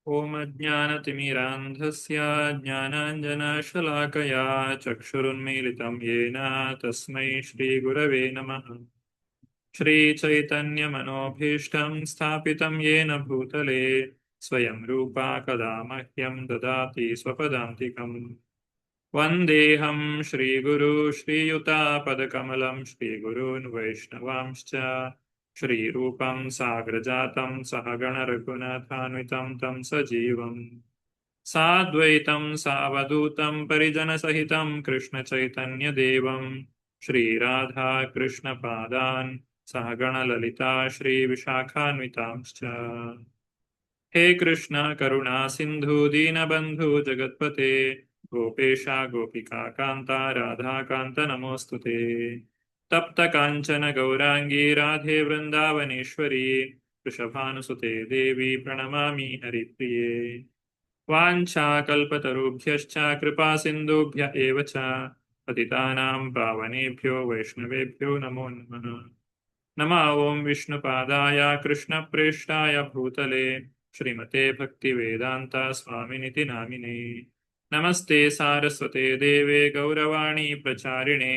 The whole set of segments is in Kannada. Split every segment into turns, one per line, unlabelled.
ಓಂ ಅಜ್ಞಾನತಿಮಿರಾಂಧಸ್ಯ ಜ್ಞಾನಾಂಜನಶಲಾಕಯಾ ಚಕ್ಷುರುನ್ಮೀಲಿತಂ ಯೇನ ತಸ್ಮೈ ಶ್ರೀಗುರವೇ ನಮಃ. ಶ್ರೀಚೈತನ್ಯಮನೋಭೀಷ್ಟಂ ಸ್ಥಾಪಿತಂ ಯೇನ ಭೂತಲೆ ಸ್ವಯಂ ರೂಪಾ ಕದಾ ಮಹ್ಯಂ ದದಾತಿ ಸ್ವಪದಾಂತಿಕಂ. ವಂದೇಹಂ ಶ್ರೀಗುರು ಶ್ರೀಯುತಾಪದಕಮಲಂ ಶ್ರೀಗುರೂನ್ ವೈಷ್ಣವಾಂಶ್ಚ ಶ್ರೀರೂಪಂ ಸಾಗ್ರಜಾತಂ ಸಹಗಣ ರಘುನಾಥಾನ್ವಿತಂ ತಂ ಸಜೀವಂ ಸಾದ್ವೈತಂ ಸಾವಧೂತಂ ಪರಿಜನಸಹಿತಂ ಕೃಷ್ಣ ಚೈತನ್ಯ ದೇವಂ ಶ್ರೀರಾಧಾ ಕೃಷ್ಣ ಪಾದಾನ್ ಸಹಗಣ ಲಲಿತಾ ಶ್ರೀ ವಿಶಾಖಾನ್ವಿತಾಂಶ್ಚ. ಹೇ ಕೃಷ್ಣ ಕರುಣಾ ಸಿಂಧು ದೀನಬಂಧು ಜಗತ್ಪತೆ ಗೋಪೇಶ ಗೋಪಿಕಾ ಕಾಂತ ರಾಧಾಕಾಂತ ನಮೋಸ್ತುತೆ. ತಪ್ತ ಕಾಂಚನ ಗೌರಾಂಗೀ ರಾಧೆ ವೃಂದಾವನೇಶ್ವರಿ ವೃಷಭಾನುಸುತೆ ದೇವಿ ಪ್ರಣಮಾಮಿ ಹರಿಪ್ರಿಯೇ. ವಾಂಛಾಕಲ್ಪತರುಭ್ಯಶ್ಚ ಕೃಪಾ ಸಿಂಧುಭ್ಯ ಏವ ಚ ಪತಿತಾನಾಂ ಪಾವನೇಭ್ಯೋ ವೈಷ್ಣವೇಭ್ಯೋ ನಮೋ ನಮಃ. ನಮಃ ಓಂ ವಿಷ್ಣುಪಾದಾಯ ಕೃಷ್ಣಪ್ರೇಷ್ಠಾಯ ಭೂತಲೆ ಶ್ರೀಮತೆ ಭಕ್ತಿವೇದಾಂತ ಸ್ವಾಮಿನಿತಿ ನಾಮಿನೇ. ನಮಸ್ತೆ ಸಾರಸ್ವತೆ ದೇವೆ ಗೌರವಾಣಿ ಪ್ರಚಾರಿಣೆ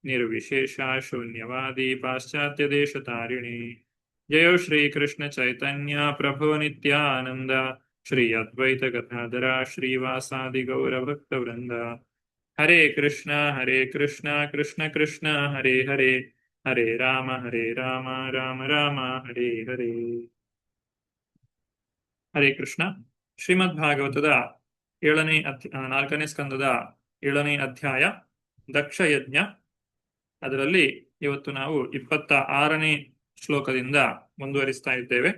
ನಿರ್ವಿಶೇಷ ಶೂನ್ಯವಾದಿ ಪಾಶ್ಚಾತ್ಯ ದೇಶತಾರಿಣಿ. ಜಯೋ ಶ್ರೀ ಕೃಷ್ಣ ಚೈತನ್ಯ ಪ್ರಭೋ ನಿತ್ಯಾನಂದ ಶ್ರೀ ಅದ್ವೈತ ಗದಾಧರ ಶ್ರೀವಾಸಾದಿ ಗೌರಭಕ್ತ ವೃಂದ. ಹರೇ ಕೃಷ್ಣ ಕೃಷ್ಣ ಕೃಷ್ಣ ಹರೇ ಹರೇ ಹರೇ ರಾಮ ರಾಮ ರಾಮ ಹರೇ ಹರೇ. ಹರೇ ಕೃಷ್ಣ. ಶ್ರೀಮದ್ ಭಾಗವತದ 4ನೇ ಸ್ಕಂದದ 7ನೇ ಅಧ್ಯಾಯ ದಕ್ಷಯಜ್ಞ. ಅದರಲ್ಲಿ ಇವತ್ತು ನಾವು 26ನೇ ಶ್ಲೋಕದಿಂದ ಮುಂದುವರಿಸ್ತಾ ಇದ್ದೇವೆ.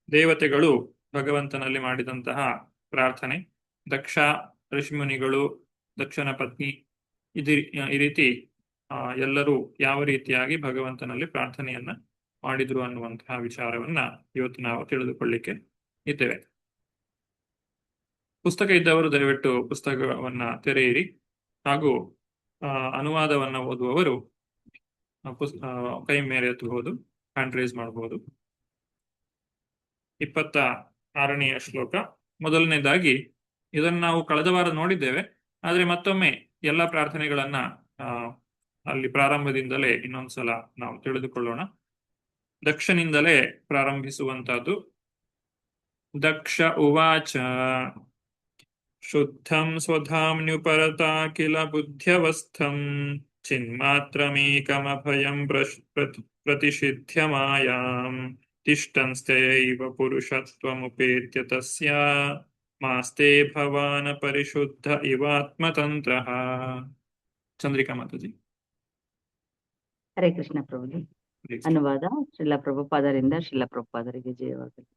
ದೇವತೆಗಳು ಭಗವಂತನಲ್ಲಿ ಮಾಡಿದಂತಹ ಪ್ರಾರ್ಥನೆ, ದಕ್ಷ ಋಷಿಮುನಿಗಳು, ದಕ್ಷನ ಪತ್ನಿ, ಈ ರೀತಿ ಎಲ್ಲರೂ ಯಾವ ರೀತಿಯಾಗಿ ಭಗವಂತನಲ್ಲಿ ಪ್ರಾರ್ಥನೆಯನ್ನ ಮಾಡಿದ್ರು ಅನ್ನುವಂತಹ ವಿಚಾರವನ್ನ ಇವತ್ತು ನಾವು ತಿಳಿದುಕೊಳ್ಳಿಕ್ಕೆ ಇದ್ದೇವೆ. ಪುಸ್ತಕ ಇದ್ದವರು ದಯವಿಟ್ಟು ಪುಸ್ತಕವನ್ನ ತೆರೆಯಿರಿ, ಹಾಗೂ ಅನುವಾದವನ್ನ ಓದುವವರು ಕೈ ಮೇಲೆ ಎತ್ತಬಹುದು, ಹ್ಯಾಂಡ್ ರೈಸ್ ಮಾಡಬಹುದು. 26ನೆಯ ಶ್ಲೋಕ. ಮೊದಲನೇದಾಗಿ ಇದನ್ನು ನಾವು ಕಳೆದ ವಾರ ನೋಡಿದ್ದೇವೆ, ಆದರೆ ಮತ್ತೊಮ್ಮೆ ಎಲ್ಲ ಪ್ರಾರ್ಥನೆಗಳನ್ನ ಅಲ್ಲಿ ಪ್ರಾರಂಭದಿಂದಲೇ ಇನ್ನೊಂದ್ಸಲ ನಾವು ತಿಳಿದುಕೊಳ್ಳೋಣ. ದಕ್ಷನಿಂದಲೇ ಪ್ರಾರಂಭಿಸುವಂತಹದ್ದು. ದಕ್ಷ ಉವಾಚ ಶುದ್ಧಂ ಸ್ವಧಾಮ್ನ್ಯುಪರತಾ ಕಿಲ ಬುದ್ಧ್ಯವಸ್ಥಂ ಚಿನ್ಮಾತ್ರಮೇಕಮಭಯಂ ಪ್ರತಿಷಿಧ್ಯ ಮಾಯಾಂ ತಿಷ್ಟಂಸ್ತಯೈವ ಪುರುಷತ್ವಮುಪೇತ್ಯ ತಸ್ಯ ಮಾಸ್ತೆ ಭವಾನ ಪರಿಶುದ್ಧ ಇವಾತ್ಮತಂತ್ರಃ. ಚಂದ್ರಿಕಾ ಮಾತಾಜಿ.
ಹರೇ ಕೃಷ್ಣ ಪ್ರಭುಜಿ. ಅನುವಾದ ಶ್ರೀಲ ಪ್ರಭುಪಾದರಿಂದ ಶ್ರೀಲ ಪ್ರಭುಪಾದರಿಗೆ ಜಯವಾಗಲಿ.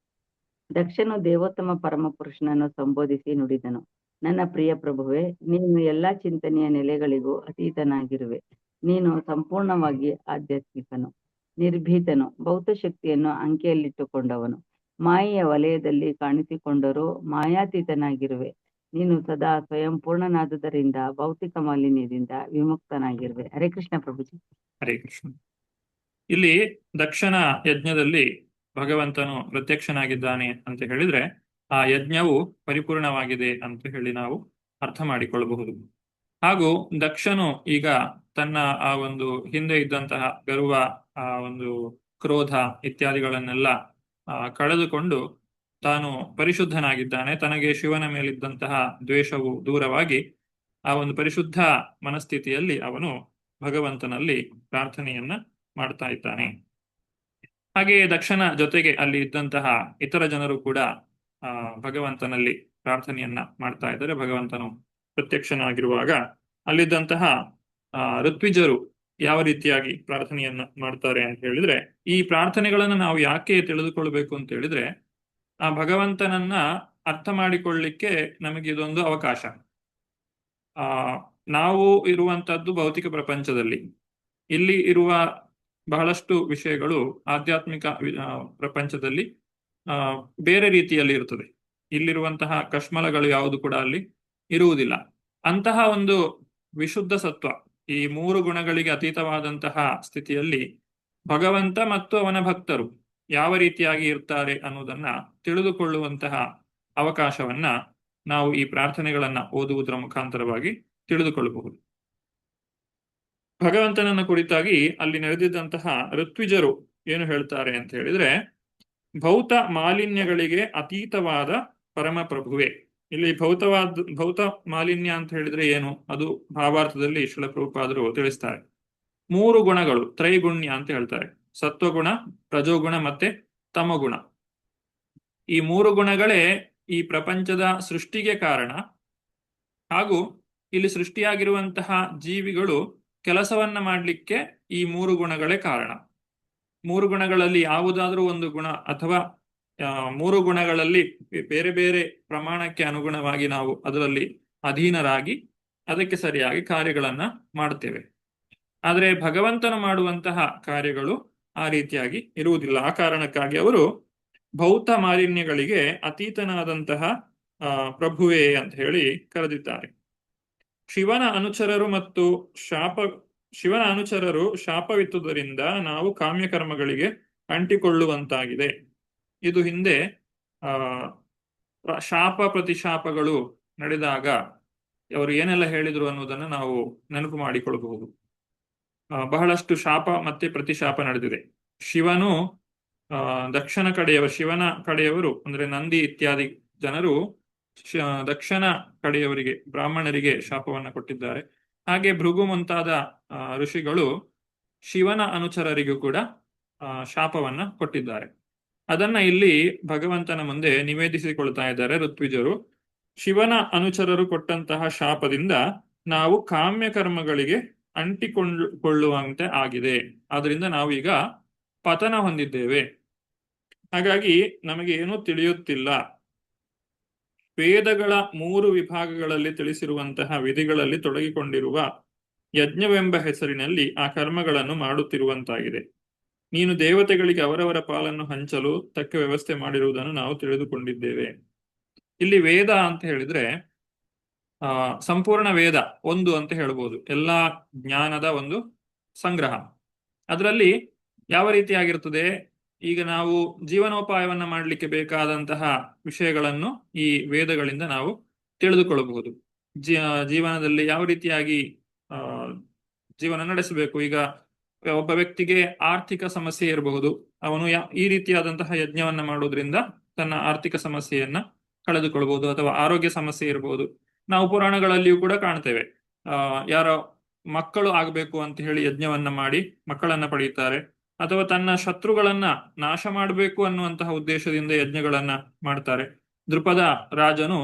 ದಕ್ಷನು ದೇವೋತ್ತಮ ಪರಮ ಪುರುಷನನ್ನು ಸಂಬೋಧಿಸಿ ನುಡಿದನು. ನನ್ನ ಪ್ರಿಯ ಪ್ರಭುವೆ, ನೀನು ಎಲ್ಲಾ ಚಿಂತನೆಯ ನೆಲೆಗಳಿಗೂ ಅತೀತನಾಗಿರುವೆ. ನೀನು ಸಂಪೂರ್ಣವಾಗಿ ಆಧ್ಯಾತ್ಮಿಕನು, ನಿರ್ಭೀತನು, ಭೌತ ಶಕ್ತಿಯನ್ನು ಅಂಕೆಯಲ್ಲಿಟ್ಟುಕೊಂಡವನು, ಮಾಯೆಯ ವಲಯದಲ್ಲಿ ಕಾಣಿಸಿಕೊಂಡರೂ ಮಾಯಾತೀತನಾಗಿರುವೆ. ನೀನು ಸದಾ ಸ್ವಯಂ ಪೂರ್ಣನಾದುದರಿಂದ ಭೌತಿಕ ಮಾಲಿನ್ಯದಿಂದ ವಿಮುಕ್ತನಾಗಿರುವೆ. ಹರೇ ಕೃಷ್ಣ ಪ್ರಭುಜಿ.
ಹರೇ ಕೃಷ್ಣ. ಇಲ್ಲಿ ದಕ್ಷನ ಯಜ್ಞದಲ್ಲಿ ಭಗವಂತನು ಪ್ರತ್ಯಕ್ಷನಾಗಿದ್ದಾನೆ ಅಂತ ಹೇಳಿದ್ರೆ ಆ ಯಜ್ಞವು ಪರಿಪೂರ್ಣವಾಗಿದೆ ಅಂತ ಹೇಳಿ ನಾವು ಅರ್ಥ ಮಾಡಿಕೊಳ್ಳಬಹುದು. ಹಾಗೂ ದಕ್ಷನು ಈಗ ತನ್ನ ಆ ಒಂದು ಹಿಂದೆ ಇದ್ದಂತಹ ಗರ್ವ, ಆ ಒಂದು ಕ್ರೋಧ ಇತ್ಯಾದಿಗಳನ್ನೆಲ್ಲ ಕಳೆದುಕೊಂಡು ತಾನು ಪರಿಶುದ್ಧನಾಗಿದ್ದಾನೆ. ತನಗೆ ಶಿವನ ಮೇಲಿದ್ದಂತಹ ದ್ವೇಷವು ದೂರವಾಗಿ ಆ ಒಂದು ಪರಿಶುದ್ಧ ಮನಸ್ಥಿತಿಯಲ್ಲಿ ಅವನು ಭಗವಂತನಲ್ಲಿ ಪ್ರಾರ್ಥನೆಯನ್ನ ಮಾಡ್ತಾ ಇದ್ದಾನೆ. ಹಾಗೆಯೇ ದಕ್ಷನ ಜೊತೆಗೆ ಅಲ್ಲಿ ಇದ್ದಂತಹ ಇತರ ಜನರು ಕೂಡ ಭಗವಂತನಲ್ಲಿ ಪ್ರಾರ್ಥನೆಯನ್ನ ಮಾಡ್ತಾ ಇದ್ದಾರೆ. ಭಗವಂತನು ಪ್ರತ್ಯಕ್ಷನಾಗಿರುವಾಗ ಅಲ್ಲಿದ್ದಂತಹ ಋತ್ವಿಜರು ಯಾವ ರೀತಿಯಾಗಿ ಪ್ರಾರ್ಥನೆಯನ್ನ ಮಾಡ್ತಾರೆ ಅಂತ ಹೇಳಿದ್ರೆ, ಈ ಪ್ರಾರ್ಥನೆಗಳನ್ನು ನಾವು ಯಾಕೆ ತಿಳಿದುಕೊಳ್ಬೇಕು ಅಂತ ಹೇಳಿದ್ರೆ, ಆ ಭಗವಂತನನ್ನ ಅರ್ಥ ಮಾಡಿಕೊಳ್ಳಿಕ್ಕೆ ನಮಗೆ ಇದೊಂದು ಅವಕಾಶ. ನಾವು ಇರುವಂತದ್ದು ಭೌತಿಕ ಪ್ರಪಂಚದಲ್ಲಿ. ಇಲ್ಲಿ ಇರುವ ಬಹಳಷ್ಟು ವಿಷಯಗಳು ಆಧ್ಯಾತ್ಮಿಕ ಪ್ರಪಂಚದಲ್ಲಿ ಬೇರೆ ರೀತಿಯಲ್ಲಿ ಇರುತ್ತದೆ. ಇಲ್ಲಿರುವಂತಹ ಕಶ್ಮಲಗಳು ಯಾವುದು ಕೂಡ ಅಲ್ಲಿ ಇರುವುದಿಲ್ಲ. ಅಂತಹ ಒಂದು ವಿಶುದ್ಧ ಸತ್ವ, ಈ 3 ಗುಣಗಳಿಗೆ ಅತೀತವಾದಂತಹ ಸ್ಥಿತಿಯಲ್ಲಿ ಭಗವಂತ ಮತ್ತು ಅವನ ಭಕ್ತರು ಯಾವ ರೀತಿಯಾಗಿ ಇರ್ತಾರೆ ಅನ್ನೋದನ್ನ ತಿಳಿದುಕೊಳ್ಳುವಂತಹ ಅವಕಾಶವನ್ನ ನಾವು ಈ ಪ್ರಾರ್ಥನೆಗಳನ್ನ ಓದುವುದರ ಮುಖಾಂತರವಾಗಿ ತಿಳಿದುಕೊಳ್ಳಬಹುದು. ಭಗವಂತನನ್ನ ಕುರಿತಾಗಿ ಅಲ್ಲಿ ನೆರೆದಿದ್ದಂತಹ ಋತ್ವಿಜರು ಏನು ಹೇಳ್ತಾರೆ ಅಂತ ಹೇಳಿದ್ರೆ, ಭೌತ ಮಾಲಿನ್ಯಗಳಿಗೆ ಅತೀತವಾದ ಪರಮಪ್ರಭುವೆ. ಇಲ್ಲಿ ಭೌತ ಮಾಲಿನ್ಯ ಅಂತ ಹೇಳಿದ್ರೆ ಏನು, ಅದು ಭಾವಾರ್ಥದಲ್ಲಿ ಶ್ರೀಲ ಪ್ರಭುಪಾದರು ತಿಳಿಸ್ತಾರೆ. 3 ಗುಣಗಳು, ತ್ರೈಗುಣ್ಯ ಅಂತ ಹೇಳ್ತಾರೆ. ಸತ್ವಗುಣ, ರಜೋಗುಣ ಮತ್ತೆ ತಮಗುಣ. ಈ 3 ಗುಣಗಳೇ ಈ ಪ್ರಪಂಚದ ಸೃಷ್ಟಿಗೆ ಕಾರಣ. ಹಾಗೂ ಇಲ್ಲಿ ಸೃಷ್ಟಿಯಾಗಿರುವಂತಹ ಜೀವಿಗಳು ಕೆಲಸವನ್ನ ಮಾಡಲಿಕ್ಕೆ ಈ 3 ಗುಣಗಳೇ ಕಾರಣ. 3 ಗುಣಗಳಲ್ಲಿ ಯಾವುದಾದ್ರೂ ಒಂದು ಗುಣ ಅಥವಾ 3 ಗುಣಗಳಲ್ಲಿ ಬೇರೆ ಬೇರೆ ಪ್ರಮಾಣಕ್ಕೆ ಅನುಗುಣವಾಗಿ ನಾವು ಅದರಲ್ಲಿ ಅಧೀನರಾಗಿ ಅದಕ್ಕೆ ಸರಿಯಾಗಿ ಕಾರ್ಯಗಳನ್ನ ಮಾಡ್ತೇವೆ. ಆದರೆ ಭಗವಂತನು ಮಾಡುವಂತಹ ಕಾರ್ಯಗಳು ಆ ರೀತಿಯಾಗಿ ಇರುವುದಿಲ್ಲ. ಆ ಕಾರಣಕ್ಕಾಗಿ ಅವರು ಭೌತ ಮಾಲಿನ್ಯಗಳಿಗೆ ಅತೀತನಾದಂತಹ ಪ್ರಭುವೇ ಅಂತ ಹೇಳಿ ಕರೆದಿದ್ದಾರೆ. ಶಿವನ ಅನುಚರರು ಶಾಪವಿತ್ತುದರಿಂದ ನಾವು ಕಾಮ್ಯಕರ್ಮಗಳಿಗೆ ಅಂಟಿಕೊಳ್ಳುವಂತಾಗಿದೆ. ಇದು ಹಿಂದೆ ಶಾಪ ಪ್ರತಿಶಾಪಗಳು ನಡೆದಾಗ ಅವರು ಏನೆಲ್ಲ ಹೇಳಿದ್ರು ಅನ್ನೋದನ್ನು ನಾವು ನೆನಪು ಮಾಡಿಕೊಳ್ಳಬಹುದು. ಬಹಳಷ್ಟು ಶಾಪ ಮತ್ತೆ ಪ್ರತಿಶಾಪ ನಡೆದಿದೆ. ಶಿವನು ಶಿವನ ಕಡೆಯವರು ಅಂದ್ರೆ ನಂದಿ ಇತ್ಯಾದಿ ಜನರು ದಕ್ಷಿಣ ಕಡೆಯವರಿಗೆ, ಬ್ರಾಹ್ಮಣರಿಗೆ ಶಾಪವನ್ನ ಕೊಟ್ಟಿದ್ದಾರೆ. ಹಾಗೆ ಭೃಗು ಮುಂತಾದ ಋಷಿಗಳು ಶಿವನ ಅನುಚರರಿಗೂ ಕೂಡ ಶಾಪವನ್ನ ಕೊಟ್ಟಿದ್ದಾರೆ. ಅದನ್ನ ಇಲ್ಲಿ ಭಗವಂತನ ಮುಂದೆ ನಿವೇದಿಸಿಕೊಳ್ತಾ ಇದ್ದಾರೆ ಋತ್ವಿಜರು. ಶಿವನ ಅನುಚರರು ಕೊಟ್ಟಂತಹ ಶಾಪದಿಂದ ನಾವು ಕಾಮ್ಯ ಕರ್ಮಗಳಿಗೆ ಅಂಟಿಕೊಳ್ಳುವಂತೆ ಆಗಿದೆ. ಆದ್ರಿಂದ ನಾವೀಗ ಪತನ ಹೊಂದಿದ್ದೇವೆ. ಹಾಗಾಗಿ ನಮಗೆ ಏನೂ ತಿಳಿಯುತ್ತಿಲ್ಲ. ವೇದಗಳ 3 ವಿಭಾಗಗಳಲ್ಲಿ ತಿಳಿಸಿರುವಂತಹ ವಿಧಿಗಳಲ್ಲಿ ತೊಡಗಿಕೊಂಡಿರುವ ಯಜ್ಞವೆಂಬ ಹೆಸರಿನಲ್ಲಿ ಆ ಕರ್ಮಗಳನ್ನು ಮಾಡುತ್ತಿರುವಂತಾಗಿದೆ. ನೀನು ದೇವತೆಗಳಿಗೆ ಅವರವರ ಪಾಲನ್ನು ಹಂಚಲು ತಕ್ಕ ವ್ಯವಸ್ಥೆ ಮಾಡಿರುವುದನ್ನು ನಾವು ತಿಳಿದುಕೊಂಡಿದ್ದೇವೆ. ಇಲ್ಲಿ ವೇದ ಅಂತ ಹೇಳಿದ್ರೆ ಸಂಪೂರ್ಣ ವೇದ ಒಂದು ಅಂತ ಹೇಳ್ಬೋದು. ಎಲ್ಲಾ ಜ್ಞಾನದ ಒಂದು ಸಂಗ್ರಹ. ಅದರಲ್ಲಿ ಯಾವ ರೀತಿಯಾಗಿರ್ತದೆ, ಈಗ ನಾವು ಜೀವನೋಪಾಯವನ್ನ ಮಾಡಲಿಕ್ಕೆ ಬೇಕಾದಂತಹ ವಿಷಯಗಳನ್ನು ಈ ವೇದಗಳಿಂದ ನಾವು ತಿಳಿದುಕೊಳ್ಳಬಹುದು. ಜೀವನದಲ್ಲಿ ಯಾವ ರೀತಿಯಾಗಿ ಜೀವನ ನಡೆಸಬೇಕು. ಈಗ ಒಬ್ಬ ವ್ಯಕ್ತಿಗೆ ಆರ್ಥಿಕ ಸಮಸ್ಯೆ ಇರಬಹುದು. ಅವನು ಈ ರೀತಿಯಾದಂತಹ ಯಜ್ಞವನ್ನ ಮಾಡೋದ್ರಿಂದ ತನ್ನ ಆರ್ಥಿಕ ಸಮಸ್ಯೆಯನ್ನ ಕಳೆದುಕೊಳ್ಬಹುದು. ಅಥವಾ ಆರೋಗ್ಯ ಸಮಸ್ಯೆ ಇರಬಹುದು. ನಾವು ಪುರಾಣಗಳಲ್ಲಿಯೂ ಕೂಡ ಕಾಣ್ತೇವೆ. ಯಾರೋ ಮಕ್ಕಳು ಆಗ್ಬೇಕು ಅಂತ ಹೇಳಿ ಯಜ್ಞವನ್ನ ಮಾಡಿ ಮಕ್ಕಳನ್ನ ಪಡೆಯುತ್ತಾರೆ. ಅಥವಾ ತನ್ನ ಶತ್ರುಗಳನ್ನ ನಾಶ ಮಾಡಬೇಕು ಅನ್ನುವಂತಹ ಉದ್ದೇಶದಿಂದ ಯಜ್ಞಗಳನ್ನ ಮಾಡ್ತಾರೆ. ದೃಪದ ರಾಜನು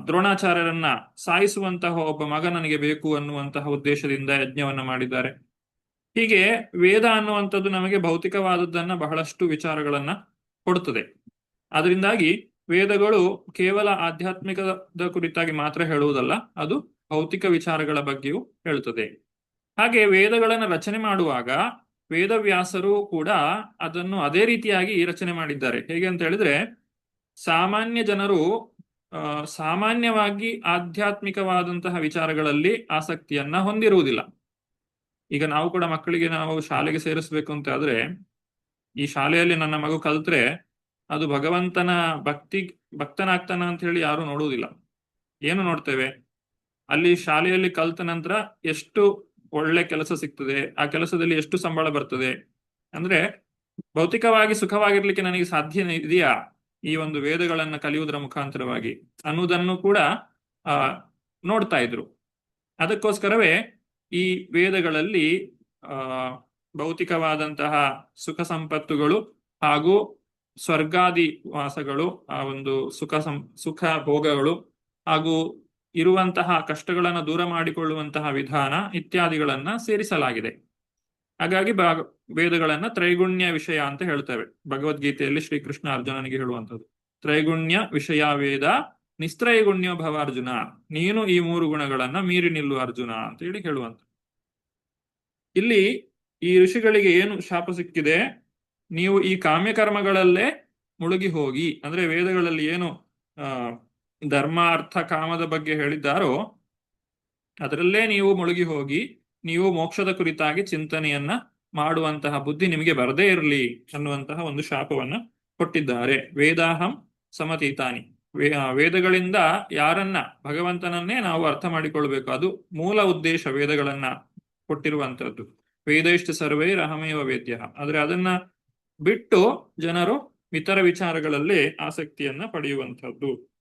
ದ್ರೋಣಾಚಾರ್ಯರನ್ನ ಸಾಯಿಸುವಂತಹ ಒಬ್ಬ ಮಗ ನನಗೆ ಬೇಕು ಅನ್ನುವಂತಹ ಉದ್ದೇಶದಿಂದ ಯಜ್ಞವನ್ನ ಮಾಡಿದ್ದಾರೆ. ಹೀಗೆ ವೇದ ಅನ್ನುವಂಥದ್ದು ನಮಗೆ ಭೌತಿಕವಾದದ್ದನ್ನ ಬಹಳಷ್ಟು ವಿಚಾರಗಳನ್ನ ಕೊಡುತ್ತದೆ. ಅದರಿಂದಾಗಿ ವೇದಗಳು ಕೇವಲ ಆಧ್ಯಾತ್ಮಿಕದ ಕುರಿತಾಗಿ ಮಾತ್ರ ಹೇಳುವುದಲ್ಲ, ಅದು ಭೌತಿಕ ವಿಚಾರಗಳ ಬಗ್ಗೆಯೂ ಹೇಳುತ್ತದೆ. ಹಾಗೆ ವೇದಗಳನ್ನು ರಚನೆ ಮಾಡುವಾಗ ವೇದವ್ಯಾಸರು ಕೂಡ ಅದನ್ನು ಅದೇ ರೀತಿಯಾಗಿ ರಚನೆ ಮಾಡಿದ್ದಾರೆ. ಹೇಗೆ ಅಂತ ಹೇಳಿದ್ರೆ, ಸಾಮಾನ್ಯ ಜನರು ಸಾಮಾನ್ಯವಾಗಿ ಆಧ್ಯಾತ್ಮಿಕವಾದಂತಹ ವಿಚಾರಗಳಲ್ಲಿ ಆಸಕ್ತಿಯನ್ನ ಹೊಂದಿರುವುದಿಲ್ಲ. ಈಗ ನಾವು ಕೂಡ ಮಕ್ಕಳಿಗೆ ನಾವು ಶಾಲೆಗೆ ಸೇರಿಸ್ಬೇಕು ಅಂತ ಆದ್ರೆ, ಈ ಶಾಲೆಯಲ್ಲಿ ನನ್ನ ಮಗು ಕಲ್ತ್ರೆ ಅದು ಭಗವಂತನ ಭಕ್ತನಾಗ್ತಾನ ಅಂತ ಹೇಳಿ ಯಾರು ನೋಡುವುದಿಲ್ಲ. ಏನು ನೋಡ್ತೇವೆ, ಅಲ್ಲಿ ಶಾಲೆಯಲ್ಲಿ ಕಲ್ತ ನಂತರ ಎಷ್ಟು ಒಳ್ಳೆ ಕೆಲಸ ಸಿಗ್ತದೆ, ಆ ಕೆಲಸದಲ್ಲಿ ಎಷ್ಟು ಸಂಬಳ ಬರ್ತದೆ, ಅಂದ್ರೆ ಭೌತಿಕವಾಗಿ ಸುಖವಾಗಿರ್ಲಿಕ್ಕೆ ನನಗೆ ಸಾಧ್ಯ ಇದೆಯಾ ಈ ಒಂದು ವೇದಗಳನ್ನ ಕಲಿಯುವುದರ ಮುಖಾಂತರವಾಗಿ ಅನ್ನುವುದನ್ನು ಕೂಡ ನೋಡ್ತಾ ಇದ್ರು. ಅದಕ್ಕೋಸ್ಕರವೇ ಈ ವೇದಗಳಲ್ಲಿ ಭೌತಿಕವಾದಂತಹ ಸುಖ ಸಂಪತ್ತುಗಳು ಹಾಗೂ ಸ್ವರ್ಗಾದಿ ವಾಸಗಳು, ಆ ಒಂದು ಸುಖ ಭೋಗಗಳು ಹಾಗೂ ಇರುವಂತಹ ಕಷ್ಟಗಳನ್ನು ದೂರ ಮಾಡಿಕೊಳ್ಳುವಂತಹ ವಿಧಾನ ಇತ್ಯಾದಿಗಳನ್ನ ಸೇರಿಸಲಾಗಿದೆ. ಹಾಗಾಗಿ ವೇದಗಳನ್ನ ತ್ರೈಗುಣ್ಯ ವಿಷಯ ಅಂತ ಹೇಳ್ತೇವೆ. ಭಗವದ್ಗೀತೆಯಲ್ಲಿ ಶ್ರೀಕೃಷ್ಣ ಅರ್ಜುನನಿಗೆ ಹೇಳುವಂಥದ್ದು ತ್ರೈಗುಣ್ಯ ವಿಷಯ ವೇದ ನಿಸ್ತ್ರೈಗುಣ್ಯೋ ಭವ ಅರ್ಜುನ, ನೀನು ಈ 3 ಗುಣಗಳನ್ನ ಮೀರಿ ನಿಲ್ಲು ಅರ್ಜುನ ಅಂತ ಹೇಳಿ ಹೇಳುವಂತ. ಇಲ್ಲಿ ಈ ಋಷಿಗಳಿಗೆ ಏನು ಶಾಪ ಸಿಕ್ಕಿದೆ, ನೀವು ಈ ಕಾಮ್ಯಕರ್ಮಗಳಲ್ಲೇ ಮುಳುಗಿ ಹೋಗಿ, ಅಂದ್ರೆ ವೇದಗಳಲ್ಲಿ ಏನು ಧರ್ಮ ಅರ್ಥ ಕಾಮದ ಬಗ್ಗೆ ಹೇಳಿದ್ದಾರೋ ಅದರಲ್ಲೇ ನೀವು ಮುಳುಗಿ ಹೋಗಿ ನೀವು ಮೋಕ್ಷದ ಕುರಿತಾಗಿ ಚಿಂತನೆಯನ್ನ ಮಾಡುವಂತಹ ಬುದ್ಧಿ ನಿಮಗೆ ಬರದೇ ಇರಲಿ ಅನ್ನುವಂತಹ ಒಂದು ಶಾಪವನ್ನ ಕೊಟ್ಟಿದ್ದಾರೆ. ವೇದಾಹಂ ಸಮತೀತಾನಿ, ವೇದಗಳಿಂದ ಯಾರನ್ನ ಭಗವಂತನನ್ನೇ ನಾವು ಅರ್ಥ ಮಾಡಿಕೊಳ್ಬೇಕು. ಅದು ಮೂಲ ಉದ್ದೇಶ ವೇದಗಳನ್ನ ಕೊಟ್ಟಿರುವಂತದ್ದು. ವೇದೈಶ್ಚ ಸರ್ವೈರಹಮೇವ ವೇದ್ಯ. ಆದ್ರೆ ಅದನ್ನ ಬಿಟ್ಟು ಜನರು ಇತರ ವಿಚಾರಗಳಲ್ಲಿ ಆಸಕ್ತಿಯನ್ನ ಪಡೆಯುವಂಥದ್ದು.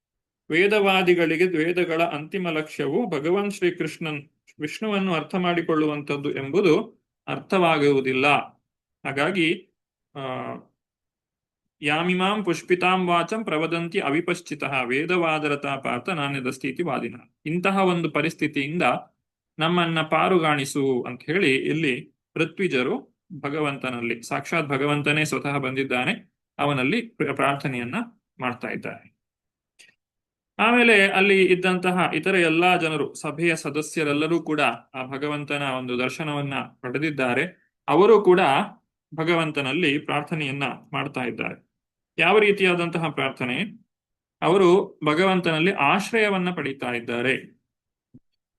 ವೇದವಾದಿಗಳಿಗೆ ವೇದಗಳ ಅಂತಿಮ ಲಕ್ಷ್ಯವು ಭಗವಾನ್ ಶ್ರೀಕೃಷ್ಣನ್ ವಿಷ್ಣುವನ್ನು ಅರ್ಥ ಮಾಡಿಕೊಳ್ಳುವಂಥದ್ದು ಎಂಬುದು ಅರ್ಥವಾಗುವುದಿಲ್ಲ. ಹಾಗಾಗಿ ಯಾಮಿಮಾಂ ಪುಷ್ಪಿತಾಂ ವಾಚಂ ಪ್ರವದಂತಿ ಅವಿಪಶ್ಚಿತಃ ವೇದವಾದರತಾ ಪಾರ್ಥ ನಾಣ್ಯದಸ್ತಿ ಇತಿ ವಾದಿನ. ಇಂತಹ ಒಂದು ಪರಿಸ್ಥಿತಿಯಿಂದ ನಮ್ಮನ್ನ ಪಾರುಗಾಣಿಸು ಅಂತ ಹೇಳಿ ಇಲ್ಲಿ ಋತ್ವಿಜರು ಭಗವಂತನಲ್ಲಿ, ಸಾಕ್ಷಾತ್ ಭಗವಂತನೇ ಸ್ವತಃ ಬಂದಿದ್ದಾನೆ, ಅವನಲ್ಲಿ ಪ್ರಾರ್ಥನೆಯನ್ನ ಮಾಡ್ತಾ ಇದ್ದಾರೆ. ಆಮೇಲೆ ಅಲ್ಲಿ ಇದ್ದಂತಹ ಇತರ ಎಲ್ಲಾ ಜನರು, ಸಭೆಯ ಸದಸ್ಯರೆಲ್ಲರೂ ಕೂಡ ಆ ಭಗವಂತನ ಒಂದು ದರ್ಶನವನ್ನ ಪಡೆದಿದ್ದಾರೆ. ಅವರು ಕೂಡ ಭಗವಂತನಲ್ಲಿ ಪ್ರಾರ್ಥನೆಯನ್ನ ಮಾಡ್ತಾ ಇದ್ದಾರೆ. ಯಾವ ರೀತಿಯಾದಂತಹ ಪ್ರಾರ್ಥನೆ? ಅವರು ಭಗವಂತನಲ್ಲಿ ಆಶ್ರಯವನ್ನ ಪಡೀತಾ ಇದ್ದಾರೆ.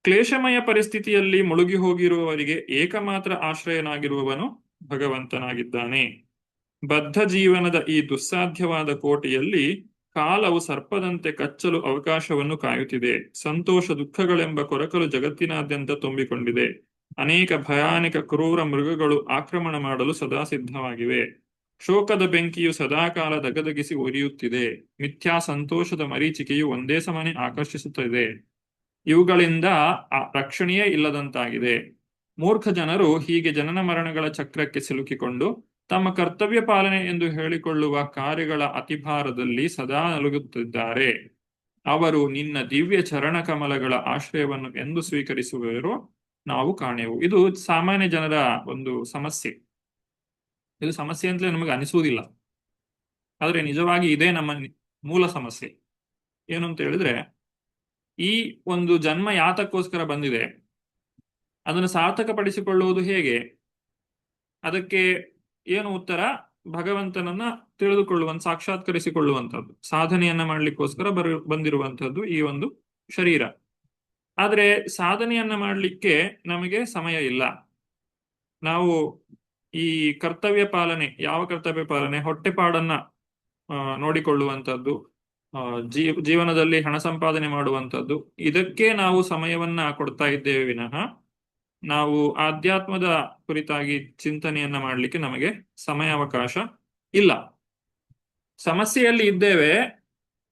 ಕ್ಲೇಶಮಯ ಪರಿಸ್ಥಿತಿಯಲ್ಲಿ ಮುಳುಗಿ ಹೋಗಿರುವವರಿಗೆ ಏಕಮಾತ್ರ ಆಶ್ರಯನಾಗಿರುವವನು ಭಗವಂತನಾಗಿದ್ದಾನೆ. ಬದ್ಧ ಜೀವನದ ಈ ದುಸ್ಸಾಧ್ಯವಾದ ಕೋಟೆಯಲ್ಲಿ ಕಾಲವು ಸರ್ಪದಂತೆ ಕಚ್ಚಲು ಅವಕಾಶವನ್ನು ಕಾಯುತ್ತಿದೆ. ಸಂತೋಷ ದುಃಖಗಳೆಂಬ ಕೊರಕಲು ಜಗತ್ತಿನಾದ್ಯಂತ ತುಂಬಿಕೊಂಡಿದೆ. ಅನೇಕ ಭಯಾನಕ ಕ್ರೂರ ಮೃಗಗಳು ಆಕ್ರಮಣ ಮಾಡಲು ಸದಾ ಸಿದ್ಧವಾಗಿವೆ. ಶೋಕದ ಬೆಂಕಿಯು ಸದಾಕಾಲ ದಗದಗಿಸಿ ಉರಿಯುತ್ತಿದೆ. ಮಿಥ್ಯಾ ಸಂತೋಷದ ಮರೀಚಿಕೆಯು ಒಂದೇ ಸಮನೆ ಆಕರ್ಷಿಸುತ್ತಿದೆ. ಇವುಗಳಿಂದ ರಕ್ಷಣೆಯೇ ಇಲ್ಲದಂತಾಗಿದೆ. ಮೂರ್ಖ ಜನರು ಹೀಗೆ ಜನನ ಮರಣಗಳ ಚಕ್ರಕ್ಕೆ ಸಿಲುಕಿಕೊಂಡು ತಮ್ಮ ಕರ್ತವ್ಯ ಪಾಲನೆ ಎಂದು ಹೇಳಿಕೊಳ್ಳುವ ಕಾರ್ಯಗಳ ಅತಿಭಾರದಲ್ಲಿ ಸದಾ ನಲುಗುತ್ತಿದ್ದಾರೆ. ಅವರು ನಿನ್ನ ದಿವ್ಯ ಚರಣ ಕಮಲಗಳ ಆಶ್ರಯವನ್ನು ಎಂದು ಸ್ವೀಕರಿಸುವವರು ನಾವು ಕಾಣೆವು. ಇದು ಸಾಮಾನ್ಯ ಜನರ ಒಂದು ಸಮಸ್ಯೆ. ಇದು ಸಮಸ್ಯೆ ಅಂತಲೇ ನಮಗೆ ಅನಿಸುವುದಿಲ್ಲ, ಆದ್ರೆ ನಿಜವಾಗಿ ಇದೇ ನಮ್ಮ ಮೂಲ ಸಮಸ್ಯೆ. ಏನು ಅಂತ ಹೇಳಿದ್ರೆ, ಈ ಒಂದು ಜನ್ಮ ಯಾತಕ್ಕೋಸ್ಕರ ಬಂದಿದೆ, ಅದನ್ನು ಸಾರ್ಥಕಪಡಿಸಿಕೊಳ್ಳುವುದು ಹೇಗೆ? ಅದಕ್ಕೆ ಏನು ಉತ್ತರ? ಭಗವಂತನನ್ನ ಸಾಕ್ಷಾತ್ಕರಿಸಿಕೊಳ್ಳುವಂಥದ್ದು, ಸಾಧನೆಯನ್ನ ಮಾಡ್ಲಿಕ್ಕೋಸ್ಕರ ಬಂದಿರುವಂಥದ್ದು ಈ ಒಂದು ಶರೀರ. ಆದ್ರೆ ಸಾಧನೆಯನ್ನ ಮಾಡಲಿಕ್ಕೆ ನಮಗೆ ಸಮಯ ಇಲ್ಲ. ನಾವು ಈ ಕರ್ತವ್ಯ ಪಾಲನೆ, ಯಾವ ಕರ್ತವ್ಯ ಪಾಲನೆ? ಹೊಟ್ಟೆಪಾಡನ್ನ ನೋಡಿಕೊಳ್ಳುವಂಥದ್ದು, ಜೀವನದಲ್ಲಿ ಹಣ ಸಂಪಾದನೆ ಮಾಡುವಂಥದ್ದು, ಇದಕ್ಕೆ ನಾವು ಸಮಯವನ್ನ ಕೊಡ್ತಾ ಇದ್ದೇವೆ ವಿನಃ ನಾವು ಆಧ್ಯಾತ್ಮದ ಕುರಿತಾಗಿ ಚಿಂತನೆಯನ್ನ ಮಾಡಲಿಕ್ಕೆ ನಮಗೆ ಸಮಯಾವಕಾಶ ಇಲ್ಲ. ಸಮಸ್ಯೆಯಲ್ಲಿ ಇದ್ದೇವೆ,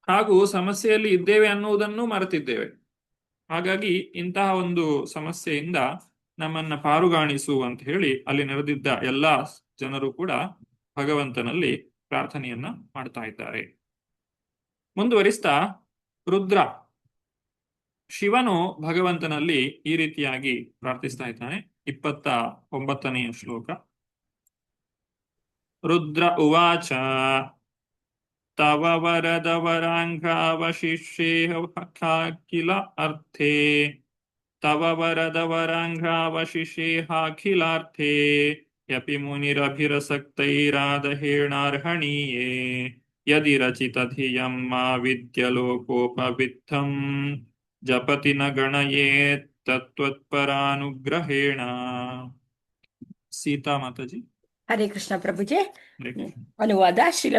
ಹಾಗೂ ಸಮಸ್ಯೆಯಲ್ಲಿ ಇದ್ದೇವೆ ಅನ್ನುವುದನ್ನು ಮರೆತಿದ್ದೇವೆ. ಹಾಗಾಗಿ ಇಂತಹ ಒಂದು ಸಮಸ್ಯೆಯಿಂದ ನಮ್ಮನ್ನ ಪಾರುಗಾಣಿಸು ಅಂತ ಹೇಳಿ ಅಲ್ಲಿ ನೆರೆದಿದ್ದ ಎಲ್ಲಾ ಜನರು ಕೂಡ ಭಗವಂತನಲ್ಲಿ ಪ್ರಾರ್ಥನೆಯನ್ನ ಮಾಡ್ತಾ ಇದ್ದಾರೆ. ಮುಂದುವರಿಸ್ತಾ ರುದ್ರ, ಶಿವನು ಭಗವಂತನಲ್ಲಿ ಈ ರೀತಿಯಾಗಿ ಪ್ರಾರ್ಥಿಸ್ತಾ ಇದ್ದಾನೆ. 29ನೇ ಶ್ಲೋಕ. ರುದ್ರ ಉವಾಚ ತವ ವರದ ವರಾಂಘಾವಶಿಷೇಹಾಖಿಲ ಅರ್ಥೇ ತವ ವರದ ವರಾಂಘಾವಶಿಷೇಹಾಖಿಲಾರ್ಥೇ ಯಪಿ ಮುನಿರಭಿರಸಕ್ತೈರಾದಹೇಣಾರ್ಹಣೀಯೇ ಯದಿ ರಚಿತ ಧಿಯಂ ಮಾ ವಿದ್ಯಲೋಕೋಪವಿತ್ತಂ ಜಪತಿ ನ ಗಣಯೇತ್ ತತ್ವತ್ಪರಾನುಗ್ರಹೇಣ. ಸೀತಾ ಮಾತಾಜಿ.
ಹರೇ ಕೃಷ್ಣ ಪ್ರಭುಜಿ. ಅನುವಾದ ಶ್ರೀಲ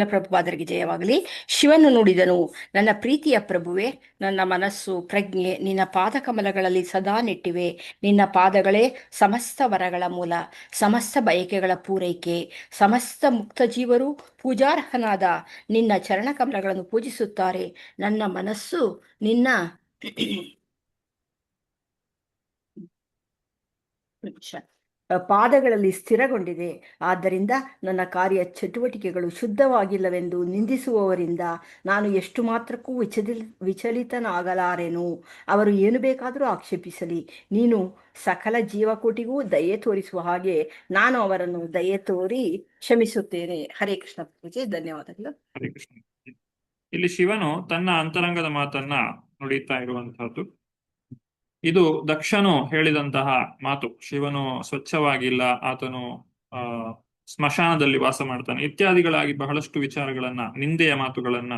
ಪ್ರಭುಪಾದರಿಗೆ ಜಯವಾಗಲಿ. ಶಿವನು ನುಡಿದನು, ನನ್ನ ಪ್ರೀತಿಯ ಪ್ರಭುವೆ, ನನ್ನ ಮನಸ್ಸು ಪ್ರಜ್ಞೆ ನಿನ್ನ ಪಾದಕಮಲಗಳಲ್ಲಿ ಸದಾ ನೆಟ್ಟಿವೆ. ನಿನ್ನ ಪಾದಗಳೇ ಸಮಸ್ತ ವರಗಳ ಮೂಲ, ಸಮಸ್ತ ಬಯಕೆಗಳ ಪೂರೈಕೆ. ಸಮಸ್ತ ಮುಕ್ತ ಜೀವರು ಪೂಜಾರ್ಹನಾದ ನಿನ್ನ ಚರಣಕಮಲಗಳನ್ನು ಪೂಜಿಸುತ್ತಾರೆ. ನನ್ನ ಮನಸ್ಸು ನಿನ್ನ ಪಾದಗಳಲ್ಲಿ ಸ್ಥಿರಗೊಂಡಿದೆ. ಆದ್ದರಿಂದ ನನ್ನ ಕಾರ್ಯ ಚಟುವಟಿಕೆಗಳು ಶುದ್ಧವಾಗಿಲ್ಲವೆಂದು ನಿಂದಿಸುವವರಿಂದ ನಾನು ಎಷ್ಟು ಮಾತ್ರಕ್ಕೂ ವಿಚಲಿತನಾಗಲಾರೆನು. ಅವರು ಏನು ಬೇಕಾದರೂ ಆಕ್ಷೇಪಿಸಲಿ, ನೀನು ಸಕಲ ಜೀವಕೋಟಿಗೂ ದಯೆ ತೋರಿಸುವ ಹಾಗೆ ನಾನು ಅವರನ್ನು ದಯೆ ತೋರಿ ಕ್ಷಮಿಸುತ್ತೇನೆ. ಹರೇ ಕೃಷ್ಣ ಪೂಜೆ. ಧನ್ಯವಾದಗಳು.
ಹರೇ ಕೃಷ್ಣ. ಇಲ್ಲಿ ಶಿವನು ತನ್ನ ಅಂತರಂಗದ ಮಾತನ್ನ ನುಡಿತಾ ಇರುವಂತಹದ್ದು. ಇದು ದಕ್ಷನು ಹೇಳಿದಂತಹ ಮಾತು. ಶಿವನು ಸ್ವಚ್ಛವಾಗಿಲ್ಲ, ಆತನು ಸ್ಮಶಾನದಲ್ಲಿ ವಾಸ ಮಾಡ್ತಾನೆ ಇತ್ಯಾದಿಗಳಾಗಿ ಬಹಳಷ್ಟು ವಿಚಾರಗಳನ್ನ, ನಿಂದೆಯ ಮಾತುಗಳನ್ನ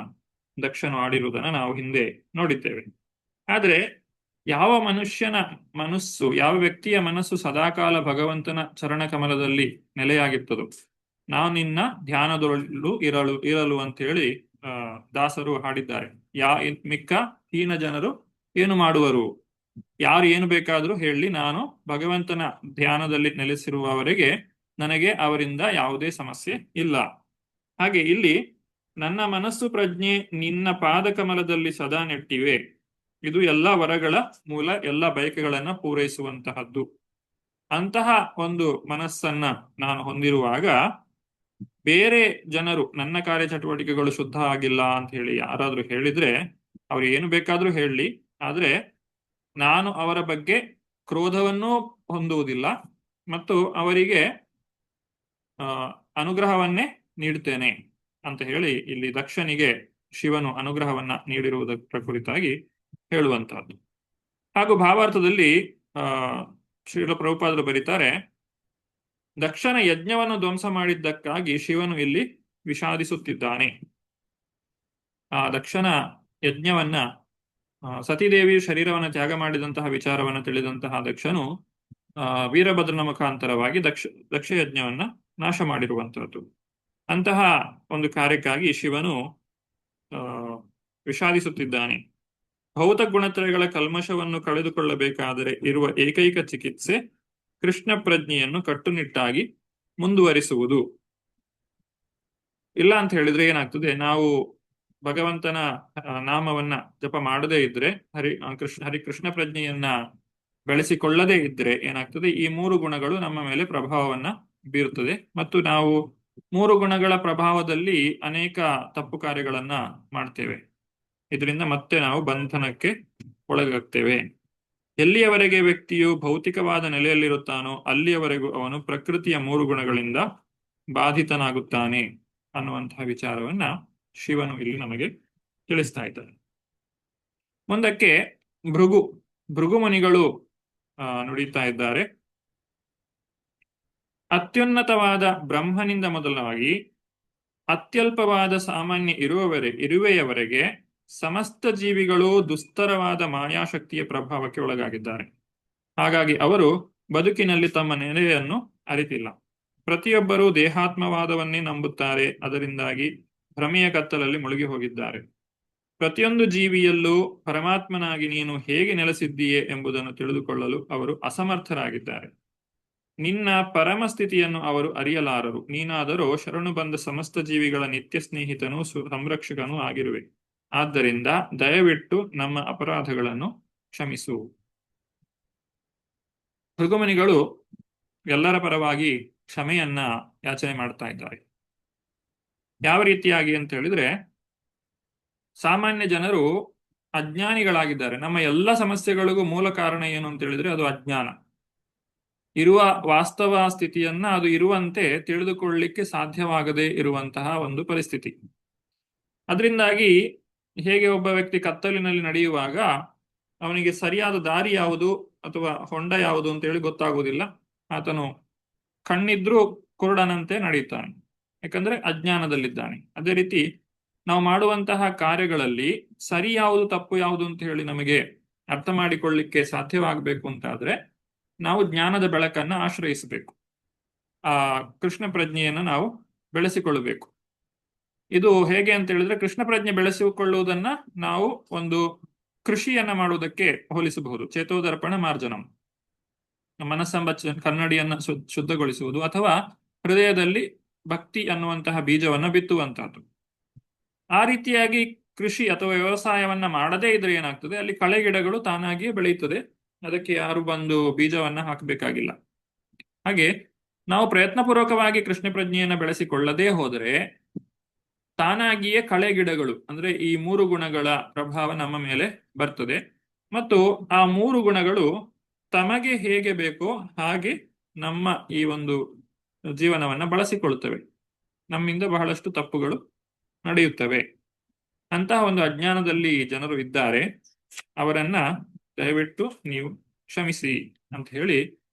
ದಕ್ಷನು ಆಡಿರುವುದನ್ನ ನಾವು ಹಿಂದೆ ನೋಡಿದ್ದೇವೆ. ಆದ್ರೆ ಯಾವ ಮನುಷ್ಯನ ಮನಸ್ಸು, ಯಾವ ವ್ಯಕ್ತಿಯ ಮನಸ್ಸು ಸದಾಕಾಲ ಭಗವಂತನ ಚರಣಕಮಲದಲ್ಲಿ ನೆಲೆಯಾಗಿರ್ತದೋ, ನಾವು ನಿನ್ನ ಧ್ಯಾನದೊಳಲು ಇರಲು ಅಂತ ಹೇಳಿ ದಾಸರು ಹಾಡಿದ್ದಾರೆ. ಮಿಕ್ಕ ಹೀನ ಜನರು ಏನು ಮಾಡುವರು? ಯಾರು ಏನು ಬೇಕಾದರೂ ಹೇಳಿ, ನಾನು ಭಗವಂತನ ಧ್ಯಾನದಲ್ಲಿ ನೆಲೆಸಿರುವವರೆಗೆ ನನಗೆ ಅವರಿಂದ ಯಾವುದೇ ಸಮಸ್ಯೆ ಇಲ್ಲ. ಹಾಗೆ ಇಲ್ಲಿ ನನ್ನ ಮನಸ್ಸು ಪ್ರಜ್ಞೆ ನಿನ್ನ ಪಾದಕಮಲದಲ್ಲಿ ಸದಾ ನೆಟ್ಟಿವೆ. ಇದು ಎಲ್ಲ ವರಗಳ ಮೂಲ, ಎಲ್ಲ ಬಯಕೆಗಳನ್ನ ಪೂರೈಸುವಂತಹದ್ದು. ಅಂತಹ ಒಂದು ಮನಸ್ಸನ್ನ ನಾನು ಹೊಂದಿರುವಾಗ ಬೇರೆ ಜನರು ನನ್ನ ಕಾರ್ಯಚಟುವಟಿಕೆಗಳು ಶುದ್ಧ ಆಗಿಲ್ಲ ಅಂತ ಹೇಳಿ ಯಾರಾದ್ರೂ ಹೇಳಿದ್ರೆ, ಅವ್ರು ಏನು ಬೇಕಾದ್ರೂ ಹೇಳಲಿ, ಆದ್ರೆ ನಾನು ಅವರ ಬಗ್ಗೆ ಕ್ರೋಧವನ್ನೂ ಹೊಂದುವುದಿಲ್ಲ ಮತ್ತು ಅವರಿಗೆ ಅನುಗ್ರಹವನ್ನೇ ನೀಡುತ್ತೇನೆ ಅಂತ ಹೇಳಿ ಇಲ್ಲಿ ದಕ್ಷನಿಗೆ ಶಿವನು ಅನುಗ್ರಹವನ್ನ ನೀಡಿರುವುದರ ಕುರಿತಾಗಿ ಹೇಳುವಂತಹದ್ದು. ಹಾಗೂ ಭಾವಾರ್ಥದಲ್ಲಿ ಶ್ರೀಲ ಪ್ರಭುಪಾದರು ಬರೀತಾರೆ, ದಕ್ಷನ ಯಜ್ಞವನ್ನು ಧ್ವಂಸ ಮಾಡಿದ್ದಕ್ಕಾಗಿ ಶಿವನು ಇಲ್ಲಿ ವಿಷಾದಿಸುತ್ತಿದ್ದಾನೆ. ಆ ದಕ್ಷನ ಯಜ್ಞವನ್ನ ಸತೀದೇವಿ ಶರೀರವನ್ನು ತ್ಯಾಗ ಮಾಡಿದಂತಹ ವಿಚಾರವನ್ನು ತಿಳಿದಂತಹ ದಕ್ಷನು ವೀರಭದ್ರನ ಮುಖಾಂತರವಾಗಿ ದಕ್ಷ ಯಜ್ಞವನ್ನ ನಾಶ ಮಾಡಿರುವಂತಹದ್ದು. ಅಂತಹ ಒಂದು ಕಾರ್ಯಕ್ಕಾಗಿ ಶಿವನು ವಿಷಾದಿಸುತ್ತಿದ್ದಾನೆ. ಭೌತ ಗುಣತ್ರಯಗಳ ಕಲ್ಮಶವನ್ನು ಕಳೆದುಕೊಳ್ಳಬೇಕಾದರೆ ಇರುವ ಏಕೈಕ ಚಿಕಿತ್ಸೆ ಕೃಷ್ಣ ಪ್ರಜ್ಞೆಯನ್ನು ಕಟ್ಟುನಿಟ್ಟಾಗಿ ಮುಂದುವರಿಸುವುದು. ಇಲ್ಲ ಅಂತ ಹೇಳಿದ್ರೆ ಏನಾಗ್ತದೆ, ನಾವು ಭಗವಂತನ ನಾಮವನ್ನ ಜಪ ಮಾಡದೇ ಇದ್ರೆ, ಹರಿಕೃಷ್ಣ ಪ್ರಜ್ಞೆಯನ್ನ ಬೆಳೆಸಿಕೊಳ್ಳದೇ ಇದ್ರೆ ಏನಾಗ್ತದೆ, ಈ 3 ಗುಣಗಳು ನಮ್ಮ ಮೇಲೆ ಪ್ರಭಾವವನ್ನ ಬೀರುತ್ತದೆ ಮತ್ತು ನಾವು 3 ಗುಣಗಳ ಪ್ರಭಾವದಲ್ಲಿ ಅನೇಕ ತಪ್ಪು ಕಾರ್ಯಗಳನ್ನ ಮಾಡ್ತೇವೆ. ಇದರಿಂದ ಮತ್ತೆ ನಾವು ಬಂಧನಕ್ಕೆ ಒಳಗಾಗ್ತೇವೆ. ಎಲ್ಲಿಯವರೆಗೆ ವ್ಯಕ್ತಿಯು ಭೌತಿಕವಾದ ನೆಲೆಯಲ್ಲಿರುತ್ತಾನೋ ಅಲ್ಲಿಯವರೆಗೂ ಅವನು ಪ್ರಕೃತಿಯ 3 ಗುಣಗಳಿಂದ ಬಾಧಿತನಾಗುತ್ತಾನೆ ಅನ್ನುವಂತಹ ವಿಚಾರವನ್ನ ಶಿವನು ಇಲ್ಲಿ ನಮಗೆ ತಿಳಿಸ್ತಾ ಇದ್ದಾರೆ. ಮುಂದಕ್ಕೆ ಭೃಗು ಮುನಿಗಳು ನುಡಿತಾ ಇದ್ದಾರೆ. ಅತ್ಯುನ್ನತವಾದ ಬ್ರಹ್ಮನಿಂದ ಮೊದಲಾಗಿ ಅತ್ಯಲ್ಪವಾದ ಸಾಮಾನ್ಯ ಇರುವೆಯವರೆಗೆ ಸಮಸ್ತ ಜೀವಿಗಳು ದುಸ್ತರವಾದ ಮಾಯಾಶಕ್ತಿಯ ಪ್ರಭಾವಕ್ಕೆ ಒಳಗಾಗಿದ್ದಾರೆ. ಹಾಗಾಗಿ ಅವರು ಬದುಕಿನಲ್ಲಿ ತಮ್ಮ ನೆಲೆಯನ್ನು ಅರಿತಿಲ್ಲ. ಪ್ರತಿಯೊಬ್ಬರೂ ದೇಹಾತ್ಮವಾದವನ್ನೇ ನಂಬುತ್ತಾರೆ. ಅದರಿಂದಾಗಿ ಭ್ರಮೆಯ ಕತ್ತಲಲ್ಲಿ ಮುಳುಗಿ ಹೋಗಿದ್ದಾರೆ. ಪ್ರತಿಯೊಂದು ಜೀವಿಯಲ್ಲೂ ಪರಮಾತ್ಮನಾಗಿ ನೀನು ಹೇಗೆ ನೆಲೆಸಿದ್ದೀಯೆ ಎಂಬುದನ್ನು ತಿಳಿದುಕೊಳ್ಳಲು ಅವರು ಅಸಮರ್ಥರಾಗಿದ್ದಾರೆ. ನಿನ್ನ ಪರಮ ಸ್ಥಿತಿಯನ್ನು ಅವರು ಅರಿಯಲಾರರು. ನೀನಾದರೂ ಶರಣು ಬಂದ ಸಮಸ್ತ ಜೀವಿಗಳ ನಿತ್ಯ ಸ್ನೇಹಿತನೂ ಸಂರಕ್ಷಕನೂ ಆಗಿರುವೆ. ಆದ್ದರಿಂದ ದಯವಿಟ್ಟು ನಮ್ಮ ಅಪರಾಧಗಳನ್ನು ಕ್ಷಮಿಸು. ಭೃಗುಮುನಿಗಳು ಎಲ್ಲರ ಪರವಾಗಿ ಕ್ಷಮೆಯನ್ನ ಯಾಚನೆ ಮಾಡ್ತಾ ಇದ್ದಾರೆ. ಯಾವ ರೀತಿಯಾಗಿ ಅಂತ ಹೇಳಿದ್ರೆ, ಸಾಮಾನ್ಯ ಜನರು ಅಜ್ಞಾನಿಗಳಾಗಿದ್ದಾರೆ. ನಮ್ಮ ಎಲ್ಲ ಸಮಸ್ಯೆಗಳಿಗೂ ಮೂಲ ಕಾರಣ ಏನು ಅಂತ ಹೇಳಿದ್ರೆ ಅದು ಅಜ್ಞಾನ. ಇರುವ ವಾಸ್ತವ ಸ್ಥಿತಿಯನ್ನ ಅದು ಇರುವಂತೆ ತಿಳಿದುಕೊಳ್ಳಲಿಕ್ಕೆ ಸಾಧ್ಯವಾಗದೇ ಇರುವಂತಹ ಒಂದು ಪರಿಸ್ಥಿತಿ. ಅದರಿಂದಾಗಿ ಹೇಗೆ ಒಬ್ಬ ವ್ಯಕ್ತಿ ಕತ್ತಲಿನಲ್ಲಿ ನಡೆಯುವಾಗ ಅವನಿಗೆ ಸರಿಯಾದ ದಾರಿ ಯಾವುದು ಅಥವಾ ಹೊಂಡ ಯಾವುದು ಅಂತ ಹೇಳಿ ಗೊತ್ತಾಗುವುದಿಲ್ಲ. ಆತನು ಕಣ್ಣಿದ್ರೂ ಕುರುಡನಂತೆ ನಡೆಯುತ್ತಾನೆ, ಯಾಕಂದ್ರೆ ಅಜ್ಞಾನದಲ್ಲಿದ್ದಾನೆ. ಅದೇ ರೀತಿ ನಾವು ಮಾಡುವಂತಹ ಕಾರ್ಯಗಳಲ್ಲಿ ಸರಿ ಯಾವುದು ತಪ್ಪು ಯಾವುದು ಅಂತ ಹೇಳಿ ನಮಗೆ ಅರ್ಥ ಮಾಡಿಕೊಳ್ಳಿಕ್ಕೆ ಸಾಧ್ಯವಾಗಬೇಕು ಅಂತಾದ್ರೆ ನಾವು ಜ್ಞಾನದ ಬೆಳಕನ್ನ ಆಶ್ರಯಿಸಬೇಕು. ಆ ಕೃಷ್ಣ ಪ್ರಜ್ಞೆಯನ್ನು ನಾವು ಬೆಳೆಸಿಕೊಳ್ಳಬೇಕು. ಇದು ಹೇಗೆ ಅಂತ ಹೇಳಿದ್ರೆ, ಕೃಷ್ಣ ಪ್ರಜ್ಞೆ ಬೆಳೆಸಿಕೊಳ್ಳುವುದನ್ನ ನಾವು ಒಂದು ಕೃಷಿಯನ್ನ ಮಾಡುವುದಕ್ಕೆ ಹೋಲಿಸಬಹುದು. ಚೇತೋದರ್ಪಣ ಮಾರ್ಜನಂ, ಮನಸ್ಸೆಂಬ ಕನ್ನಡಿಯನ್ನ ಶುದ್ಧಗೊಳಿಸುವುದು ಅಥವಾ ಹೃದಯದಲ್ಲಿ ಭಕ್ತಿ ಅನ್ನುವಂತಹ ಬೀಜವನ್ನ ಬಿತ್ತುವಂತಹದ್ದು. ಆ ರೀತಿಯಾಗಿ ಕೃಷಿ ಅಥವಾ ವ್ಯವಸಾಯವನ್ನ ಮಾಡದೇ ಇದ್ರೆ ಏನಾಗ್ತದೆ, ಅಲ್ಲಿ ಕಳೆ ಗಿಡಗಳು ತಾನಾಗಿಯೇ ಬೆಳೆಯುತ್ತದೆ. ಅದಕ್ಕೆ ಯಾರು ಬಂದು ಬೀಜವನ್ನ ಹಾಕಬೇಕಾಗಿಲ್ಲ. ಹಾಗೆ ನಾವು ಪ್ರಯತ್ನಪೂರ್ವಕವಾಗಿ ಕೃಷ್ಣ ಪ್ರಜ್ಞೆಯನ್ನ ಬೆಳೆಸಿಕೊಳ್ಳದೇ ಹೋದರೆ ತಾನಾಗಿಯೇ ಕಳೆ ಗಿಡಗಳು ಅಂದ್ರೆ ಈ 3 ಗುಣಗಳ ಪ್ರಭಾವ ನಮ್ಮ ಮೇಲೆ ಬರ್ತದೆ ಮತ್ತು ಆ 3 ಗುಣಗಳು ತಮಗೆ ಹೇಗೆ ಬೇಕೋ ಹಾಗೆ ನಮ್ಮ ಈ ಒಂದು ಜೀವನವನ್ನ ಬಳಸಿಕೊಳ್ತವೆ. ನಮ್ಮಿಂದ ಬಹಳಷ್ಟು ತಪ್ಪುಗಳು ನಡೆಯುತ್ತವೆ. ಅಂತಹ ಒಂದು ಅಜ್ಞಾನದಲ್ಲಿ ಜನರು ಇದ್ದಾರೆ. ಅವರನ್ನ ದಯವಿಟ್ಟು ನೀವು ಕ್ಷಮಿಸಿ ಅಂತ ಹೇಳಿ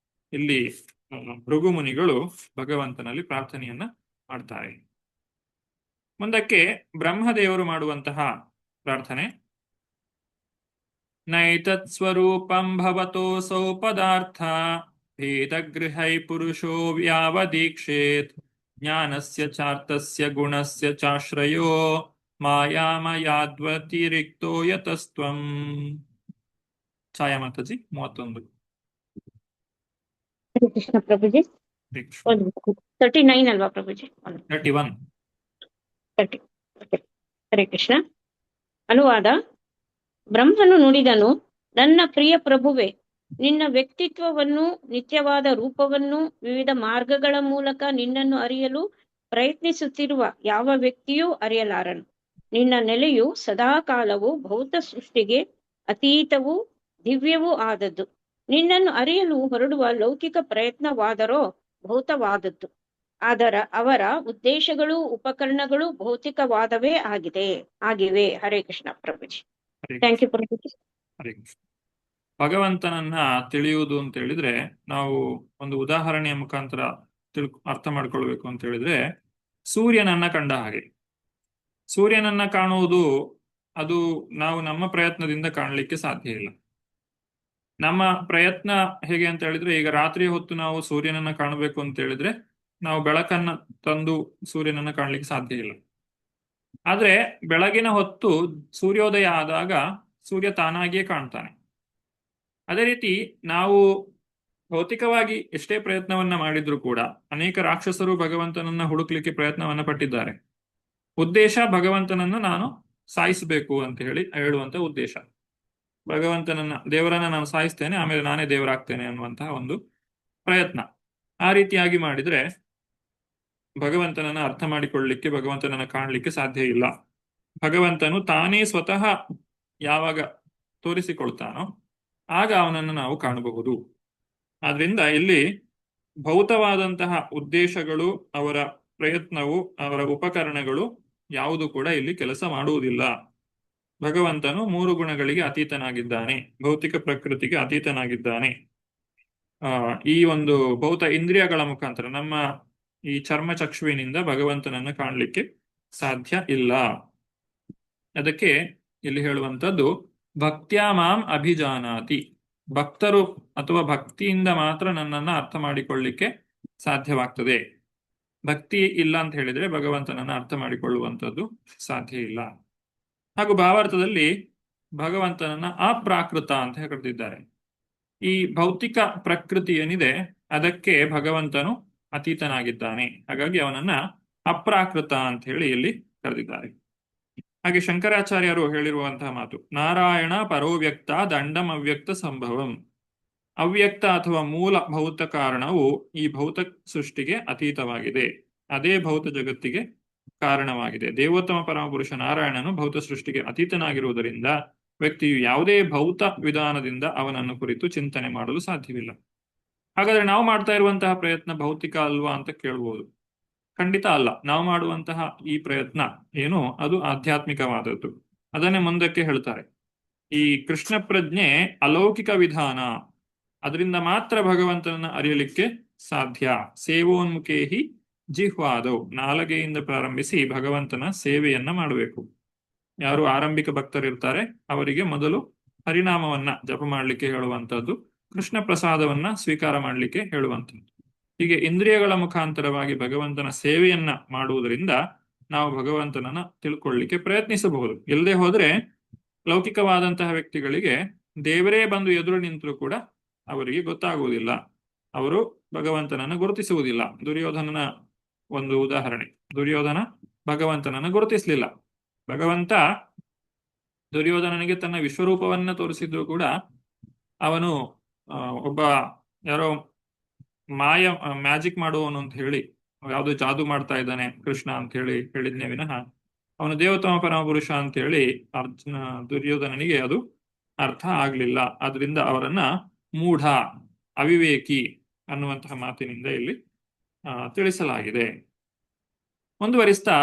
ಇಲ್ಲಿ ಭೃಗು ಮುನಿಗಳು ಭಗವಂತನಲ್ಲಿ ಪ್ರಾರ್ಥನೆಯನ್ನ ಮಾಡ್ತಾರೆ. ಮುಂದಕ್ಕೆ ಬ್ರಹ್ಮದೇವರು ಮಾಡುವಂತಹ ಪ್ರಾರ್ಥನೆ. ನೈತತ್ ಸ್ವರೂಪಂ ಭವತೋಸೌ ಪದಾರ್ಥ ಭೇದಗೃಹೈ ಪುರುಷೋ ವ್ಯಾವದೀಕ್ಷೇತ್ ಜ್ಞಾನಸ್ಯ ಚಾರ್ಥಸ್ಯ ಗುಣಸ್ಯ ಚಾಶ್ರಯೋ ಮಾಯಾಮಯಾದ್ವತಿರಿಕ್ತೋ ಯತಸ್ತ್ವಂ. ಛಾಯಾ ಮಾತಾಜಿ 31.
ಹರೇ ಕೃಷ್ಣ ಪ್ರಭುಜಿ. ಒಂದು 39 ಅಲ್ವಾ ಪ್ರಭುಜಿ?
31.
30. ಹರೇ ಕೃಷ್ಣ. ಅನುವಾದ. ಬ್ರಹ್ಮನು ನುಡಿದನು, ನನ್ನ ಪ್ರಿಯ ಪ್ರಭುವೆ, ನಿನ್ನ ವ್ಯಕ್ತಿತ್ವವನ್ನು, ನಿತ್ಯವಾದ ರೂಪವನ್ನು, ವಿವಿಧ ಮಾರ್ಗಗಳ ಮೂಲಕ ನಿನ್ನನ್ನು ಅರಿಯಲು ಪ್ರಯತ್ನಿಸುತ್ತಿರುವ ಯಾವ ವ್ಯಕ್ತಿಯೂ ಅರಿಯಲಾರನು. ನಿನ್ನ ನೆಲೆಯು ಸದಾಕಾಲವೂ ಭೌತ ಸೃಷ್ಟಿಗೆ ಅತೀತವೂ ದಿವ್ಯವೂ ಆದದ್ದು. ನಿನ್ನನ್ನು ಅರಿಯಲು ಹೊರಡುವ ಲೌಕಿಕ ಪ್ರಯತ್ನವಾದರೋ ಭೌತವಾದದ್ದು. ಅವರ ಉದ್ದೇಶಗಳು, ಉಪಕರಣಗಳು ಭೌತಿಕವಾದವೇ ಆಗಿವೆ. ಹರೇ ಕೃಷ್ಣ ಪ್ರಭುಜಿ. Thank you Prabhuji.
ಹರೇ ಕೃಷ್ಣ. ಭಗವಂತನನ್ನ ತಿಳಿಯುವುದು ಅಂತ ಹೇಳಿದ್ರೆ ನಾವು ಒಂದು ಉದಾಹರಣೆಯ ಮುಖಾಂತರ ಅರ್ಥ ಮಾಡ್ಕೊಳ್ಬೇಕು ಅಂತ ಹೇಳಿದ್ರೆ, ಸೂರ್ಯನನ್ನ ಕಂಡ ಹಾಗೆ. ಸೂರ್ಯನನ್ನ ಕಾಣುವುದು ಅದು ನಾವು ನಮ್ಮ ಪ್ರಯತ್ನದಿಂದ ಕಾಣಲಿಕ್ಕೆ ಸಾಧ್ಯ ಇಲ್ಲ. ನಮ್ಮ ಪ್ರಯತ್ನ ಹೇಗೆ ಅಂತ ಹೇಳಿದ್ರೆ, ಈಗ ರಾತ್ರಿ ಹೊತ್ತು ನಾವು ಸೂರ್ಯನನ್ನ ಕಾಣಬೇಕು ಅಂತ ಹೇಳಿದ್ರೆ ನಾವು ಬೆಳಕನ್ನ ತಂದು ಸೂರ್ಯನನ್ನ ಕಾಣಲಿಕ್ಕೆ ಸಾಧ್ಯ ಇಲ್ಲ. ಆದ್ರೆ ಬೆಳಗಿನ ಹೊತ್ತು ಸೂರ್ಯೋದಯ ಆದಾಗ ಸೂರ್ಯ ತಾನಾಗಿಯೇ ಕಾಣ್ತಾನೆ. ಅದೇ ರೀತಿ ನಾವು ಭೌತಿಕವಾಗಿ ಎಷ್ಟೇ ಪ್ರಯತ್ನವನ್ನ ಮಾಡಿದ್ರು ಕೂಡ ಅನೇಕ ರಾಕ್ಷಸರು ಭಗವಂತನನ್ನ ಹುಡುಕ್ಲಿಕ್ಕೆ ಪ್ರಯತ್ನವನ್ನ ಪಟ್ಟಿದ್ದಾರೆ. ಉದ್ದೇಶ ಭಗವಂತನನ್ನ ನಾನು ಸಾಯಿಸಬೇಕು ಅಂತ ಹೇಳುವಂತ ಉದ್ದೇಶ. ದೇವರನ್ನ ನಾನು ಸಾಯಿಸ್ತೇನೆ, ಆಮೇಲೆ ನಾನೇ ದೇವರಾಗ್ತೇನೆ ಅನ್ನುವಂತಹ ಒಂದು ಪ್ರಯತ್ನ. ಆ ರೀತಿಯಾಗಿ ಮಾಡಿದ್ರೆ ಭಗವಂತನನ್ನ ಅರ್ಥ ಮಾಡಿಕೊಳ್ಳಲಿಕ್ಕೆ, ಭಗವಂತನನ್ನ ಕಾಣಲಿಕ್ಕೆ ಸಾಧ್ಯ ಇಲ್ಲ. ಭಗವಂತನು ತಾನೇ ಸ್ವತಃ ಯಾವಾಗ ತೋರಿಸಿಕೊಳ್ತಾನೋ ಆಗ ಅವನನ್ನು ನಾವು ಕಾಣಬಹುದು. ಆದ್ರಿಂದ ಇಲ್ಲಿ ಭೌತವಾದಂತಹ ಉದ್ದೇಶಗಳು, ಅವರ ಪ್ರಯತ್ನವು, ಅವರ ಉಪಕರಣಗಳು ಯಾವುದು ಕೂಡ ಇಲ್ಲಿ ಕೆಲಸ ಮಾಡುವುದಿಲ್ಲ. ಭಗವಂತನು 3 ಗುಣಗಳಿಗೆ ಅತೀತನಾಗಿದ್ದಾನೆ, ಭೌತಿಕ ಪ್ರಕೃತಿಗೆ ಅತೀತನಾಗಿದ್ದಾನೆ. ಈ ಒಂದು ಭೌತ ಇಂದ್ರಿಯಗಳ ಮುಖಾಂತರ ನಮ್ಮ ಈ ಚರ್ಮಚಕ್ಷುವಿನಿಂದ ಭಗವಂತನನ್ನು ಕಾಣಲಿಕ್ಕೆ ಸಾಧ್ಯ ಇಲ್ಲ. ಅದಕ್ಕೆ ಇಲ್ಲಿ ಹೇಳುವಂಥದ್ದು ಭಕ್ತ್ಯಾ ಮಾಂ ಅಭಿಜಾನಾತಿ. ಭಕ್ತರು ಅಥವಾ ಭಕ್ತಿಯಿಂದ ಮಾತ್ರ ನನ್ನನ್ನು ಅರ್ಥ ಮಾಡಿಕೊಳ್ಳಲಿಕ್ಕೆ ಸಾಧ್ಯವಾಗ್ತದೆ. ಭಕ್ತಿ ಇಲ್ಲ ಅಂತ ಹೇಳಿದ್ರೆ ಭಗವಂತನನ್ನು ಅರ್ಥ ಮಾಡಿಕೊಳ್ಳುವಂಥದ್ದು ಸಾಧ್ಯ ಇಲ್ಲ. ಹಾಗೂ ಭಾವಾರ್ಥದಲ್ಲಿ ಭಗವಂತನನ್ನ ಅಪ್ರಾಕೃತ ಅಂತ ಕರೆದಿದ್ದಾರೆ. ಈ ಭೌತಿಕ ಪ್ರಕೃತಿ ಏನಿದೆ ಅದಕ್ಕೆ ಭಗವಂತನು ಅತೀತನಾಗಿದ್ದಾನೆ. ಹಾಗಾಗಿ ಅವನನ್ನ ಅಪ್ರಾಕೃತ ಅಂತ ಹೇಳಿ ಇಲ್ಲಿ ಕರೆದಿದ್ದಾರೆ. ಹಾಗೆ ಶಂಕರಾಚಾರ್ಯರು ಹೇಳಿರುವಂತಹ ಮಾತು, ನಾರಾಯಣ ಪರೋವ್ಯಕ್ತ ದಂಡಂ ಅವ್ಯಕ್ತ ಸಂಭವಂ. ಅವ್ಯಕ್ತ ಅಥವಾ ಮೂಲ ಭೌತ ಕಾರಣವು ಈ ಭೌತ ಸೃಷ್ಟಿಗೆ ಅತೀತವಾಗಿದೆ, ಅದೇ ಭೌತ ಜಗತ್ತಿಗೆ ಕಾರಣವಾಗಿದೆ. ದೇವೋತ್ತಮ ಪರಮಪುರುಷ ನಾರಾಯಣನು ಭೌತ ಸೃಷ್ಟಿಗೆ ಅತೀತನಾಗಿರುವುದರಿಂದ ವ್ಯಕ್ತಿಯು ಯಾವುದೇ ಭೌತ ವಿಧಾನದಿಂದ ಅವನನ್ನು ಕುರಿತು ಚಿಂತನೆ ಮಾಡಲು ಸಾಧ್ಯವಿಲ್ಲ. ಹಾಗಾದ್ರೆ ನಾವು ಮಾಡ್ತಾ ಇರುವಂತಹ ಪ್ರಯತ್ನ ಭೌತಿಕ ಅಲ್ವಾ ಅಂತ ಕೇಳ್ಬೋದು. ಖಂಡಿತ ಅಲ್ಲ. ನಾವು ಮಾಡುವಂತಹ ಈ ಪ್ರಯತ್ನ ಏನು, ಅದು ಆಧ್ಯಾತ್ಮಿಕವಾದದ್ದು. ಅದನ್ನೇ ಮುಂದಕ್ಕೆ ಹೇಳ್ತಾರೆ. ಈ ಕೃಷ್ಣ ಪ್ರಜ್ಞೆ ಅಲೌಕಿಕ ವಿಧಾನ, ಅದರಿಂದ ಮಾತ್ರ ಭಗವಂತನನ್ನ ಅರಿಯಲಿಕ್ಕೆ ಸಾಧ್ಯ. ಸೇವೋನ್ಮುಖೇಹಿ ಜಿಹ್ವಾದವ್, ನಾಲಗೆಯಿಂದ ಪ್ರಾರಂಭಿಸಿ ಭಗವಂತನ ಸೇವೆಯನ್ನ ಮಾಡಬೇಕು. ಯಾರು ಆರಂಭಿಕ ಭಕ್ತರಿರ್ತಾರೆ ಅವರಿಗೆ ಮೊದಲು ಹರಿನಾಮವನ್ನ ಜಪ ಮಾಡಲಿಕ್ಕೆ ಹೇಳುವಂತಹದ್ದು, ಕೃಷ್ಣ ಪ್ರಸಾದವನ್ನ ಸ್ವೀಕಾರ ಮಾಡಲಿಕ್ಕೆ ಹೇಳುವಂಥದ್ದು. ಹೀಗೆ ಇಂದ್ರಿಯಗಳ ಮುಖಾಂತರವಾಗಿ ಭಗವಂತನ ಸೇವೆಯನ್ನ ಮಾಡುವುದರಿಂದ ನಾವು ಭಗವಂತನನ್ನ ತಿಳ್ಕೊಳ್ಳಿಕ್ಕೆ ಪ್ರಯತ್ನಿಸಬಹುದು. ಇಲ್ಲದೆ ಹೋದ್ರೆ ಲೌಕಿಕವಾದಂತಹ ವ್ಯಕ್ತಿಗಳಿಗೆ ದೇವರೇ ಬಂದು ಎದುರು ನಿಂತರೂ ಕೂಡ ಅವರಿಗೆ ಗೊತ್ತಾಗುವುದಿಲ್ಲ, ಅವರು ಭಗವಂತನನ್ನು ಗುರುತಿಸುವುದಿಲ್ಲ. ದುರ್ಯೋಧನನ ಒಂದು ಉದಾಹರಣೆ. ದುರ್ಯೋಧನ ಭಗವಂತನನ್ನು ಗುರುತಿಸಲಿಲ್ಲ. ಭಗವಂತ ದುರ್ಯೋಧನನಿಗೆ ತನ್ನ ವಿಶ್ವರೂಪವನ್ನ ತೋರಿಸಿದ್ರು ಕೂಡ ಅವನು ಒಬ್ಬ ಯಾರೋ ಮ್ಯಾಜಿಕ್ ಮಾಡುವವನು ಅಂತ ಹೇಳಿ, ಯಾವ್ದು ಜಾದೂ ಮಾಡ್ತಾ ಇದ್ದಾನೆ ಕೃಷ್ಣ ಅಂತ ಹೇಳಿ ಹೇಳಿದ್ನೇ ವಿನಃ ಅವನು ದೇವೋತ್ತಮ ಪರಮಪುರುಷ ಅಂತ ಹೇಳಿ ದುರ್ಯೋಧನನಿಗೆ ಅದು ಅರ್ಥ ಆಗ್ಲಿಲ್ಲ. ಆದ್ರಿಂದ ಅವರನ್ನ ಮೂಢ, ಅವಿವೇಕಿ ಅನ್ನುವಂತಹ ಮಾತಿನಿಂದ ಇಲ್ಲಿ ತಿಳಿಸಲಾಗಿದೆ. ಮುಂದುವರಿಸ್ತಾ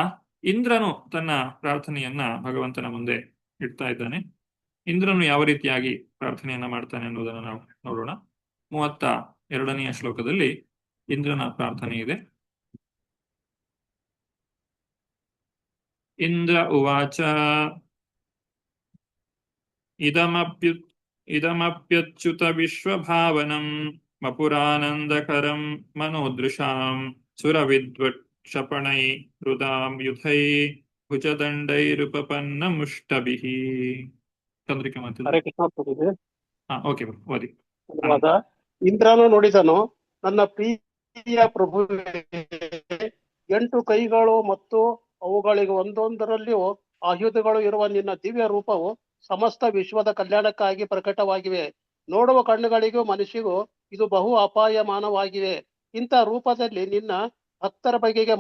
ಇಂದ್ರನು ತನ್ನ ಪ್ರಾರ್ಥನೆಯನ್ನ ಭಗವಂತನ ಮುಂದೆ ಇಡ್ತಾ ಇದ್ದಾನೆ. ಇಂದ್ರನು ಯಾವ ರೀತಿಯಾಗಿ ಪ್ರಾರ್ಥನೆಯನ್ನ ಮಾಡ್ತಾನೆ ಅನ್ನೋದನ್ನು ನಾವು ನೋಡೋಣ. 32ನೇ ಶ್ಲೋಕದಲ್ಲಿ ಇಂದ್ರನ ಪ್ರಾರ್ಥನೆ ಇದೆ. ಇಂದ್ರ ಉವಾಚ ಇದಮಪ್ಯುಚ್ಯುತ ವಿಶ್ವಭಾವನಂ ವಪುರಾನಂದಕರಂ ಮನೋದೃಶಾಂ ಸುರವಿದ್ವತ್ ಕ್ಷಪಣೈ ಹೃದಾಂ ಯುಧೈ ಭುಜದಂಡೈರುಪಪನ್ನ ಮುಷ್ಟಭಿಃ. ಚಂದ್ರಿಕಾ ಮಾತು.
ಹರೇ ಕೃಷ್ಣ ಪ್ರಭುಜಿ.
ಓಕೆ ಓದಿ.
ಧನ್ಯವಾದ. ಇಂದ್ರನು ನುಡಿದನು, ನನ್ನ ಪ್ರೀತಿಯ ಪ್ರಭುವೇ, 8 ಕೈಗಳು ಮತ್ತು ಅವುಗಳಿಗೆ ಒಂದೊಂದರಲ್ಲಿಯೂ ಆಯುಧಗಳು ಇರುವ ನಿನ್ನ ದಿವ್ಯ ರೂಪವು ಸಮಸ್ತ ವಿಶ್ವದ ಕಲ್ಯಾಣಕ್ಕಾಗಿ ಪ್ರಕಟವಾಗಿವೆ. ನೋಡುವ ಕಣ್ಣುಗಳಿಗೂ ಮನಸ್ಸಿಗೂ ಇದು ಬಹು ಅಪಾಯಮಾನವಾಗಿವೆ. ಇಂಥ ರೂಪದಲ್ಲಿ ನಿನ್ನ ಭಕ್ತರ ಬಗೆಗೆ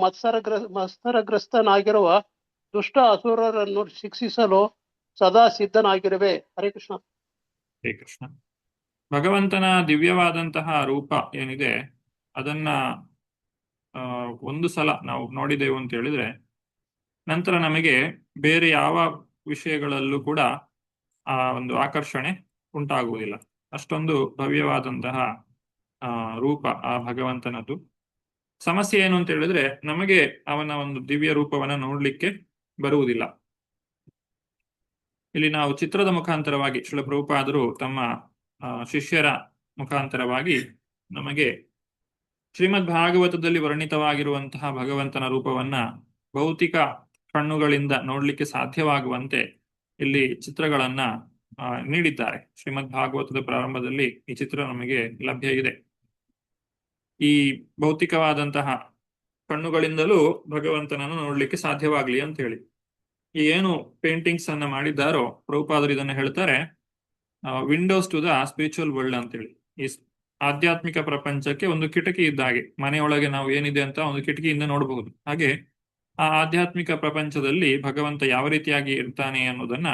ಮತ್ಸರಗ್ರಸ್ತನಾಗಿರುವ ದುಷ್ಟ ಅಸುರರನ್ನು ಶಿಕ್ಷಿಸಲು ಸದಾ ಸಿದ್ಧನಾಗಿರುವೆ. ಹರೇ ಕೃಷ್ಣ.
ಹರೇ ಕೃಷ್ಣ. ಭಗವಂತನ ದಿವ್ಯವಾದಂತಹ ರೂಪ ಏನಿದೆ ಅದನ್ನ ಒಂದು ಸಲ ನಾವು ನೋಡಿದೆವು ಅಂತ ಹೇಳಿದ್ರೆ ನಂತರ ನಮಗೆ ಬೇರೆ ಯಾವ ವಿಷಯಗಳಲ್ಲೂ ಕೂಡ ಆ ಒಂದು ಆಕರ್ಷಣೆ ಉಂಟಾಗುವುದಿಲ್ಲ. ಅಷ್ಟೊಂದು ಭವ್ಯವಾದಂತಹ ರೂಪ ಆ ಭಗವಂತನದ್ದು. ಸಮಸ್ಯೆ ಏನು ಅಂತ ಹೇಳಿದ್ರೆ ನಮಗೆ ಅವನ ಒಂದು ದಿವ್ಯ ರೂಪವನ್ನ ನೋಡ್ಲಿಕ್ಕೆ ಬರುವುದಿಲ್ಲ. ಇಲ್ಲಿ ನಾವು ಚಿತ್ರದ ಮುಖಾಂತರವಾಗಿ ಶ್ರೀಲ ಪ್ರಭುಪಾದರು ತಮ್ಮ ಶಿಷ್ಯರ ಮುಖಾಂತರವಾಗಿ ನಮಗೆ ಶ್ರೀಮದ್ ಭಾಗವತದಲ್ಲಿ ವರ್ಣಿತವಾಗಿರುವಂತಹ ಭಗವಂತನ ರೂಪವನ್ನ ಭೌತಿಕ ಕಣ್ಣುಗಳಿಂದ ನೋಡ್ಲಿಕ್ಕೆ ಸಾಧ್ಯವಾಗುವಂತೆ ಇಲ್ಲಿ ಚಿತ್ರಗಳನ್ನ ನೀಡಿದ್ದಾರೆ. ಶ್ರೀಮದ್ ಭಾಗವತದ ಪ್ರಾರಂಭದಲ್ಲಿ ಈ ಚಿತ್ರ ನಮಗೆ ಲಭ್ಯ ಇದೆ. ಈ ಭೌತಿಕವಾದಂತಹ ಕಣ್ಣುಗಳಿಂದಲೂ ಭಗವಂತನನ್ನು ನೋಡ್ಲಿಕ್ಕೆ ಸಾಧ್ಯವಾಗ್ಲಿ ಅಂತ ಹೇಳಿ ಈ ಏನು ಪೇಂಟಿಂಗ್ಸ್ ಅನ್ನ ಮಾಡಿದ್ದಾರೋ ಪ್ರಭುಪಾದರು ಇದನ್ನ ಹೇಳ್ತಾರೆ, windows to the spiritual world ಅಂತೇಳಿ. ಈ ಆಧ್ಯಾತ್ಮಿಕ ಪ್ರಪಂಚಕ್ಕೆ ಒಂದು ಕಿಟಕಿ ಇದ್ದಾಗೆ, ಮನೆಯೊಳಗೆ ನಾವು ಏನಿದೆ ಅಂತ ಒಂದು ಕಿಟಕಿಯಿಂದ ನೋಡಬಹುದು. ಹಾಗೆ ಆ ಆಧ್ಯಾತ್ಮಿಕ ಪ್ರಪಂಚದಲ್ಲಿ ಭಗವಂತ ಯಾವ ರೀತಿಯಾಗಿ ಇರ್ತಾನೆ ಅನ್ನೋದನ್ನ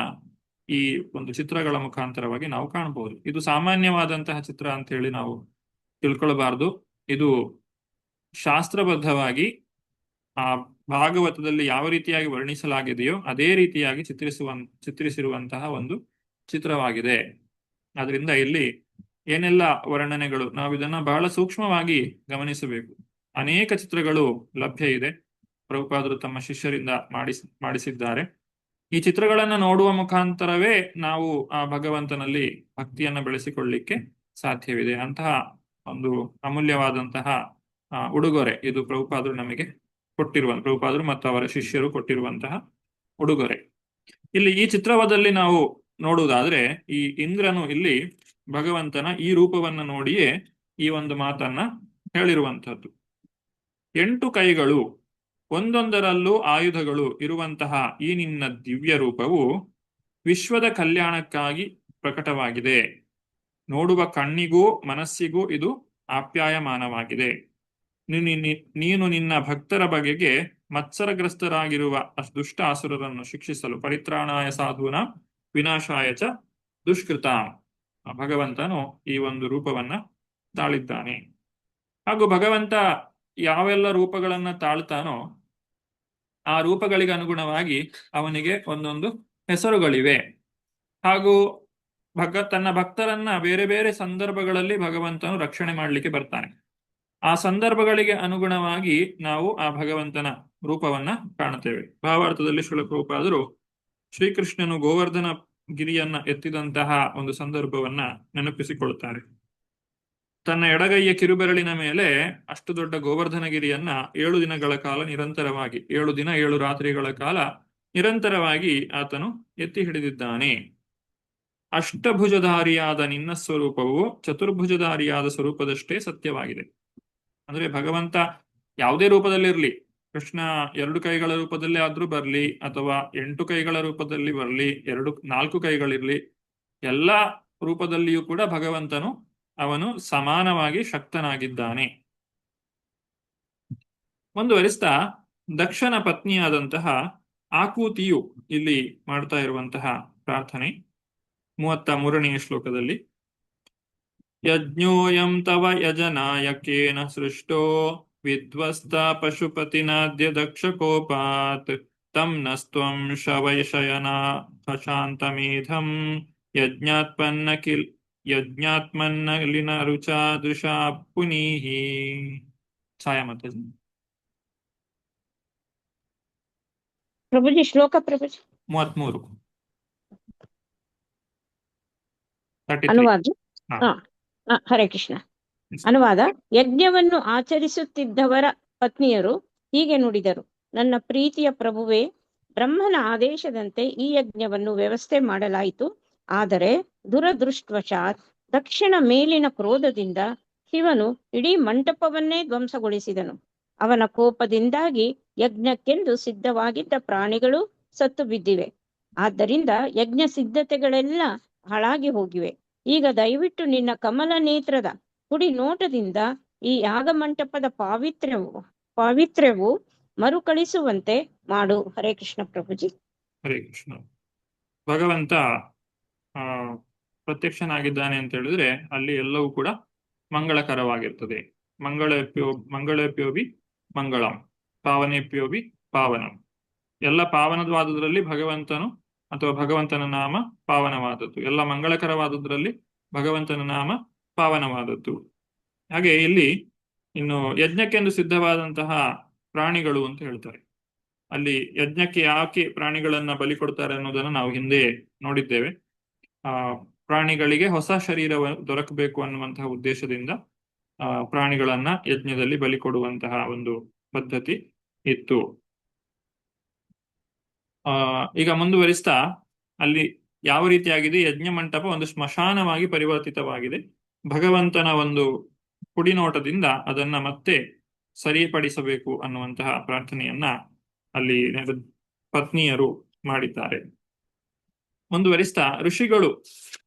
ಈ ಒಂದು ಚಿತ್ರಗಳ ಮುಖಾಂತರವಾಗಿ ನಾವು ಕಾಣಬಹುದು. ಇದು ಸಾಮಾನ್ಯವಾದಂತಹ ಚಿತ್ರ ಅಂತ ಹೇಳಿ ನಾವು ತಿಳ್ಕೊಳ್ಬಾರ್ದು. ಇದು ಶಾಸ್ತ್ರಬದ್ಧವಾಗಿ ಆ ಭಾಗವತದಲ್ಲಿ ಯಾವ ರೀತಿಯಾಗಿ ವರ್ಣಿಸಲಾಗಿದೆಯೋ ಅದೇ ರೀತಿಯಾಗಿ ಚಿತ್ರಿಸಿರುವಂತಹ ಒಂದು ಚಿತ್ರವಾಗಿದೆ. ಅದರಿಂದ ಇಲ್ಲಿ ಏನೆಲ್ಲ ವರ್ಣನೆಗಳು, ನಾವು ಇದನ್ನ ಬಹಳ ಸೂಕ್ಷ್ಮವಾಗಿ ಗಮನಿಸಬೇಕು. ಅನೇಕ ಚಿತ್ರಗಳು ಲಭ್ಯ ಇದೆ, ಪ್ರಭುಪಾದರು ತಮ್ಮ ಶಿಷ್ಯರಿಂದ ಮಾಡಿಸಿದ್ದಾರೆ. ಈ ಚಿತ್ರಗಳನ್ನ ನೋಡುವ ಮುಖಾಂತರವೇ ನಾವು ಆ ಭಗವಂತನಲ್ಲಿ ಭಕ್ತಿಯನ್ನ ಬೆಳೆಸಿಕೊಳ್ಳಿಕ್ಕೆ ಸಾಧ್ಯವಿದೆ. ಅಂತಹ ಒಂದು ಅಮೂಲ್ಯವಾದಂತಹ ಉಡುಗೊರೆ ಇದು ಪ್ರಭುಪಾದರು ನಮಗೆ ಪ್ರಭುಪಾದರು ಮತ್ತು ಅವರ ಶಿಷ್ಯರು ಕೊಟ್ಟಿರುವಂತಹ ಉಡುಗೊರೆ. ಇಲ್ಲಿ ಈ ಚಿತ್ರವದಲ್ಲಿ ನಾವು ನೋಡುವುದಾದ್ರೆ ಈ ಇಂದ್ರನು ಇಲ್ಲಿ ಭಗವಂತನ ಈ ರೂಪವನ್ನ ನೋಡಿಯೇ ಈ ಒಂದು ಮಾತನ್ನ ಹೇಳಿರುವಂತಹದ್ದು. 8 ಕೈಗಳು ಒಂದೊಂದರಲ್ಲೂ ಆಯುಧಗಳು ಇರುವಂತಹ ಈ ನಿನ್ನ ದಿವ್ಯ ರೂಪವು ವಿಶ್ವದ ಕಲ್ಯಾಣಕ್ಕಾಗಿ ಪ್ರಕಟವಾಗಿದೆ. ನೋಡುವ ಕಣ್ಣಿಗೂ ಮನಸ್ಸಿಗೂ ಇದು ಆಪ್ಯಾಯಮಾನವಾಗಿದೆ. ನೀನು ನಿನ್ನ ಭಕ್ತರ ಬಗೆಗೆ ಮತ್ಸರಗ್ರಸ್ತರಾಗಿರುವ ದುಷ್ಟ ಅಸುರರನ್ನು ಶಿಕ್ಷಿಸಲು ಪರಿತ್ರಾಣಾಯ ಸಾಧೂನ ವಿನಾಶಾಯ ಚ ದುಷ್ಕೃತ ಭಗವಂತನು ಈ ಒಂದು ರೂಪವನ್ನ ತಾಳಿದ್ದಾನೆ. ಹಾಗೂ ಭಗವಂತ ಯಾವೆಲ್ಲ ರೂಪಗಳನ್ನ ತಾಳ್ತಾನೋ ಆ ರೂಪಗಳಿಗೆ ಅನುಗುಣವಾಗಿ ಅವನಿಗೆ ಒಂದೊಂದು ಹೆಸರುಗಳಿವೆ. ಹಾಗೂ ತನ್ನ ಭಕ್ತರನ್ನ ಬೇರೆ ಬೇರೆ ಸಂದರ್ಭಗಳಲ್ಲಿ ಭಗವಂತನು ರಕ್ಷಣೆ ಮಾಡಲಿಕ್ಕೆ ಬರ್ತಾನೆ. ಆ ಸಂದರ್ಭಗಳಿಗೆ ಅನುಗುಣವಾಗಿ ನಾವು ಆ ಭಗವಂತನ ರೂಪವನ್ನ ಕಾಣುತ್ತೇವೆ. ಭಾವಾರ್ಥದಲ್ಲಿ ಶ್ರೀಲ ಪ್ರಭುಪಾದರು ಶ್ರೀಕೃಷ್ಣನು ಗೋವರ್ಧನ ಗಿರಿಯನ್ನ ಎತ್ತಿದಂತಹ ಒಂದು ಸಂದರ್ಭವನ್ನ ನೆನಪಿಸಿಕೊಳ್ತಾರೆ. ತನ್ನ ಎಡಗೈಯ ಕಿರುಬೆರಳಿನ ಮೇಲೆ ಅಷ್ಟು ದೊಡ್ಡ ಗೋವರ್ಧನ ಗಿರಿಯನ್ನ 7 ದಿನಗಳ ಕಾಲ ನಿರಂತರವಾಗಿ 7 ದಿನ 7 ರಾತ್ರಿಗಳ ಕಾಲ ನಿರಂತರವಾಗಿ ಆತನು ಎತ್ತಿ ಹಿಡಿದಿದ್ದಾನೆ. ಅಷ್ಟಭುಜಧಾರಿಯಾದ ನಿನ್ನ ಸ್ವರೂಪವು ಚತುರ್ಭುಜಧಾರಿಯಾದ ಸ್ವರೂಪದಷ್ಟೇ ಸತ್ಯವಾಗಿದೆ. ಅಂದ್ರೆ ಭಗವಂತ ಯಾವುದೇ ರೂಪದಲ್ಲಿರ್ಲಿ, ಕೃಷ್ಣ 2 ಕೈಗಳ ರೂಪದಲ್ಲಿ ಆದ್ರೂ ಬರ್ಲಿ ಅಥವಾ 8 ಕೈಗಳ ರೂಪದಲ್ಲಿ ಬರ್ಲಿ, 4 ಕೈಗಳಿರ್ಲಿ, ಎಲ್ಲಾ ರೂಪದಲ್ಲಿಯೂ ಕೂಡ ಭಗವಂತನು ಅವನು ಸಮಾನವಾಗಿ ಶಕ್ತನಾಗಿದ್ದಾನೆ. ಮುಂದುವರಿಸ್ತಾ ದಕ್ಷನ ಪತ್ನಿಯಾದಂತಹ ಆಕೂತಿಯು ಇಲ್ಲಿ ಮಾಡ್ತಾ ಇರುವಂತಹ ಪ್ರಾರ್ಥನೆ 33ನೇ ಶ್ಲೋಕದಲ್ಲಿ, ಯಜ್ಞೋಯಂ ತವ ಯಜನಾಯಕೇನ ಸೃಷ್ಟೋ ವಿಧ್ವಸ್ತ ಪಶುಪತಿನಾದ್ಯ ದಕ್ಷಕೋಪಾತ್ ತಂ ನಸ್ತ್ವಂ ಶವೈಶಯನ ಶಾಂತಮೇಧಂ ಯಜ್ಞಾತ್ಮನ್ನ ಲಿನ ರುಚಾ ದೃಶಾ ಪುನೀಹಿ. ಛಾಯಾಮತ
ಪ್ರಭುಜಿ ಶ್ಲೋಕ ಪ್ರಭುಜಿ
33
ಅನುವಾದ. ಹರೇ ಕೃಷ್ಣ. ಅನುವಾದ. ಯಜ್ಞವನ್ನು ಆಚರಿಸುತ್ತಿದ್ದವರ ಪತ್ನಿಯರು ಹೀಗೆ ನುಡಿದರು, ನನ್ನ ಪ್ರೀತಿಯ ಪ್ರಭುವೇ, ಬ್ರಹ್ಮನ ಆದೇಶದಂತೆ ಈ ಯಜ್ಞವನ್ನು ವ್ಯವಸ್ಥೆ ಮಾಡಲಾಯಿತು. ಆದರೆ ದುರದೃಷ್ಟವಶಾತ್ ದಕ್ಷನ ಮೇಲಿನ ಕ್ರೋಧದಿಂದ ಶಿವನು ಇಡೀ ಮಂಟಪವನ್ನೇ ಧ್ವಂಸಗೊಳಿಸಿದನು. ಅವನ ಕೋಪದಿಂದಾಗಿ ಯಜ್ಞಕ್ಕೆಂದು ಸಿದ್ಧವಾಗಿದ್ದ ಪ್ರಾಣಿಗಳು ಸತ್ತು ಬಿದ್ದಿವೆ. ಆದ್ದರಿಂದ ಯಜ್ಞ ಸಿದ್ಧತೆಗಳೆಲ್ಲ ಹಾಳಾಗಿ ಹೋಗಿವೆ. ಈಗ ದಯವಿಟ್ಟು ನಿನ್ನ ಕಮಲ ನೇತ್ರದ ಕುಡಿ ನೋಟದಿಂದ ಈ ಯಾಗ ಮಂಟಪದ ಪಾವಿತ್ರ್ಯವು ಮರುಕಳಿಸುವಂತೆ ಮಾಡು. ಹರೇ ಕೃಷ್ಣ ಪ್ರಭುಜಿ.
ಹರೇ ಕೃಷ್ಣ. ಭಗವಂತ ಪ್ರತ್ಯಕ್ಷನಾಗಿದ್ದಾನೆ ಅಂತ ಹೇಳಿದ್ರೆ ಅಲ್ಲಿ ಎಲ್ಲವೂ ಕೂಡ ಮಂಗಳಕರವಾಗಿರ್ತದೆ. ಮಂಗಳೇಪ್ಯೋಬಿ ಮಂಗಳಂ, ಪಾವನೇಪ್ಯೋಬಿ ಪಾವನಂ. ಎಲ್ಲ ಪಾವನವಾದುದರಲ್ಲಿ ಭಗವಂತನು ಅಥವಾ ಭಗವಂತನ ನಾಮ ಪಾವನವಾದದ್ದು. ಎಲ್ಲ ಮಂಗಳಕರವಾದುದರಲ್ಲಿ ಭಗವಂತನ ನಾಮ ಪಾವನವಾದದ್ದು. ಹಾಗೆ ಇಲ್ಲಿ ಇನ್ನು ಯಜ್ಞಕ್ಕೆಂದು ಸಿದ್ಧವಾದಂತಹ ಪ್ರಾಣಿಗಳು ಅಂತ ಹೇಳ್ತಾರೆ. ಅಲ್ಲಿ ಯಜ್ಞಕ್ಕೆ ಯಾಕೆ ಪ್ರಾಣಿಗಳನ್ನ ಬಲಿ ಕೊಡ್ತಾರೆ ಅನ್ನೋದನ್ನು ನಾವು ಹಿಂದೆ ನೋಡಿದ್ದೇವೆ. ಪ್ರಾಣಿಗಳಿಗೆ ಹೊಸ ಶರೀರ ದೊರಕಬೇಕು ಅನ್ನುವಂತಹ ಉದ್ದೇಶದಿಂದ ಪ್ರಾಣಿಗಳನ್ನ ಯಜ್ಞದಲ್ಲಿ ಬಲಿ ಕೊಡುವಂತಹ ಒಂದು ಪದ್ಧತಿ ಇತ್ತು. ಈಗ ಮುಂದುವರಿಸ್ತಾ ಅಲ್ಲಿ ಯಾವ ರೀತಿಯಾಗಿದೆ, ಯಜ್ಞ ಮಂಟಪ ಒಂದು ಸ್ಮಶಾನವಾಗಿ ಪರಿವರ್ತಿತವಾಗಿದೆ. ಭಗವಂತನ ಒಂದು ಕುಡಿನೋಟದಿಂದ ಅದನ್ನ ಮತ್ತೆ ಸರಿಪಡಿಸಬೇಕು ಅನ್ನುವಂತಹ ಪ್ರಾರ್ಥನೆಯನ್ನ ಅಲ್ಲಿ ಪತ್ನಿಯರು ಮಾಡಿದ್ದಾರೆ. ಮುಂದುವರಿಸ್ತಾ ಋಷಿಗಳು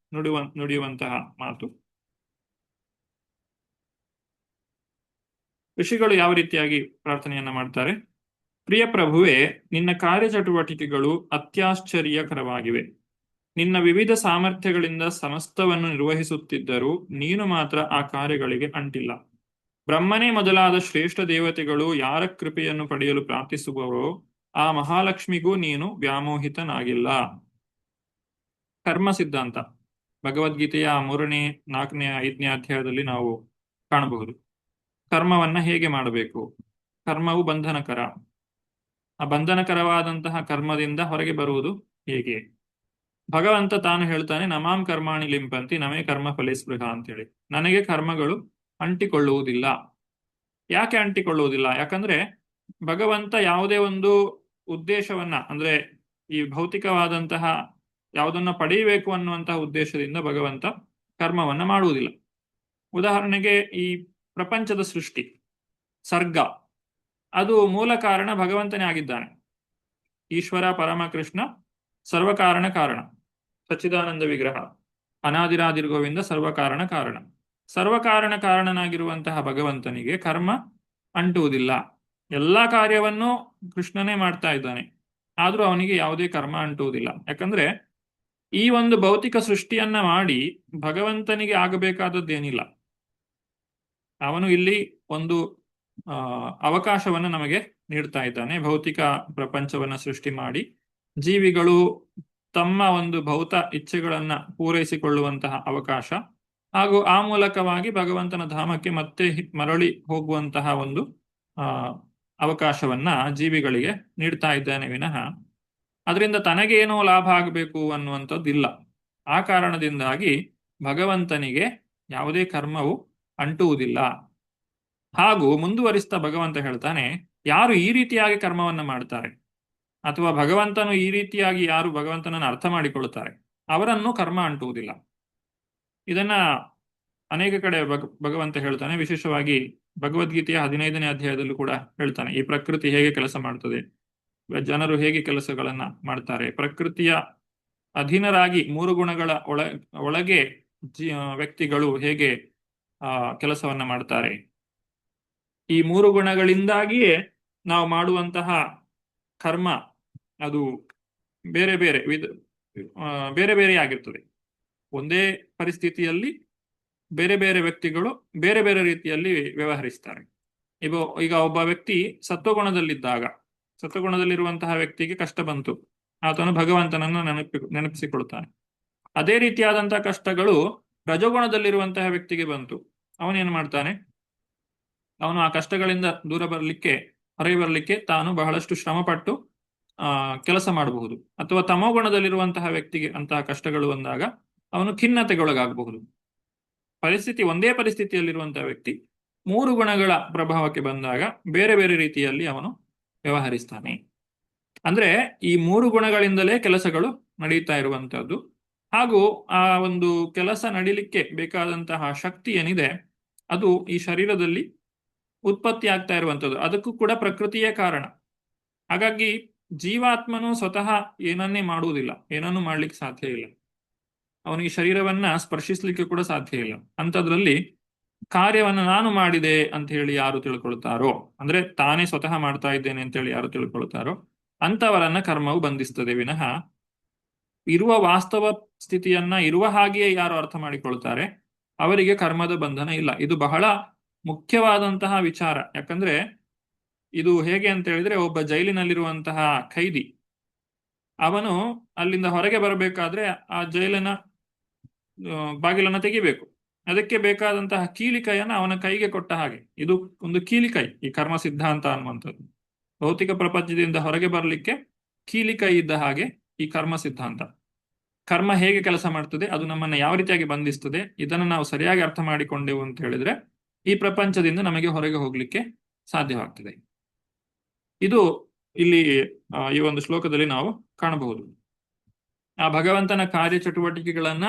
ನುಡಿಯುವಂತಹ ಮಾತು. ಋಷಿಗಳು ಯಾವ ರೀತಿಯಾಗಿ ಪ್ರಾರ್ಥನೆಯನ್ನ ಮಾಡ್ತಾರೆ? ಪ್ರಿಯ ಪ್ರಭುವೇ, ನಿನ್ನ ಕಾರ್ಯಚಟುವಟಿಕೆಗಳು ಅತ್ಯಾಶ್ಚರ್ಯಕರವಾಗಿವೆ. ನಿನ್ನ ವಿವಿಧ ಸಾಮರ್ಥ್ಯಗಳಿಂದ ಸಮಸ್ತವನ್ನು ನಿರ್ವಹಿಸುತ್ತಿದ್ದರೂ ನೀನು ಮಾತ್ರ ಆ ಕಾರ್ಯಗಳಿಗೆ ಅಂಟಿಲ್ಲ. ಬ್ರಹ್ಮನೇ ಮೊದಲಾದ ಶ್ರೇಷ್ಠ ದೇವತೆಗಳು ಯಾರ ಕೃಪೆಯನ್ನು ಪಡೆಯಲು ಪ್ರಾರ್ಥಿಸುವವರೋ ಆ ಮಹಾಲಕ್ಷ್ಮಿಗೂ ನೀನು ವ್ಯಾಮೋಹಿತನಾಗಿಲ್ಲ. ಕರ್ಮ ಸಿದ್ಧಾಂತ ಭಗವದ್ಗೀತೆಯ 3ನೇ, 4ನೇ, 5ನೇ ಅಧ್ಯಾಯದಲ್ಲಿ ನಾವು ಕಾಣಬಹುದು. ಕರ್ಮವನ್ನ ಹೇಗೆ ಮಾಡಬೇಕು? ಕರ್ಮವು ಬಂಧನಕರ. ಆ ಬಂಧನಕರವಾದಂತಹ ಕರ್ಮದಿಂದ ಹೊರಗೆ ಬರುವುದು ಹೇಗೆ? ಭಗವಂತ ತಾನು ಹೇಳ್ತಾನೆ, ನಮಾಂ ಕರ್ಮಾಣಿ ಲಿಂಪಂತಿ ನಮೇ ಕರ್ಮ ಫಲೇ ಸ್ಪೃಹ ಅಂತೇಳಿ. ನನಗೆ ಕರ್ಮಗಳು ಅಂಟಿಕೊಳ್ಳುವುದಿಲ್ಲ. ಯಾಕೆ ಅಂಟಿಕೊಳ್ಳುವುದಿಲ್ಲ? ಯಾಕಂದ್ರೆ ಭಗವಂತ ಯಾವುದೇ ಒಂದು ಉದ್ದೇಶವನ್ನ, ಅಂದ್ರೆ ಈ ಭೌತಿಕವಾದಂತಹ ಯಾವುದನ್ನ ಪಡೆಯಬೇಕು ಅನ್ನುವಂತಹ ಉದ್ದೇಶದಿಂದ ಭಗವಂತ ಕರ್ಮವನ್ನ ಮಾಡುವುದಿಲ್ಲ. ಉದಾಹರಣೆಗೆ ಈ ಪ್ರಪಂಚದ ಸೃಷ್ಟಿ, ಸರ್ಗ, ಅದು ಮೂಲ ಕಾರಣ ಭಗವಂತನೇ ಆಗಿದ್ದಾನೆ. ಈಶ್ವರ ಪರಮಕೃಷ್ಣ ಸರ್ವಕಾರಣ ಕಾರಣ, ಸಚ್ಚಿದಾನಂದ ವಿಗ್ರಹ, ಅನಾದಿರಾದಿರ್ಗೋವಿಂದ ಸರ್ವಕಾರಣ ಕಾರಣ. ಸರ್ವಕಾರಣ ಕಾರಣನಾಗಿರುವಂತಹ ಭಗವಂತನಿಗೆ ಕರ್ಮ ಅಂಟುವುದಿಲ್ಲ. ಎಲ್ಲಾ ಕಾರ್ಯವನ್ನು ಕೃಷ್ಣನೇ ಮಾಡ್ತಾ ಇದ್ದಾನೆ, ಆದ್ರೂ ಅವನಿಗೆ ಯಾವುದೇ ಕರ್ಮ ಅಂಟುವುದಿಲ್ಲ. ಯಾಕಂದ್ರೆ ಈ ಒಂದು ಭೌತಿಕ ಸೃಷ್ಟಿಯನ್ನ ಮಾಡಿ ಭಗವಂತನಿಗೆ ಆಗಬೇಕಾದದ್ದೇನಿಲ್ಲ. ಅವನು ಇಲ್ಲಿ ಒಂದು ಅವಕಾಶವನ್ನು ನಮಗೆ ನೀಡ್ತಾ ಇದ್ದಾನೆ. ಭೌತಿಕ ಪ್ರಪಂಚವನ್ನ ಸೃಷ್ಟಿ ಮಾಡಿ ಜೀವಿಗಳು ತಮ್ಮ ಒಂದು ಭೌತ ಇಚ್ಛೆಗಳನ್ನ ಪೂರೈಸಿಕೊಳ್ಳುವಂತಹ ಅವಕಾಶ, ಹಾಗೂ ಆ ಮೂಲಕವಾಗಿ ಭಗವಂತನ ಧಾಮಕ್ಕೆ ಮತ್ತೆ ಮರಳಿ ಹೋಗುವಂತಹ ಒಂದು ಅವಕಾಶವನ್ನ ಜೀವಿಗಳಿಗೆ ನೀಡ್ತಾ ಇದ್ದಾನೆ ವಿನಃ ಅದರಿಂದ ತನಗೇನೋ ಲಾಭ ಆಗಬೇಕು ಅನ್ನುವಂಥದ್ದಿಲ್ಲ. ಆ ಕಾರಣದಿಂದಾಗಿ ಭಗವಂತನಿಗೆ ಯಾವುದೇ ಕರ್ಮವು ಅಂಟುವುದಿಲ್ಲ. ಹಾಗೂ ಮುಂದುವರಿಸ್ತಾ ಭಗವಂತ ಹೇಳ್ತಾನೆ, ಯಾರು ಈ ರೀತಿಯಾಗಿ ಕರ್ಮವನ್ನ ಮಾಡ್ತಾರೆ ಅಥವಾ ಭಗವಂತನು ಈ ರೀತಿಯಾಗಿ ಯಾರು ಭಗವಂತನನ್ನು ಅರ್ಥ ಮಾಡಿಕೊಳ್ಳುತ್ತಾರೆ ಅವರನ್ನು ಕರ್ಮ ಅಂಟುವುದಿಲ್ಲ. ಇದನ್ನ ಅನೇಕ ಕಡೆ ಭಗವಂತ ಹೇಳ್ತಾನೆ. ವಿಶೇಷವಾಗಿ ಭಗವದ್ಗೀತೆಯ 15ನೇ ಅಧ್ಯಾಯದಲ್ಲೂ ಕೂಡ ಹೇಳ್ತಾನೆ, ಈ ಪ್ರಕೃತಿ ಹೇಗೆ ಕೆಲಸ ಮಾಡ್ತದೆ, ಜನರು ಹೇಗೆ ಕೆಲಸಗಳನ್ನ ಮಾಡ್ತಾರೆ, ಪ್ರಕೃತಿಯ ಅಧೀನರಾಗಿ 3 ಗುಣಗಳ ಒಳಗೆ ವ್ಯಕ್ತಿಗಳು ಹೇಗೆ ಕೆಲಸವನ್ನ ಮಾಡ್ತಾರೆ. ಈ 3 ಗುಣಗಳಿಂದಾಗಿಯೇ ನಾವು ಮಾಡುವಂತಹ ಕರ್ಮ ಅದು ಬೇರೆ ಬೇರೆ ಆಗಿರ್ತದೆ. ಒಂದೇ ಪರಿಸ್ಥಿತಿಯಲ್ಲಿ ಬೇರೆ ಬೇರೆ ವ್ಯಕ್ತಿಗಳು ಬೇರೆ ಬೇರೆ ರೀತಿಯಲ್ಲಿ ವ್ಯವಹರಿಸ್ತಾರೆ. ಈಗ ಒಬ್ಬ ವ್ಯಕ್ತಿ ಸತ್ವಗುಣದಲ್ಲಿರುವಂತಹ ವ್ಯಕ್ತಿಗೆ ಕಷ್ಟ ಬಂತು, ಆತನು ಭಗವಂತನನ್ನು ನೆನಪಿಸಿಕೊಳ್ತಾನೆ. ಅದೇ ರೀತಿಯಾದಂತಹ ಕಷ್ಟಗಳು ರಜೋಗುಣದಲ್ಲಿರುವಂತಹ ವ್ಯಕ್ತಿಗೆ ಬಂತು, ಅವನೇನು ಮಾಡ್ತಾನೆ? ಅವನು ಆ ಕಷ್ಟಗಳಿಂದ ದೂರ ಹೊರಗೆ ಬರಲಿಕ್ಕೆ ತಾನು ಬಹಳಷ್ಟು ಶ್ರಮಪಟ್ಟು ಕೆಲಸ ಮಾಡಬಹುದು. ಅಥವಾ ತಮೋಗುಣದಲ್ಲಿರುವಂತಹ ವ್ಯಕ್ತಿಗೆ ಅಂತಹ ಕಷ್ಟಗಳು ಬಂದಾಗ ಅವನು ಖಿನ್ನತೆಗೊಳಗಾಗಬಹುದು. ಒಂದೇ ಪರಿಸ್ಥಿತಿಯಲ್ಲಿರುವಂತಹ ವ್ಯಕ್ತಿ 3 ಗುಣಗಳ ಪ್ರಭಾವಕ್ಕೆ ಬಂದಾಗ ಬೇರೆ ಬೇರೆ ರೀತಿಯಲ್ಲಿ ಅವನು ವ್ಯವಹರಿಸ್ತಾನೆ. ಅಂದ್ರೆ ಈ 3 ಗುಣಗಳಿಂದಲೇ ಕೆಲಸಗಳು ನಡೀತಾ ಇರುವಂತಹದ್ದು. ಹಾಗೂ ಆ ಒಂದು ಕೆಲಸ ನಡೀಲಿಕ್ಕೆ ಬೇಕಾದಂತಹ ಶಕ್ತಿ ಏನಿದೆ ಅದು ಈ ಶರೀರದಲ್ಲಿ ಉತ್ಪತ್ತಿ ಆಗ್ತಾ ಇರುವಂತದ್ದು. ಅದಕ್ಕೂ ಕೂಡ ಪ್ರಕೃತಿಯೇ ಕಾರಣ. ಹಾಗಾಗಿ ಜೀವಾತ್ಮನು ಸ್ವತಃ ಏನನ್ನೇ ಮಾಡುವುದಿಲ್ಲ, ಏನನ್ನೂ ಮಾಡ್ಲಿಕ್ಕೆ ಸಾಧ್ಯ ಇಲ್ಲ. ಅವನಿಗೆ ಶರೀರವನ್ನ ಸ್ಪರ್ಶಿಸ್ಲಿಕ್ಕೆ ಕೂಡ ಸಾಧ್ಯ ಇಲ್ಲ. ಅಂಥದ್ರಲ್ಲಿ ಕಾರ್ಯವನ್ನ ನಾನು ಮಾಡಿದೆ ಅಂತ ಹೇಳಿ ಯಾರು ತಿಳ್ಕೊಳ್ತಾರೋ, ಅಂದ್ರೆ ತಾನೇ ಸ್ವತಃ ಮಾಡ್ತಾ ಇದ್ದೇನೆ ಅಂತ ಹೇಳಿ ಯಾರು ತಿಳ್ಕೊಳ್ತಾರೋ ಅಂತವರನ್ನ ಕರ್ಮವು ಬಂಧಿಸ್ತದೆ ವಿನಃ ಇರುವ ವಾಸ್ತವ ಸ್ಥಿತಿಯನ್ನ ಇರುವ ಹಾಗೆಯೇ ಯಾರು ಅರ್ಥ ಮಾಡಿಕೊಳ್ತಾರೆ ಅವರಿಗೆ ಕರ್ಮದ ಬಂಧನ ಇಲ್ಲ. ಇದು ಬಹಳ ಮುಖ್ಯವಾದಂತಹ ವಿಚಾರ. ಯಾಕಂದ್ರೆ ಇದು ಹೇಗೆ ಅಂತ ಹೇಳಿದ್ರೆ, ಒಬ್ಬ ಜೈಲಿನಲ್ಲಿರುವಂತಹ ಖೈದಿ ಅವನು ಅಲ್ಲಿಂದ ಹೊರಗೆ ಬರಬೇಕಾದ್ರೆ ಆ ಜೈಲಿನ ಬಾಗಿಲನ್ನ ತೆಗಿಬೇಕು. ಅದಕ್ಕೆ ಬೇಕಾದಂತಹ ಕೀಲಿಕೈಯನ್ನ ಅವನ ಕೈಗೆ ಕೊಟ್ಟ ಹಾಗೆ ಇದು ಒಂದು ಕೀಲಿಕೈ, ಈ ಕರ್ಮ ಸಿದ್ಧಾಂತ ಅನ್ನುವಂಥದ್ದು. ಭೌತಿಕ ಪ್ರಪಂಚದಿಂದ ಹೊರಗೆ ಬರಲಿಕ್ಕೆ ಕೀಲಿಕೈ ಇದ್ದ ಹಾಗೆ ಈ ಕರ್ಮ ಸಿದ್ಧಾಂತ. ಕರ್ಮ ಹೇಗೆ ಕೆಲಸ ಮಾಡ್ತದೆ, ಅದು ನಮ್ಮನ್ನ ಯಾವ ರೀತಿಯಾಗಿ ಬಂಧಿಸ್ತದೆ, ಇದನ್ನು ನಾವು ಸರಿಯಾಗಿ ಅರ್ಥ ಮಾಡಿಕೊಂಡೆವು ಅಂತ ಹೇಳಿದ್ರೆ ಈ ಪ್ರಪಂಚದಿಂದ ನಮಗೆ ಹೊರಗೆ ಹೋಗ್ಲಿಕ್ಕೆ ಸಾಧ್ಯವಾಗ್ತದೆ. ಇದು ಇಲ್ಲಿ ಈ ಒಂದು ಶ್ಲೋಕದಲ್ಲಿ ನಾವು ಕಾಣಬಹುದು. ಆ ಭಗವಂತನ ಕಾರ್ಯಚಟುವಟಿಕೆಗಳನ್ನ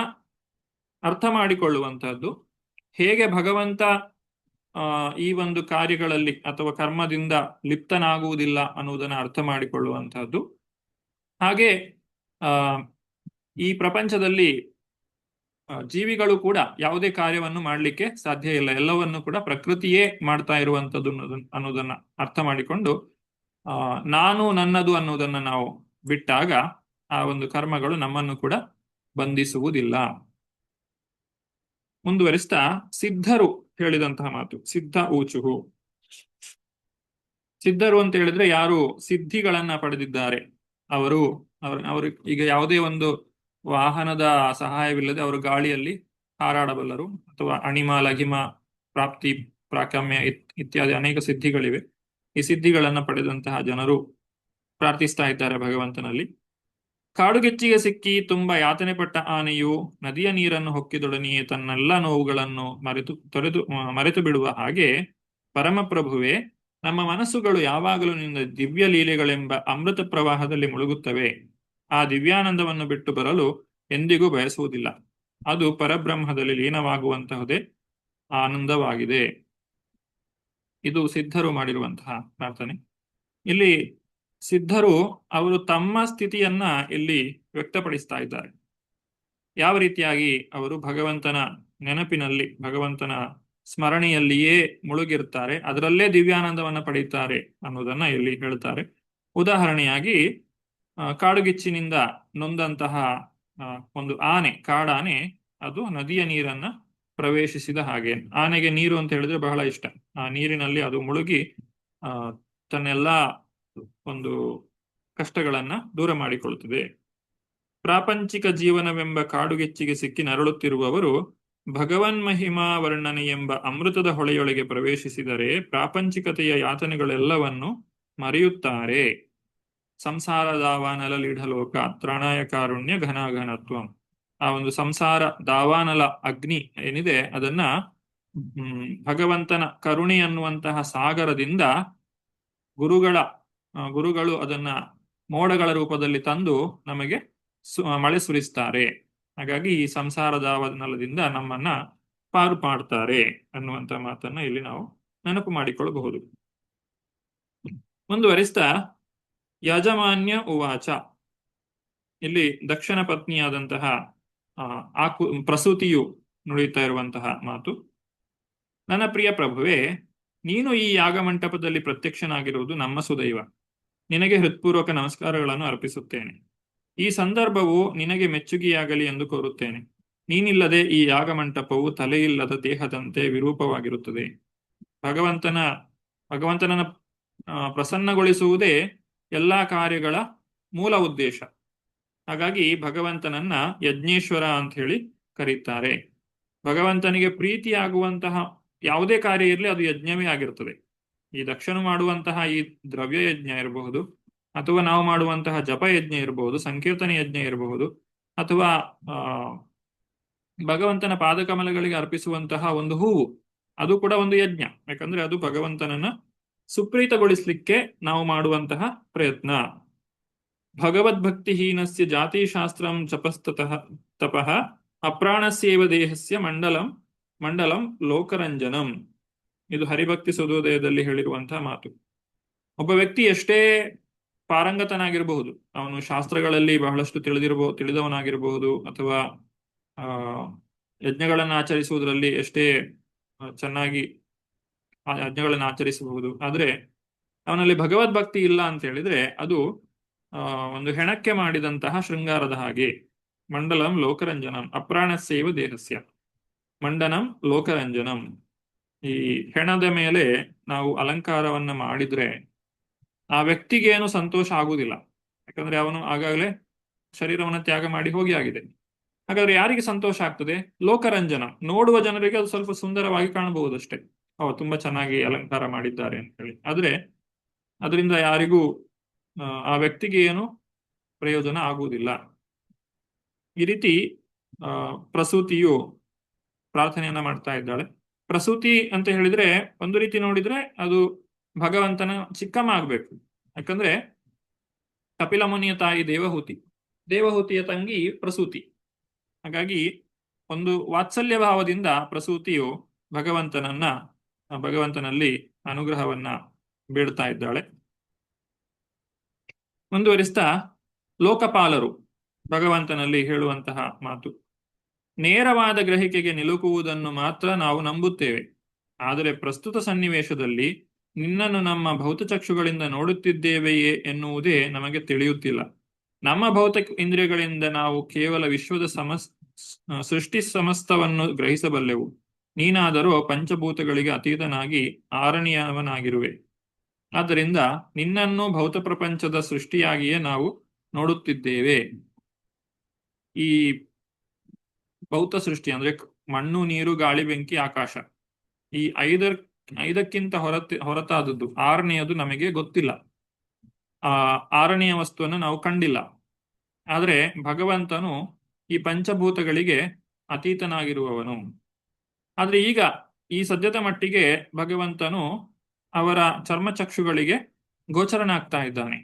ಅರ್ಥ ಮಾಡಿಕೊಳ್ಳುವಂತಹದ್ದು, ಹೇಗೆ ಭಗವಂತ ಈ ಒಂದು ಕಾರ್ಯಗಳಲ್ಲಿ ಅಥವಾ ಕರ್ಮದಿಂದ ಲಿಪ್ತನಾಗುವುದಿಲ್ಲ ಅನ್ನುವುದನ್ನು ಅರ್ಥ ಮಾಡಿಕೊಳ್ಳುವಂತಹದ್ದು. ಹಾಗೆ ಈ ಪ್ರಪಂಚದಲ್ಲಿ ಜೀವಿಗಳು ಕೂಡ ಯಾವುದೇ ಕಾರ್ಯವನ್ನು ಮಾಡಲಿಕ್ಕೆ ಸಾಧ್ಯ ಇಲ್ಲ, ಎಲ್ಲವನ್ನು ಕೂಡ ಪ್ರಕೃತಿಯೇ ಮಾಡ್ತಾ ಇರುವಂತದ್ದು ಅನ್ನೋದನ್ನ ಅರ್ಥ ಮಾಡಿಕೊಂಡು ನಾನು ನನ್ನದು ಅನ್ನೋದನ್ನ ನಾವು ಬಿಟ್ಟಾಗ ಆ ಒಂದು ಕರ್ಮಗಳು ನಮ್ಮನ್ನು ಕೂಡ ಬಂಧಿಸುವುದಿಲ್ಲ. ಮುಂದುವರಿಸ್ತಾ ಸಿದ್ಧರು ಹೇಳಿದಂತಹ ಮಾತು, ಸಿದ್ಧ ಊಚುಹು. ಸಿದ್ಧರು ಅಂತ ಹೇಳಿದ್ರೆ ಯಾರು ಸಿದ್ಧಿಗಳನ್ನ ಪಡೆದಿದ್ದಾರೆ ಅವರು ಈಗ ಯಾವುದೇ ಒಂದು ವಾಹನದ ಸಹಾಯವಿಲ್ಲದೆ ಅವರು ಗಾಳಿಯಲ್ಲಿ ಹಾರಾಡಬಲ್ಲರು, ಅಥವಾ ಅಣಿಮ ಲಘಿಮ ಪ್ರಾಪ್ತಿ ಪ್ರಾಕಮ್ಯ ಇತ್ಯಾದಿ ಅನೇಕ ಸಿದ್ಧಿಗಳಿವೆ. ಈ ಸಿದ್ಧಿಗಳನ್ನ ಪಡೆದಂತಹ ಜನರು ಪ್ರಾರ್ಥಿಸ್ತಾ ಇದ್ದಾರೆ ಭಗವಂತನಲ್ಲಿ. ಕಾಡುಗೆಚ್ಚಿಗೆ ಸಿಕ್ಕಿ ತುಂಬಾ ಯಾತನೆ ಪಟ್ಟ ಆನೆಯು ನದಿಯ ನೀರನ್ನು ಹೊಕ್ಕಿದೊಡನೆಯೇ ತನ್ನೆಲ್ಲ ನೋವುಗಳನ್ನು ಮರೆತು ಬಿಡುವ ಹಾಗೆ ಪರಮಪ್ರಭುವೆ, ನಮ್ಮ ಮನಸ್ಸುಗಳು ಯಾವಾಗಲೂ ನಿನ್ನ ದಿವ್ಯ ಲೀಲೆಗಳೆಂಬ ಅಮೃತ ಪ್ರವಾಹದಲ್ಲಿ ಮುಳುಗುತ್ತವೆ. ಆ ದಿವ್ಯಾನಂದವನ್ನು ಬಿಟ್ಟು ಬರಲು ಎಂದಿಗೂ ಬಯಸುವುದಿಲ್ಲ. ಅದು ಪರಬ್ರಹ್ಮದಲ್ಲಿ ಲೀನವಾಗುವಂತಹುದೇ ಆನಂದವಾಗಿದೆ. ಇದು ಸಿದ್ಧರು ಮಾಡಿರುವಂತಹ ಪ್ರಾರ್ಥನೆ. ಇಲ್ಲಿ ಸಿದ್ಧರು ಅವರು ತಮ್ಮ ಸ್ಥಿತಿಯನ್ನ ಇಲ್ಲಿ ವ್ಯಕ್ತಪಡಿಸ್ತಾ ಇದ್ದಾರೆ. ಯಾವ ರೀತಿಯಾಗಿ ಅವರು ಭಗವಂತನ ನೆನಪಿನಲ್ಲಿ, ಭಗವಂತನ ಸ್ಮರಣೆಯಲ್ಲಿಯೇ ಮುಳುಗಿರ್ತಾರೆ, ಅದರಲ್ಲೇ ದಿವ್ಯಾನಂದವನ್ನ ಪಡೀತಾರೆ ಅನ್ನೋದನ್ನ ಇಲ್ಲಿ ಹೇಳ್ತಾರೆ. ಉದಾಹರಣೆಯಾಗಿ ಕಾಡುಗಿಚ್ಚಿನಿಂದ ನೊಂದಂತಹ ಒಂದು ಆನೆ, ಕಾಡಾನೆ, ಅದು ನದಿಯ ನೀರನ್ನ ಪ್ರವೇಶಿಸಿದ ಹಾಗೆ. ಆನೆಗೆ ನೀರು ಅಂತ ಹೇಳಿದ್ರೆ ಬಹಳ ಇಷ್ಟ. ಆ ನೀರಿನಲ್ಲಿ ಅದು ಮುಳುಗಿ ತನ್ನೆಲ್ಲ ಒಂದು ಕಷ್ಟಗಳನ್ನ ದೂರ ಮಾಡಿಕೊಳ್ಳುತ್ತದೆ. ಪ್ರಾಪಂಚಿಕ ಜೀವನವೆಂಬ ಕಾಡುಗೆಚ್ಚಿಗೆ ಸಿಕ್ಕಿ ನರಳುತ್ತಿರುವವರು ಭಗವನ್ ಮಹಿಮಾ ವರ್ಣನೆ ಎಂಬ ಅಮೃತದ ಹೊಳೆಯೊಳಗೆ ಪ್ರವೇಶಿಸಿದರೆ ಪ್ರಾಪಂಚಿಕತೆಯ ಯಾತನೆಗಳೆಲ್ಲವನ್ನು ಮರೆಯುತ್ತಾರೆ. ಸಂಸಾರ ದಾವಾನಲಲಿಢಲೋಕ ತ್ರಾಣಾಯ ಕಾರುಣ್ಯ ಘನಾಘನತ್ವಂ. ಆ ಒಂದು ಸಂಸಾರ ದಾವಾನಲ ಅಗ್ನಿ ಏನಿದೆ ಅದನ್ನ ಭಗವಂತನ ಕರುಣೆ ಅನ್ನುವಂತಹ ಸಾಗರದಿಂದ ಗುರುಗಳು ಅದನ್ನ ಮೋಡಗಳ ರೂಪದಲ್ಲಿ ತಂದು ನಮಗೆ ಮಳೆ ಸುರಿಸ್ತಾರೆ. ಹಾಗಾಗಿ ಈ ಸಂಸಾರ ದಾವಾನಲದಿಂದ ನಮ್ಮನ್ನ ಪಾರು ಮಾಡ್ತಾರೆ ಅನ್ನುವಂತ ಮಾತನ್ನ ಇಲ್ಲಿ ನಾವು ನೆನಪು ಮಾಡಿಕೊಳ್ಳಬಹುದು. ಮುಂದುವರಿಸ್ತಾ ಯಾಜಮಾನ್ಯ ಉವಾಚ. ಇಲ್ಲಿ ದಕ್ಷಿಣ ಪತ್ನಿಯಾದಂತಹ ಪ್ರಸೂತಿಯು ನುಡಿಯುತ್ತಾ ಇರುವಂತಹ ಮಾತು. ನನ್ನ ಪ್ರಿಯ ಪ್ರಭುವೇ, ನೀನು ಈ ಯಾಗಮಂಟಪದಲ್ಲಿ ಪ್ರತ್ಯಕ್ಷನಾಗಿರುವುದು ನಮ್ಮ ಸುದೈವ. ನಿನಗೆ ಹೃತ್ಪೂರ್ವಕ ನಮಸ್ಕಾರಗಳನ್ನು ಅರ್ಪಿಸುತ್ತೇನೆ. ಈ ಸಂದರ್ಭವು ನಿನಗೆ ಮೆಚ್ಚುಗೆಯಾಗಲಿ ಎಂದು ಕೋರುತ್ತೇನೆ. ನೀನಿಲ್ಲದೆ ಈ ಯಾಗಮಂಟಪವು ತಲೆಯಿಲ್ಲದ ದೇಹದಂತೆ ವಿರೂಪವಾಗಿರುತ್ತದೆ. ಭಗವಂತನನ್ನ ಪ್ರಸನ್ನಗೊಳಿಸುವುದೇ ಎಲ್ಲಾ ಕಾರ್ಯಗಳ ಮೂಲ ಉದ್ದೇಶ. ಹಾಗಾಗಿ ಭಗವಂತನನ್ನ ಯಜ್ಞೇಶ್ವರ ಅಂತ ಹೇಳಿ ಕರೀತಾರೆ. ಭಗವಂತನಿಗೆ ಪ್ರೀತಿಯಾಗುವಂತಹ ಯಾವುದೇ ಕಾರ್ಯ ಇರಲಿ ಅದು ಯಜ್ಞವೇ ಆಗಿರ್ತದೆ. ಈ ದಕ್ಷನು ಮಾಡುವಂತಹ ಈ ದ್ರವ್ಯ ಯಜ್ಞ ಇರಬಹುದು, ಅಥವಾ ನಾವು ಮಾಡುವಂತಹ ಜಪ ಯಜ್ಞ ಇರಬಹುದು, ಸಂಕೀರ್ತನೆ ಯಜ್ಞ ಇರಬಹುದು, ಅಥವಾ ಭಗವಂತನ ಪಾದಕಮಲಗಳಿಗೆ ಅರ್ಪಿಸುವಂತಹ ಒಂದು ಹೂವು, ಅದು ಕೂಡ ಒಂದು ಯಜ್ಞ. ಯಾಕಂದ್ರೆ ಅದು ಭಗವಂತನನ್ನ ಸುಪ್ರೀತಗೊಳಿಸ್ಲಿಕ್ಕೆ ನಾವು ಮಾಡುವಂತಹ ಪ್ರಯತ್ನ. ಭಗವದ್ಭಕ್ತಿಹೀನಸ್ಯ ಜಾತಿಶಾಸ್ತ್ರಂ ಜಪಸ್ತತಃ ತಪಃ ಅಪ್ರಾಣಸ್ಯೇವ ದೇಹಸ್ಯ ಮಂಡಲಂ ಮಂಡಲಂ ಲೋಕರಂಜನಂ. ಇದು ಹರಿಭಕ್ತಿ ಸುಧೋದಯದಲ್ಲಿ ಹೇಳಿರುವಂತಹ ಮಾತು. ಒಬ್ಬ ವ್ಯಕ್ತಿ ಎಷ್ಟೇ ಪಾರಂಗತನಾಗಿರಬಹುದು, ಅವನು ಶಾಸ್ತ್ರಗಳಲ್ಲಿ ಬಹಳಷ್ಟು ತಿಳಿದವನಾಗಿರಬಹುದು, ಅಥವಾ ಯಜ್ಞಗಳನ್ನು ಆಚರಿಸುವುದರಲ್ಲಿ ಎಷ್ಟೇ ಚೆನ್ನಾಗಿ ಆ ಯಜ್ಞಗಳನ್ನು ಆಚರಿಸಬಹುದು, ಆದರೆ ಅವನಲ್ಲಿ ಭಗವದ್ಭಕ್ತಿ ಇಲ್ಲ ಅಂತ ಹೇಳಿದ್ರೆ ಅದು ಒಂದು ಹೆಣಕ್ಕೆ ಮಾಡಿದಂತಹ ಶೃಂಗಾರದ ಹಾಗೆ. ಮಂಡಲಂ ಲೋಕರಂಜನಂ ಅಪ್ರಾಣಸ್ಯೈವ ದೇಹಸ್ಯ ಮಂಡನಂ ಲೋಕರಂಜನಂ. ಈ ಹೆಣದ ಮೇಲೆ ನಾವು ಅಲಂಕಾರವನ್ನ ಮಾಡಿದ್ರೆ ಆ ವ್ಯಕ್ತಿಗೇನು ಸಂತೋಷ ಆಗುವುದಿಲ್ಲ, ಯಾಕಂದ್ರೆ ಅವನು ಆಗಾಗಲೇ ಶರೀರವನ್ನು ತ್ಯಾಗ ಮಾಡಿ ಹೋಗಿ ಆಗಿದೆ. ಹಾಗಾದ್ರೆ ಯಾರಿಗೆ ಸಂತೋಷ ಆಗ್ತದೆ? ಲೋಕರಂಜನ, ನೋಡುವ ಜನರಿಗೆ ಅದು ಸ್ವಲ್ಪ ಸುಂದರವಾಗಿ ಕಾಣಬಹುದಷ್ಟೇ, ತುಂಬಾ ಚೆನ್ನಾಗಿ ಅಲಂಕಾರ ಮಾಡಿದ್ದಾರೆ ಅಂತ ಹೇಳಿ. ಆದ್ರೆ ಅದರಿಂದ ಯಾರಿಗೂ ಆ ವ್ಯಕ್ತಿಗೆ ಏನು ಪ್ರಯೋಜನ ಆಗುವುದಿಲ್ಲ. ಈ ರೀತಿ ಪ್ರಸೂತಿಯು ಪ್ರಾರ್ಥನೆಯನ್ನ ಮಾಡ್ತಾ ಇದ್ದಾಳೆ. ಪ್ರಸೂತಿ ಅಂತ ಹೇಳಿದ್ರೆ ಒಂದು ರೀತಿ ನೋಡಿದ್ರೆ ಅದು ಭಗವಂತನ ಚಿಕ್ಕಮ್ಮ ಆಗ್ಬೇಕು. ಯಾಕಂದ್ರೆ ಕಪಿಲ ಮುನಿಯ ತಾಯಿ ದೇವಹೂತಿಯ ತಂಗಿ ಪ್ರಸೂತಿ. ಹಾಗಾಗಿ ಒಂದು ವಾತ್ಸಲ್ಯ ಭಾವದಿಂದ ಪ್ರಸೂತಿಯು ಭಗವಂತನಲ್ಲಿ ಅನುಗ್ರಹವನ್ನ ಬೇಡ್ತಾ ಇದ್ದಾಳೆ. ಮುಂದುವರಿಸ್ತಾ ಲೋಕಪಾಲರು ಭಗವಂತನಲ್ಲಿ ಹೇಳುವಂತಹ ಮಾತು: ನೇರವಾದ ಗ್ರಹಿಕೆಗೆ ನಿಲುಕುವುದನ್ನು ಮಾತ್ರ ನಾವು ನಂಬುತ್ತೇವೆ, ಆದರೆ ಪ್ರಸ್ತುತ ಸನ್ನಿವೇಶದಲ್ಲಿ ನಿನ್ನನ್ನು ನಮ್ಮ ಭೌತಚಕ್ಷುಗಳಿಂದ ನೋಡುತ್ತಿದ್ದೇವೆಯೇ ಎನ್ನುವುದೇ ನಮಗೆ ತಿಳಿಯುತ್ತಿಲ್ಲ. ನಮ್ಮ ಭೌತಿಕ ಇಂದ್ರಿಯಗಳಿಂದ ನಾವು ಕೇವಲ ವಿಶ್ವದ ಸೃಷ್ಟಿ ಸಮಸ್ತವನ್ನು ಗ್ರಹಿಸಬಲ್ಲೆವು. ನೀನಾದರೂ ಪಂಚಭೂತಗಳಿಗೆ ಅತೀತನಾಗಿ ಆರಣೀಯವನಾಗಿರುವೆ. ಆದ್ದರಿಂದ ನಿನ್ನನ್ನು ಭೌತ ಪ್ರಪಂಚದ ಸೃಷ್ಟಿಯಾಗಿಯೇ ನಾವು ನೋಡುತ್ತಿದ್ದೇವೆ. ಈ ಭೌತ ಸೃಷ್ಟಿ ಅಂದ್ರೆ ಮಣ್ಣು, ನೀರು, ಗಾಳಿ, ಬೆಂಕಿ, ಆಕಾಶ, ಈ ಐದಕ್ಕಿಂತ ಹೊರತಾದದ್ದು ಆರನೆಯದು ನಮಗೆ ಗೊತ್ತಿಲ್ಲ. ಆರನೆಯ ವಸ್ತುವನ್ನು ನಾವು ಕಂಡಿಲ್ಲ. ಆದರೆ ಭಗವಂತನು ಈ ಪಂಚಭೂತಗಳಿಗೆ ಅತೀತನಾಗಿರುವವನು. ಆದ್ರೆ ಈಗ ಈ ಸದ್ಯದ ಮಟ್ಟಿಗೆ ಭಗವಂತನು ಅವರ ಚರ್ಮಚಕ್ಷುಗಳಿಗೆ ಗೋಚರನಾಗ್ತಾ ಇದ್ದಾನೆ.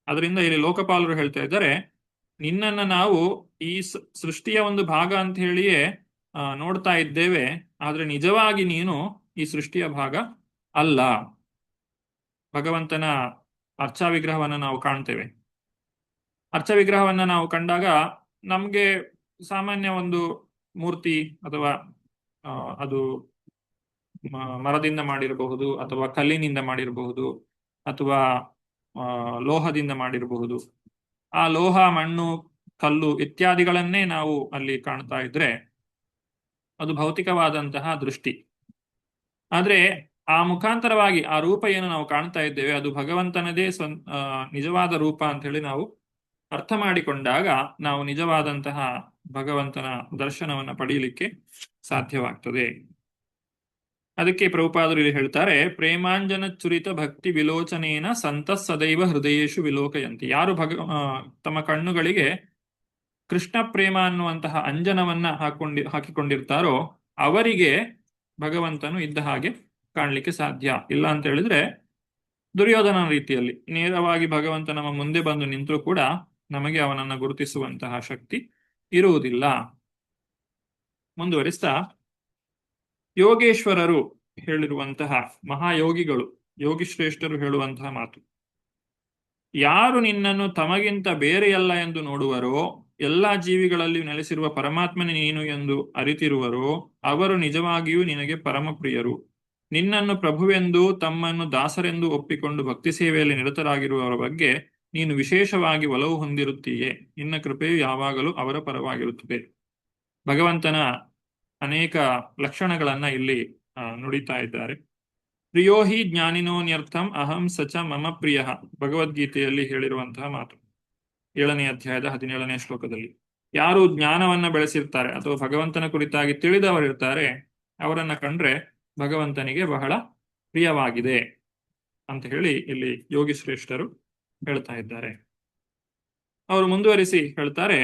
ಅದರಿಂದ ಇಲ್ಲಿ ಲೋಕಪಾಲರು ಹೇಳ್ತಾ ಇದ್ದಾರೆ, ನಿನ್ನನ್ನು ನಾವು ಈ ಸೃಷ್ಟಿಯ ಒಂದು ಭಾಗ ಅಂತ ಹೇಳಿಯೇ ನೋಡ್ತಾ ಇದ್ದೇವೆ, ಆದ್ರೆ ನಿಜವಾಗಿ ನೀನು ಈ ಸೃಷ್ಟಿಯ ಭಾಗ ಅಲ್ಲ. ಭಗವಂತನ ಅರ್ಚಾ ವಿಗ್ರಹವನ್ನು ನಾವು ಕಾಣ್ತೇವೆ. ಅರ್ಚಾ ವಿಗ್ರಹವನ್ನ ನಾವು ಕಂಡಾಗ ನಮ್ಗೆ ಸಾಮಾನ್ಯ ಒಂದು ಮೂರ್ತಿ ಅಥವಾ ಅದು ಮರದಿಂದ ಮಾಡಿರಬಹುದು, ಅಥವಾ ಕಲ್ಲಿನಿಂದ ಮಾಡಿರಬಹುದು, ಅಥವಾ ಲೋಹದಿಂದ ಮಾಡಿರಬಹುದು. ಆ ಲೋಹ, ಮಣ್ಣು, ಕಲ್ಲು ಇತ್ಯಾದಿಗಳನ್ನೇ ನಾವು ಅಲ್ಲಿ ಕಾಣ್ತಾ ಇದ್ರೆ ಅದು ಭೌತಿಕವಾದಂತಹ ದೃಷ್ಟಿ. ಆದ್ರೆ ಆ ಮುಖಾಂತರವಾಗಿ ಆ ರೂಪ ಏನು ನಾವು ಕಾಣ್ತಾ ಇದ್ದೇವೆ ಅದು ಭಗವಂತನದೇ ನಿಜವಾದ ರೂಪ ಅಂತ ಹೇಳಿ ನಾವು ಅರ್ಥ ಮಾಡಿಕೊಂಡಾಗ ನಾವು ನಿಜವಾದಂತಹ ಭಗವಂತನ ದರ್ಶನವನ್ನು ಪಡೆಯಲಿಕ್ಕೆ ಸಾಧ್ಯವಾಗ್ತದೆ. ಅದಕ್ಕೆ ಪ್ರಭುಪಾದರು ಇಲ್ಲಿ ಹೇಳ್ತಾರೆ, ಪ್ರೇಮಾಂಜನ ಚುರಿತ ಭಕ್ತಿ ವಿಲೋಚನೇನ ಸಂತಸ್ ಸದೈವ ಹೃದಯೇಶು ವಿಲೋಕಯಂತಿ. ಯಾರು ತಮ್ಮ ಕಣ್ಣುಗಳಿಗೆ ಕೃಷ್ಣ ಪ್ರೇಮ ಅನ್ನುವಂತಹ ಅಂಜನವನ್ನ ಹಾಕಿಕೊಂಡಿರ್ತಾರೋ ಅವರಿಗೆ ಭಗವಂತನು ಇದ್ದ ಹಾಗೆ ಕಾಣಲಿಕ್ಕೆ ಸಾಧ್ಯ. ಇಲ್ಲ ಅಂತ ಹೇಳಿದ್ರೆ ದುರ್ಯೋಧನ ರೀತಿಯಲ್ಲಿ ನೇರವಾಗಿ ಭಗವಂತ ನಮ್ಮ ಮುಂದೆ ಬಂದು ನಿಂತರೂ ಕೂಡ ನಮಗೆ ಅವನನ್ನು ಗುರುತಿಸುವಂತಹ ಶಕ್ತಿ ಇರುವುದಿಲ್ಲ. ಮುಂದುವರಿಸ್ತಾ ಯೋಗೇಶ್ವರರು ಹೇಳಿರುವಂತಹ ಮಹಾಯೋಗಿಗಳು, ಯೋಗಿಶ್ರೇಷ್ಠರು ಹೇಳುವಂತಹ ಮಾತು: ಯಾರು ನಿನ್ನನ್ನು ತಮಗಿಂತ ಬೇರೆಯಲ್ಲ ಎಂದು ನೋಡುವರೋ, ಎಲ್ಲಾ ಜೀವಿಗಳಲ್ಲಿ ನೆಲೆಸಿರುವ ಪರಮಾತ್ಮನೇ ನೀನು ಎಂದು ಅರಿತಿರುವರೋ ಅವರು ನಿಜವಾಗಿಯೂ ನಿನಗೆ ಪರಮ ಪ್ರಿಯರು. ನಿನ್ನನ್ನು ಪ್ರಭುವೆಂದು ತಮ್ಮನ್ನು ದಾಸರೆಂದು ಒಪ್ಪಿಕೊಂಡು ಭಕ್ತಿ ಸೇವೆಯಲ್ಲಿ ನಿರತರಾಗಿರುವವರ ಬಗ್ಗೆ ನೀನು ವಿಶೇಷವಾಗಿ ಒಲವು ಹೊಂದಿರುತ್ತೀಯೇ. ನಿನ್ನ ಕೃಪೆಯು ಯಾವಾಗಲೂ ಅವರ ಪರವಾಗಿರುತ್ತದೆ. ಭಗವಂತನ ಅನೇಕ ಲಕ್ಷಣಗಳನ್ನ ಇಲ್ಲಿ ನುಡಿತಾ ಇದ್ದಾರೆ. ಪ್ರಿಯೋಹಿ ಜ್ಞಾನಿನೋನ್ಯರ್ಥಂ ಅಹಂ ಸಚ ಮಮ ಪ್ರಿಯ, ಭಗವದ್ಗೀತೆಯಲ್ಲಿ ಹೇಳಿರುವಂತಹ ಮಾತು 7ನೇ ಅಧ್ಯಾಯದ 17ನೇ ಶ್ಲೋಕದಲ್ಲಿ. ಯಾರು ಜ್ಞಾನವನ್ನ ಬೆಳೆಸಿರ್ತಾರೆ ಅಥವಾ ಭಗವಂತನ ಕುರಿತಾಗಿ ತಿಳಿದವರಿರ್ತಾರೆ ಅವರನ್ನ ಕಂಡ್ರೆ ಭಗವಂತನಿಗೆ ಬಹಳ ಪ್ರಿಯವಾಗಿದೆ ಅಂತ ಹೇಳಿ ಇಲ್ಲಿ ಯೋಗಿ ಶ್ರೇಷ್ಠರು ಹೇಳ್ತಾ ಇದ್ದಾರೆ. ಅವರು ಮುಂದುವರಿಸಿ ಹೇಳ್ತಾರೆ,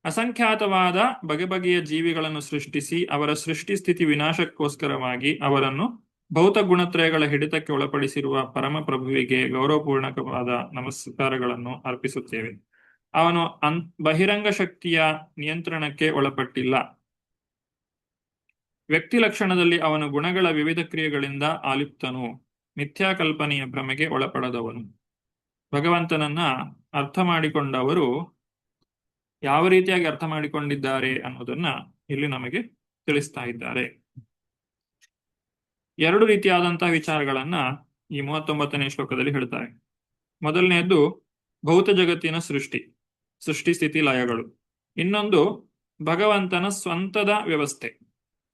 ಅಸಂಖ್ಯಾತವಾದ ಬಗೆ ಬಗೆಯ ಜೀವಿಗಳನ್ನು ಸೃಷ್ಟಿಸಿ ಅವರ ಸೃಷ್ಟಿ ಸ್ಥಿತಿ ವಿನಾಶಕ್ಕೋಸ್ಕರವಾಗಿ ಅವರನ್ನು ಭೌತ ಗುಣತ್ರಯಗಳ ಹಿಡಿತಕ್ಕೆ ಒಳಪಡಿಸಿರುವ ಪರಮಪ್ರಭುವಿಗೆ ಗೌರವಪೂರ್ಣಕವಾದ ನಮಸ್ಕಾರಗಳನ್ನು ಅರ್ಪಿಸುತ್ತೇವೆ. ಅವನು ಬಹಿರಂಗ ಶಕ್ತಿಯ ನಿಯಂತ್ರಣಕ್ಕೆ ಒಳಪಟ್ಟಿಲ್ಲ. ವ್ಯಕ್ತಿ ಲಕ್ಷಣದಲ್ಲಿ ಅವನು ಗುಣಗಳ ವಿವಿಧ ಕ್ರಿಯೆಗಳಿಂದ ಆಲಿಪ್ತನು. ಮಿಥ್ಯಾಕಲ್ಪನೆಯ ಭ್ರಮೆಗೆ ಒಳಪಡದವನು. ಭಗವಂತನನ್ನ ಅರ್ಥ ಮಾಡಿಕೊಂಡವರು ಯಾವ ರೀತಿಯಾಗಿ ಅರ್ಥ ಮಾಡಿಕೊಂಡಿದ್ದಾರೆ ಅನ್ನೋದನ್ನ ಇಲ್ಲಿ ನಮಗೆ ತಿಳಿಸ್ತಾ ಇದ್ದಾರೆ. ಎರಡು ರೀತಿಯಾದಂತಹ ವಿಚಾರಗಳನ್ನ ಈ 39ನೇ ಶ್ಲೋಕದಲ್ಲಿ ಹೇಳ್ತಾರೆ. ಮೊದಲನೆಯದ್ದು ಭೌತ ಜಗತ್ತಿನ ಸೃಷ್ಟಿ ಸ್ಥಿತಿ ಲಯಗಳು. ಇನ್ನೊಂದು ಭಗವಂತನ ಸ್ವಂತದ ವ್ಯವಸ್ಥೆ.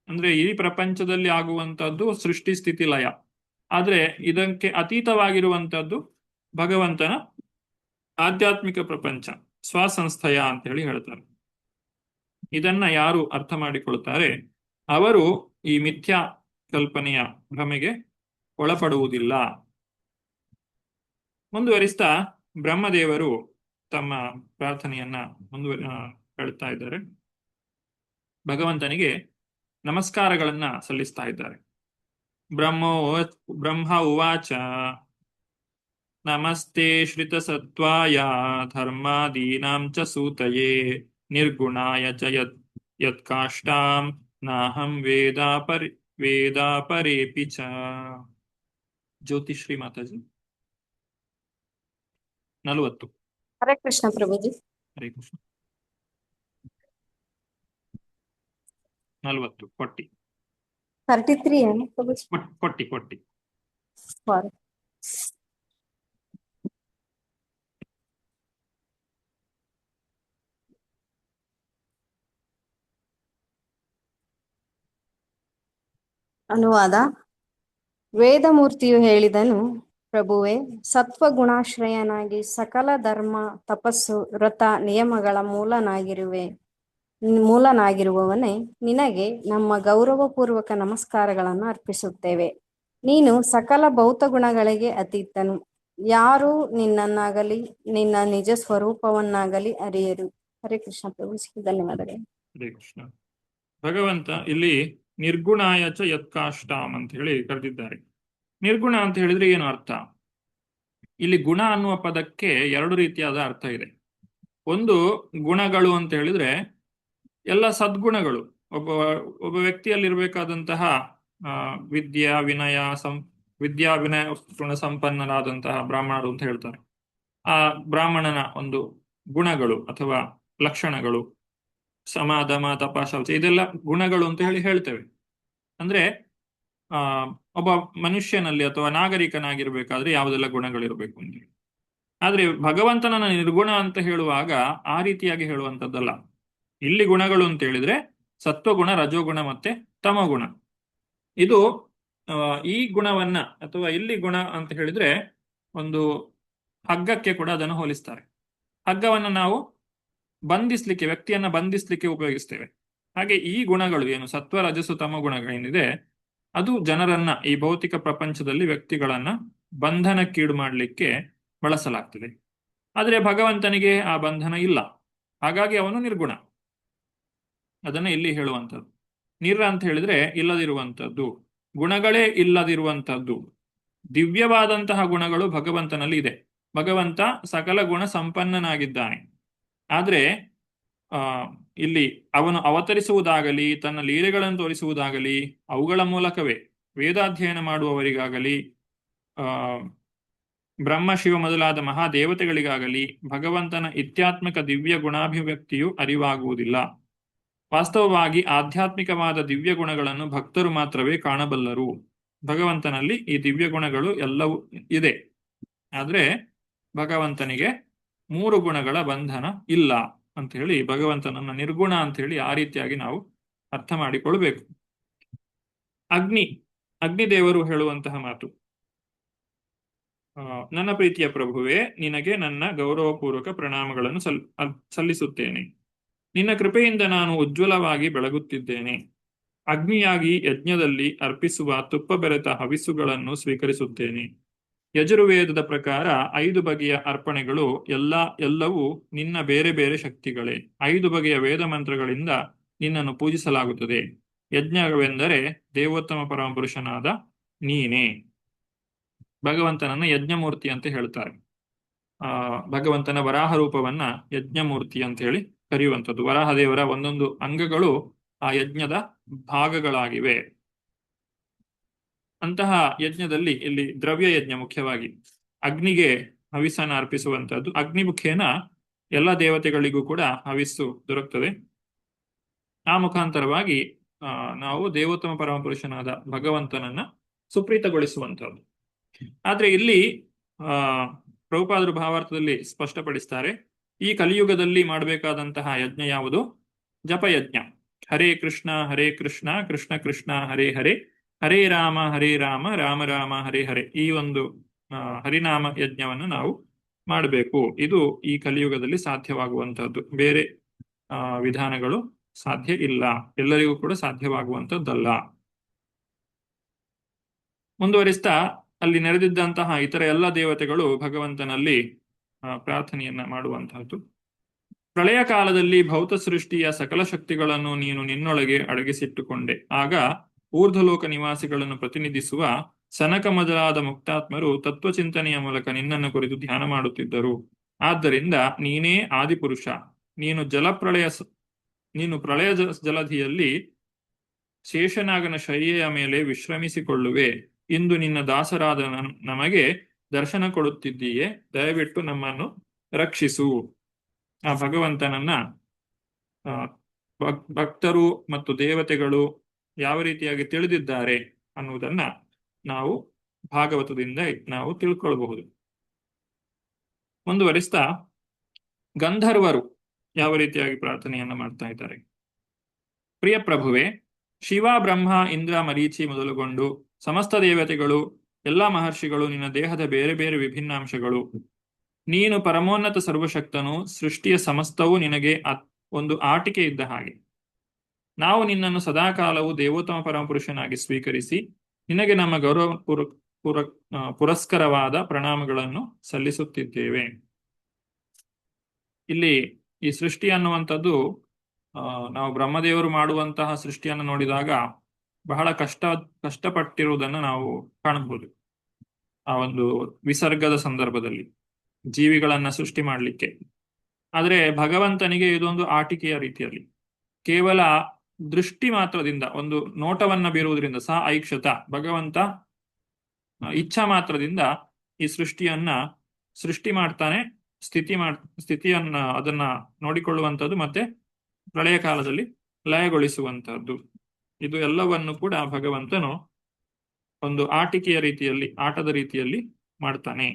ಅಂದ್ರೆ ಈ ಪ್ರಪಂಚದಲ್ಲಿ ಆಗುವಂತದ್ದು ಸೃಷ್ಟಿ ಸ್ಥಿತಿ ಲಯ, ಆದ್ರೆ ಇದಕ್ಕೆ ಅತೀತವಾಗಿರುವಂತದ್ದು ಭಗವಂತನ ಆಧ್ಯಾತ್ಮಿಕ ಪ್ರಪಂಚ, ಸ್ವಸಂಸ್ಥಯ ಅಂತ ಹೇಳಿ ಹೇಳ್ತಾರೆ. ಇದನ್ನ ಯಾರು ಅರ್ಥ ಮಾಡಿಕೊಳ್ತಾರೆ ಅವರು ಈ ಮಿಥ್ಯಾ ಕಲ್ಪನೆಯ ಭ್ರಮೆಗೆ ಒಳಪಡುವುದಿಲ್ಲ. ಮುಂದುವರಿಸ್ತಾ ಬ್ರಹ್ಮದೇವರು ತಮ್ಮ ಪ್ರಾರ್ಥನೆಯನ್ನ ಹೇಳ್ತಾ ಇದ್ದಾರೆ. ಭಗವಂತನಿಗೆ ನಮಸ್ಕಾರಗಳನ್ನ ಸಲ್ಲಿಸ್ತಾ ಇದ್ದಾರೆ. ಬ್ರಹ್ಮ ಉವಾಚ ನಮಸ್ತೆ ಶ್ರಿತ ಸತ್ವಾಯ ಧರ್ಮಾದೀನಾಂ ಚ ಸೂತಯೇ ನಿರ್ಗುಣಾಯ ಚ ಯತ್ಕಾಷ್ಟಾಂ ನಾಹಂ ವೇದಾಪರೇಪಿ ಚ. ಜ್ಯೋತಿಶ್ರೀ ಮಾತಾಜಿ 40.
ಹರೇ ಕೃಷ್ಣ ಪ್ರಭುಜಿ.
ಹರೇ ಕೃಷ್ಣ. 40 40
33 ಏನು ಪ್ರಭುಜಿ?
40
ಸಾರಿ. ಅನುವಾದ. ವೇದಮೂರ್ತಿಯು ಹೇಳಿದನು, ಪ್ರಭುವೇ, ಸತ್ವಗುಣಾಶ್ರಯನಾಗಿ ಸಕಲ ಧರ್ಮ, ತಪಸ್ಸು, ವ್ರತ, ನಿಯಮಗಳ ಮೂಲನಾಗಿರುವವನೇ, ನಿನಗೆ ನಮ್ಮ ಗೌರವಪೂರ್ವಕ ನಮಸ್ಕಾರಗಳನ್ನು ಅರ್ಪಿಸುತ್ತೇವೆ. ನೀನು ಸಕಲ ಭೌತ ಗುಣಗಳಿಗೆ ಅತೀತನು. ಯಾರು ನಿನ್ನನ್ನಾಗಲಿ ನಿನ್ನ ನಿಜ ಸ್ವರೂಪವನ್ನಾಗಲಿ ಅರಿಯರು. ಹರೇ ಕೃಷ್ಣ ಪ್ರಭು. ಧನ್ಯವಾದಗಳು.
ಹರೇ ಕೃಷ್ಣ. ಭಗವಂತ ಇಲ್ಲಿ ನಿರ್ಗುಣಾಯ ಚ ಯತ್ಕಾಷ್ಟಾಂ ಅಂತ ಹೇಳಿ ಕರೆದಿದ್ದಾರೆ. ನಿರ್ಗುಣ ಅಂತ ಹೇಳಿದ್ರೆ ಏನು ಅರ್ಥ? ಇಲ್ಲಿ ಗುಣ ಅನ್ನುವ ಪದಕ್ಕೆ ಎರಡು ರೀತಿಯಾದ ಅರ್ಥ ಇದೆ. ಒಂದು, ಗುಣಗಳು ಅಂತ ಹೇಳಿದ್ರೆ ಎಲ್ಲ ಸದ್ಗುಣಗಳು, ಒಬ್ಬ ವ್ಯಕ್ತಿಯಲ್ಲಿರ್ಬೇಕಾದಂತಹ ವಿದ್ಯಾ ವಿನಯ ಗುಣ ಸಂಪನ್ನರಾದಂತಹ ಬ್ರಾಹ್ಮಣರು ಅಂತ ಹೇಳ್ತಾರೆ. ಆ ಬ್ರಾಹ್ಮಣನ ಒಂದು ಗುಣಗಳು ಅಥವಾ ಲಕ್ಷಣಗಳು, ಸಮ ದಮ ತಪ ಶೌಚ, ಇದೆಲ್ಲ ಗುಣಗಳು ಅಂತ ಹೇಳ್ತೇವೆ. ಅಂದ್ರೆ ಒಬ್ಬ ಮನುಷ್ಯನಲ್ಲಿ ಅಥವಾ ನಾಗರಿಕನಾಗಿರ್ಬೇಕಾದ್ರೆ ಯಾವುದೆಲ್ಲ ಗುಣಗಳಿರ್ಬೇಕು ಅಂತ ಹೇಳಿ. ಆದ್ರೆ ಭಗವಂತನನ್ನ ನಿರ್ಗುಣ ಅಂತ ಹೇಳುವಾಗ ಆ ರೀತಿಯಾಗಿ ಹೇಳುವಂಥದ್ದಲ್ಲ. ಇಲ್ಲಿ ಗುಣಗಳು ಅಂತ ಹೇಳಿದ್ರೆ ಸತ್ವಗುಣ, ರಜೋಗುಣ ಮತ್ತೆ ತಮಗುಣ. ಇದು ಈ ಗುಣವನ್ನ ಅಥವಾ ಇಲ್ಲಿ ಗುಣ ಅಂತ ಹೇಳಿದ್ರೆ ಒಂದು ಹಗ್ಗಕ್ಕೆ ಕೂಡ ಅದನ್ನು ಹೋಲಿಸ್ತಾರೆ. ಹಗ್ಗವನ್ನ ನಾವು ಬಂಧಿಸ್ಲಿಕ್ಕೆ, ವ್ಯಕ್ತಿಯನ್ನ ಬಂಧಿಸ್ಲಿಕ್ಕೆ ಉಪಯೋಗಿಸ್ತೇವೆ. ಹಾಗೆ ಈ ಗುಣಗಳು ಏನು ಸತ್ವ ರಜಸ್ಸು ತಮ ಗುಣಗಳೇನಿದೆ ಅದು ಜನರನ್ನ, ಈ ಭೌತಿಕ ಪ್ರಪಂಚದಲ್ಲಿ ವ್ಯಕ್ತಿಗಳನ್ನ ಬಂಧನಕ್ಕೀಡು ಮಾಡಲಿಕ್ಕೆ ಬಳಸಲಾಗ್ತದೆ. ಆದ್ರೆ ಭಗವಂತನಿಗೆ ಆ ಬಂಧನ ಇಲ್ಲ, ಹಾಗಾಗಿ ಅವನು ನಿರ್ಗುಣ. ಅದನ್ನ ಇಲ್ಲಿ ಹೇಳುವಂಥದ್ದು. ಅಂತ ಹೇಳಿದ್ರೆ ಇಲ್ಲದಿರುವಂಥದ್ದು, ಗುಣಗಳೇ ಇಲ್ಲದಿರುವಂಥದ್ದು. ದಿವ್ಯವಾದಂತಹ ಗುಣಗಳು ಭಗವಂತನಲ್ಲಿ ಇದೆ. ಭಗವಂತ ಸಕಲ ಗುಣ ಸಂಪನ್ನನಾಗಿದ್ದಾನೆ. ಆದ್ರೆ ಇಲ್ಲಿ ಅವನು ಅವತರಿಸುವುದಾಗಲಿ, ತನ್ನ ಲೀಲೆಗಳನ್ನು ತೋರಿಸುವುದಾಗಲಿ, ಅವುಗಳ ಮೂಲಕವೇ ವೇದಾಧ್ಯಯನ ಮಾಡುವವರಿಗಾಗಲಿ, ಬ್ರಹ್ಮ ಶಿವ ಮೊದಲಾದ ಮಹಾದೇವತೆಗಳಿಗಾಗಲಿ ಭಗವಂತನ ಇತ್ಯಾತ್ಮಕ ದಿವ್ಯ ಗುಣಾಭಿವ್ಯಕ್ತಿಯು ಅರಿವಾಗುವುದಿಲ್ಲ. ವಾಸ್ತವವಾಗಿ ಆಧ್ಯಾತ್ಮಿಕವಾದ ದಿವ್ಯ ಗುಣಗಳನ್ನು ಭಕ್ತರು ಮಾತ್ರವೇ ಕಾಣಬಲ್ಲರು. ಭಗವಂತನಲ್ಲಿ ಈ ದಿವ್ಯ ಗುಣಗಳು ಎಲ್ಲವೂ ಇದೆ. ಆದ್ರೆ ಭಗವಂತನಿಗೆ 3 ಗುಣಗಳ ಬಂಧನ ಇಲ್ಲ ಅಂತ ಹೇಳಿ ಭಗವಂತನನ್ನ ನಿರ್ಗುಣ ಅಂತ ಹೇಳಿ ಆ ರೀತಿಯಾಗಿ ನಾವು ಅರ್ಥ ಮಾಡಿಕೊಳ್ಬೇಕು. ಅಗ್ನಿದೇವರು ಹೇಳುವಂತಹ ಮಾತು, ನನ್ನ ಪ್ರೀತಿಯ ಪ್ರಭುವೇ, ನಿನಗೆ ನನ್ನ ಗೌರವಪೂರ್ವಕ ಪ್ರಣಾಮಗಳನ್ನು ಸಲ್ಲಿಸುತ್ತೇನೆ. ನಿನ್ನ ಕೃಪೆಯಿಂದ ನಾನು ಉಜ್ವಲವಾಗಿ ಬೆಳಗುತ್ತಿದ್ದೇನೆ. ಅಗ್ನಿಯಾಗಿ ಯಜ್ಞದಲ್ಲಿ ಅರ್ಪಿಸುವ ತುಪ್ಪ ಬೆರೆತ ಹವಿಸುಗಳನ್ನು ಸ್ವೀಕರಿಸುತ್ತೇನೆ. ಯಜುರ್ವೇದದ ಪ್ರಕಾರ 5 ಬಗೆಯ ಅರ್ಪಣೆಗಳು ಎಲ್ಲವೂ ನಿನ್ನ ಬೇರೆ ಬೇರೆ ಶಕ್ತಿಗಳೇ. 5 ಬಗೆಯ ವೇದ ಮಂತ್ರಗಳಿಂದ ನಿನ್ನನ್ನು ಪೂಜಿಸಲಾಗುತ್ತದೆ. ಯಜ್ಞವೆಂದರೆ ದೇವೋತ್ತಮ ಪರಮಪುರುಷನಾದ ನೀನೇ. ಭಗವಂತನನ್ನ ಯಜ್ಞಮೂರ್ತಿ ಅಂತ ಹೇಳ್ತಾರೆ. ಭಗವಂತನ ವರಾಹ ರೂಪವನ್ನ ಯಜ್ಞಮೂರ್ತಿ ಅಂತ ಹೇಳಿ ಕರೆಯುವಂಥದ್ದು. ವರಾಹದೇವರ ಒಂದೊಂದು ಅಂಗಗಳು ಆ ಯಜ್ಞದ ಭಾಗಗಳಾಗಿವೆ. ಅಂತಹ ಯಜ್ಞದಲ್ಲಿ ಇಲ್ಲಿ ದ್ರವ್ಯ ಯಜ್ಞ ಮುಖ್ಯವಾಗಿ ಅಗ್ನಿಗೆ ಹವಿಸ್ಸನ್ನು ಅರ್ಪಿಸುವಂತಹದ್ದು. ಅಗ್ನಿ ಮುಖೇನ ಎಲ್ಲ ದೇವತೆಗಳಿಗೂ ಕೂಡ ಹವಿಸ್ಸು ದೊರಕ್ತದೆ. ಆ ಮುಖಾಂತರವಾಗಿ ನಾವು ದೇವೋತ್ತಮ ಪರಮಪುರುಷನಾದ ಭಗವಂತನನ್ನ ಸುಪ್ರೀತಗೊಳಿಸುವಂತಹದ್ದು. ಆದ್ರೆ ಇಲ್ಲಿ ಪ್ರಭುಪಾದರು ಭಾವಾರ್ಥದಲ್ಲಿ ಸ್ಪಷ್ಟಪಡಿಸ್ತಾರೆ, ಈ ಕಲಿಯುಗದಲ್ಲಿ ಮಾಡಬೇಕಾದಂತಹ ಯಜ್ಞ ಯಾವುದು? ಜಪಯಜ್ಞ. ಹರೇ ಕೃಷ್ಣ ಕೃಷ್ಣ ಕೃಷ್ಣ ಹರೇ ಹರೇ, ಹರೇ ರಾಮ ರಾಮ ರಾಮ ಹರೇ ಹರೇ. ಈ ಒಂದು ಹರಿನಾಮ ಯಜ್ಞವನ್ನು ನಾವು ಮಾಡಬೇಕು. ಇದು ಈ ಕಲಿಯುಗದಲ್ಲಿ ಸಾಧ್ಯವಾಗುವಂತಹದ್ದು. ಬೇರೆ ವಿಧಾನಗಳು ಸಾಧ್ಯ ಇಲ್ಲ, ಎಲ್ಲರಿಗೂ ಕೂಡ ಸಾಧ್ಯವಾಗುವಂಥದ್ದಲ್ಲ. ಮುಂದುವರಿಸ್ತಾ ಅಲ್ಲಿ ನೆರೆದಿದ್ದಂತಹ ಇತರ ಎಲ್ಲ ದೇವತೆಗಳು ಭಗವಂತನಲ್ಲಿ ಪ್ರಾರ್ಥನೆಯನ್ನ ಮಾಡುವಂತಹದ್ದು. ಪ್ರಳಯ ಕಾಲದಲ್ಲಿ ಭೌತ ಸೃಷ್ಟಿಯ ಸಕಲ ಶಕ್ತಿಗಳನ್ನು ನೀನು ನಿನ್ನೊಳಗೆ ಅಡಗಿಸಿಟ್ಟುಕೊಂಡೆ. ಆಗ ಊರ್ಧ್ವಲೋಕ ನಿವಾಸಿಗಳನ್ನು ಪ್ರತಿನಿಧಿಸುವ ಸನಕ ಮೊದಲಾದ ಮುಕ್ತಾತ್ಮರು ತತ್ವಚಿಂತನೆಯ ಮೂಲಕ ನಿನ್ನನ್ನು ಕುರಿತು ಧ್ಯಾನ ಮಾಡುತ್ತಿದ್ದರು. ಆದ್ದರಿಂದ ನೀನೇ ಆದಿಪುರುಷ. ನೀನು ಪ್ರಳಯ ಜಲಧಿಯಲ್ಲಿ ಶೇಷನಾಗನ ಶಯ್ಯೆಯ ಮೇಲೆ ವಿಶ್ರಮಿಸಿಕೊಳ್ಳುವೆ. ಇಂದು ನಿನ್ನ ದಾಸರಾದ ನಮಗೆ ದರ್ಶನ ಕೊಡುತ್ತಿದ್ದೀಯೇ, ದಯವಿಟ್ಟು ನಮ್ಮನ್ನು ರಕ್ಷಿಸು. ಆ ಭಗವಂತನನ್ನ ಭಕ್ತರು ಮತ್ತು ದೇವತೆಗಳು ಯಾವ ರೀತಿಯಾಗಿ ತಿಳಿದಿದ್ದಾರೆ ಅನ್ನುವುದನ್ನ ನಾವು ಭಾಗವತದಿಂದ ನಾವು ತಿಳ್ಕೊಳ್ಬಹುದು. ಮುಂದುವರಿಸ್ತಾ ಗಂಧರ್ವರು ಯಾವ ರೀತಿಯಾಗಿ ಪ್ರಾರ್ಥನೆಯನ್ನ ಮಾಡ್ತಾ ಇದ್ದಾರೆ. ಪ್ರಿಯ ಪ್ರಭುವೆ, ಶಿವ, ಬ್ರಹ್ಮ, ಇಂದ್ರ, ಮರೀಚಿ ಮೊದಲುಗೊಂಡು ಸಮಸ್ತ ದೇವತೆಗಳು, ಎಲ್ಲ ಮಹರ್ಷಿಗಳು ನಿನ್ನ ದೇಹದ ಬೇರೆ ಬೇರೆ ವಿಭಿನ್ನಾಂಶಗಳು. ನೀನು ಪರಮೋನ್ನತ ಸರ್ವಶಕ್ತನು. ಸೃಷ್ಟಿಯ ಸಮಸ್ತವೂ ನಿನಗೆ ಒಂದು ಆಟಿಕೆ ಇದ್ದ ಹಾಗೆ. ನಾವು ನಿನ್ನನ್ನು ಸದಾಕಾಲವು ದೇವೋತ್ತಮ ಪರಮಪುರುಷನಾಗಿ ಸ್ವೀಕರಿಸಿ ನಿನಗೆ ನಮ್ಮ ಗೌರವ ಪುರಸ್ಕರವಾದ ಪ್ರಣಾಮಗಳನ್ನು ಸಲ್ಲಿಸುತ್ತಿದ್ದೇವೆ. ಇಲ್ಲಿ ಈ ಸೃಷ್ಟಿ ಅನ್ನುವಂಥದ್ದು ನಾವು ಬ್ರಹ್ಮದೇವರು ಮಾಡುವಂತಹ ಸೃಷ್ಟಿಯನ್ನು ನೋಡಿದಾಗ ಬಹಳ ಕಷ್ಟಪಟ್ಟಿರುವುದನ್ನು ನಾವು ಕಾಣಬಹುದು. ಆ ಒಂದು ವಿಸರ್ಗದ ಸಂದರ್ಭದಲ್ಲಿ ಜೀವಿಗಳನ್ನ ಸೃಷ್ಟಿ ಮಾಡಲಿಕ್ಕೆ. ಆದರೆ ಭಗವಂತನಿಗೆ ಇದೊಂದು ಆಟಿಕೆಯ ರೀತಿಯಲ್ಲಿ ಕೇವಲ ದೃಷ್ಟಿ ಮಾತ್ರದಿಂದ, ಒಂದು ನೋಟವನ್ನ ಬೀರುವುದರಿಂದ ಸಹ ಐಕ್ಷತ, ಭಗವಂತ ಇಚ್ಛಾ ಮಾತ್ರದಿಂದ ಈ ಸೃಷ್ಟಿಯನ್ನ ಸೃಷ್ಟಿ ಮಾಡ್ತಾನೆ, ಸ್ಥಿತಿಯನ್ನ ಅದನ್ನ ನೋಡಿಕೊಳ್ಳುವಂಥದ್ದು, ಮತ್ತೆ ಪ್ರಳಯ ಕಾಲದಲ್ಲಿ ಲಯಗೊಳಿಸುವಂತಹದ್ದು. ಇದು ಎಲ್ಲವನ್ನು ಕೂಡ ಭಗವಂತನು ಒಂದು ಆಟಿಕೆಯ ರೀತಿಯಲ್ಲಿ, ಆಟದ ರೀತಿಯಲ್ಲಿ ಮಾಡ್ತಾನೆ.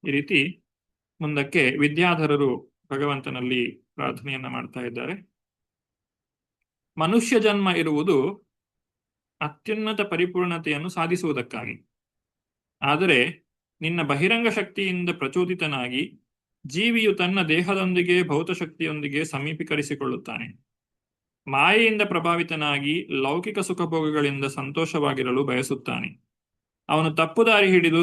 ಈ ರೀತಿ ಮುಂದಕ್ಕೆ ವಿದ್ಯಾಧರರು ಭಗವಂತನಲ್ಲಿ ಪ್ರಾರ್ಥನೆಯನ್ನ ಮಾಡ್ತಾ ಇದ್ದಾರೆ. ಮನುಷ್ಯ ಜನ್ಮ ಇರುವುದು ಅತ್ಯುನ್ನತ ಪರಿಪೂರ್ಣತೆಯನ್ನು ಸಾಧಿಸುವುದಕ್ಕಾಗಿ. ಆದರೆ ನಿನ್ನ ಬಹಿರಂಗ ಶಕ್ತಿಯಿಂದ ಪ್ರಚೋದಿತನಾಗಿ ಜೀವಿಯು ತನ್ನ ದೇಹದೊಂದಿಗೆ ಭೌತಶಕ್ತಿಯೊಂದಿಗೆ ಸಮೀಪೀಕರಿಸಿಕೊಳ್ಳುತ್ತಾನೆ. ಮಾಯೆಯಿಂದ ಪ್ರಭಾವಿತನಾಗಿ ಲೌಕಿಕ ಸುಖಭೋಗಗಳಿಂದ ಸಂತೋಷವಾಗಿರಲು ಬಯಸುತ್ತಾನೆ. ಅವನು ತಪ್ಪುದಾರಿ ಹಿಡಿದು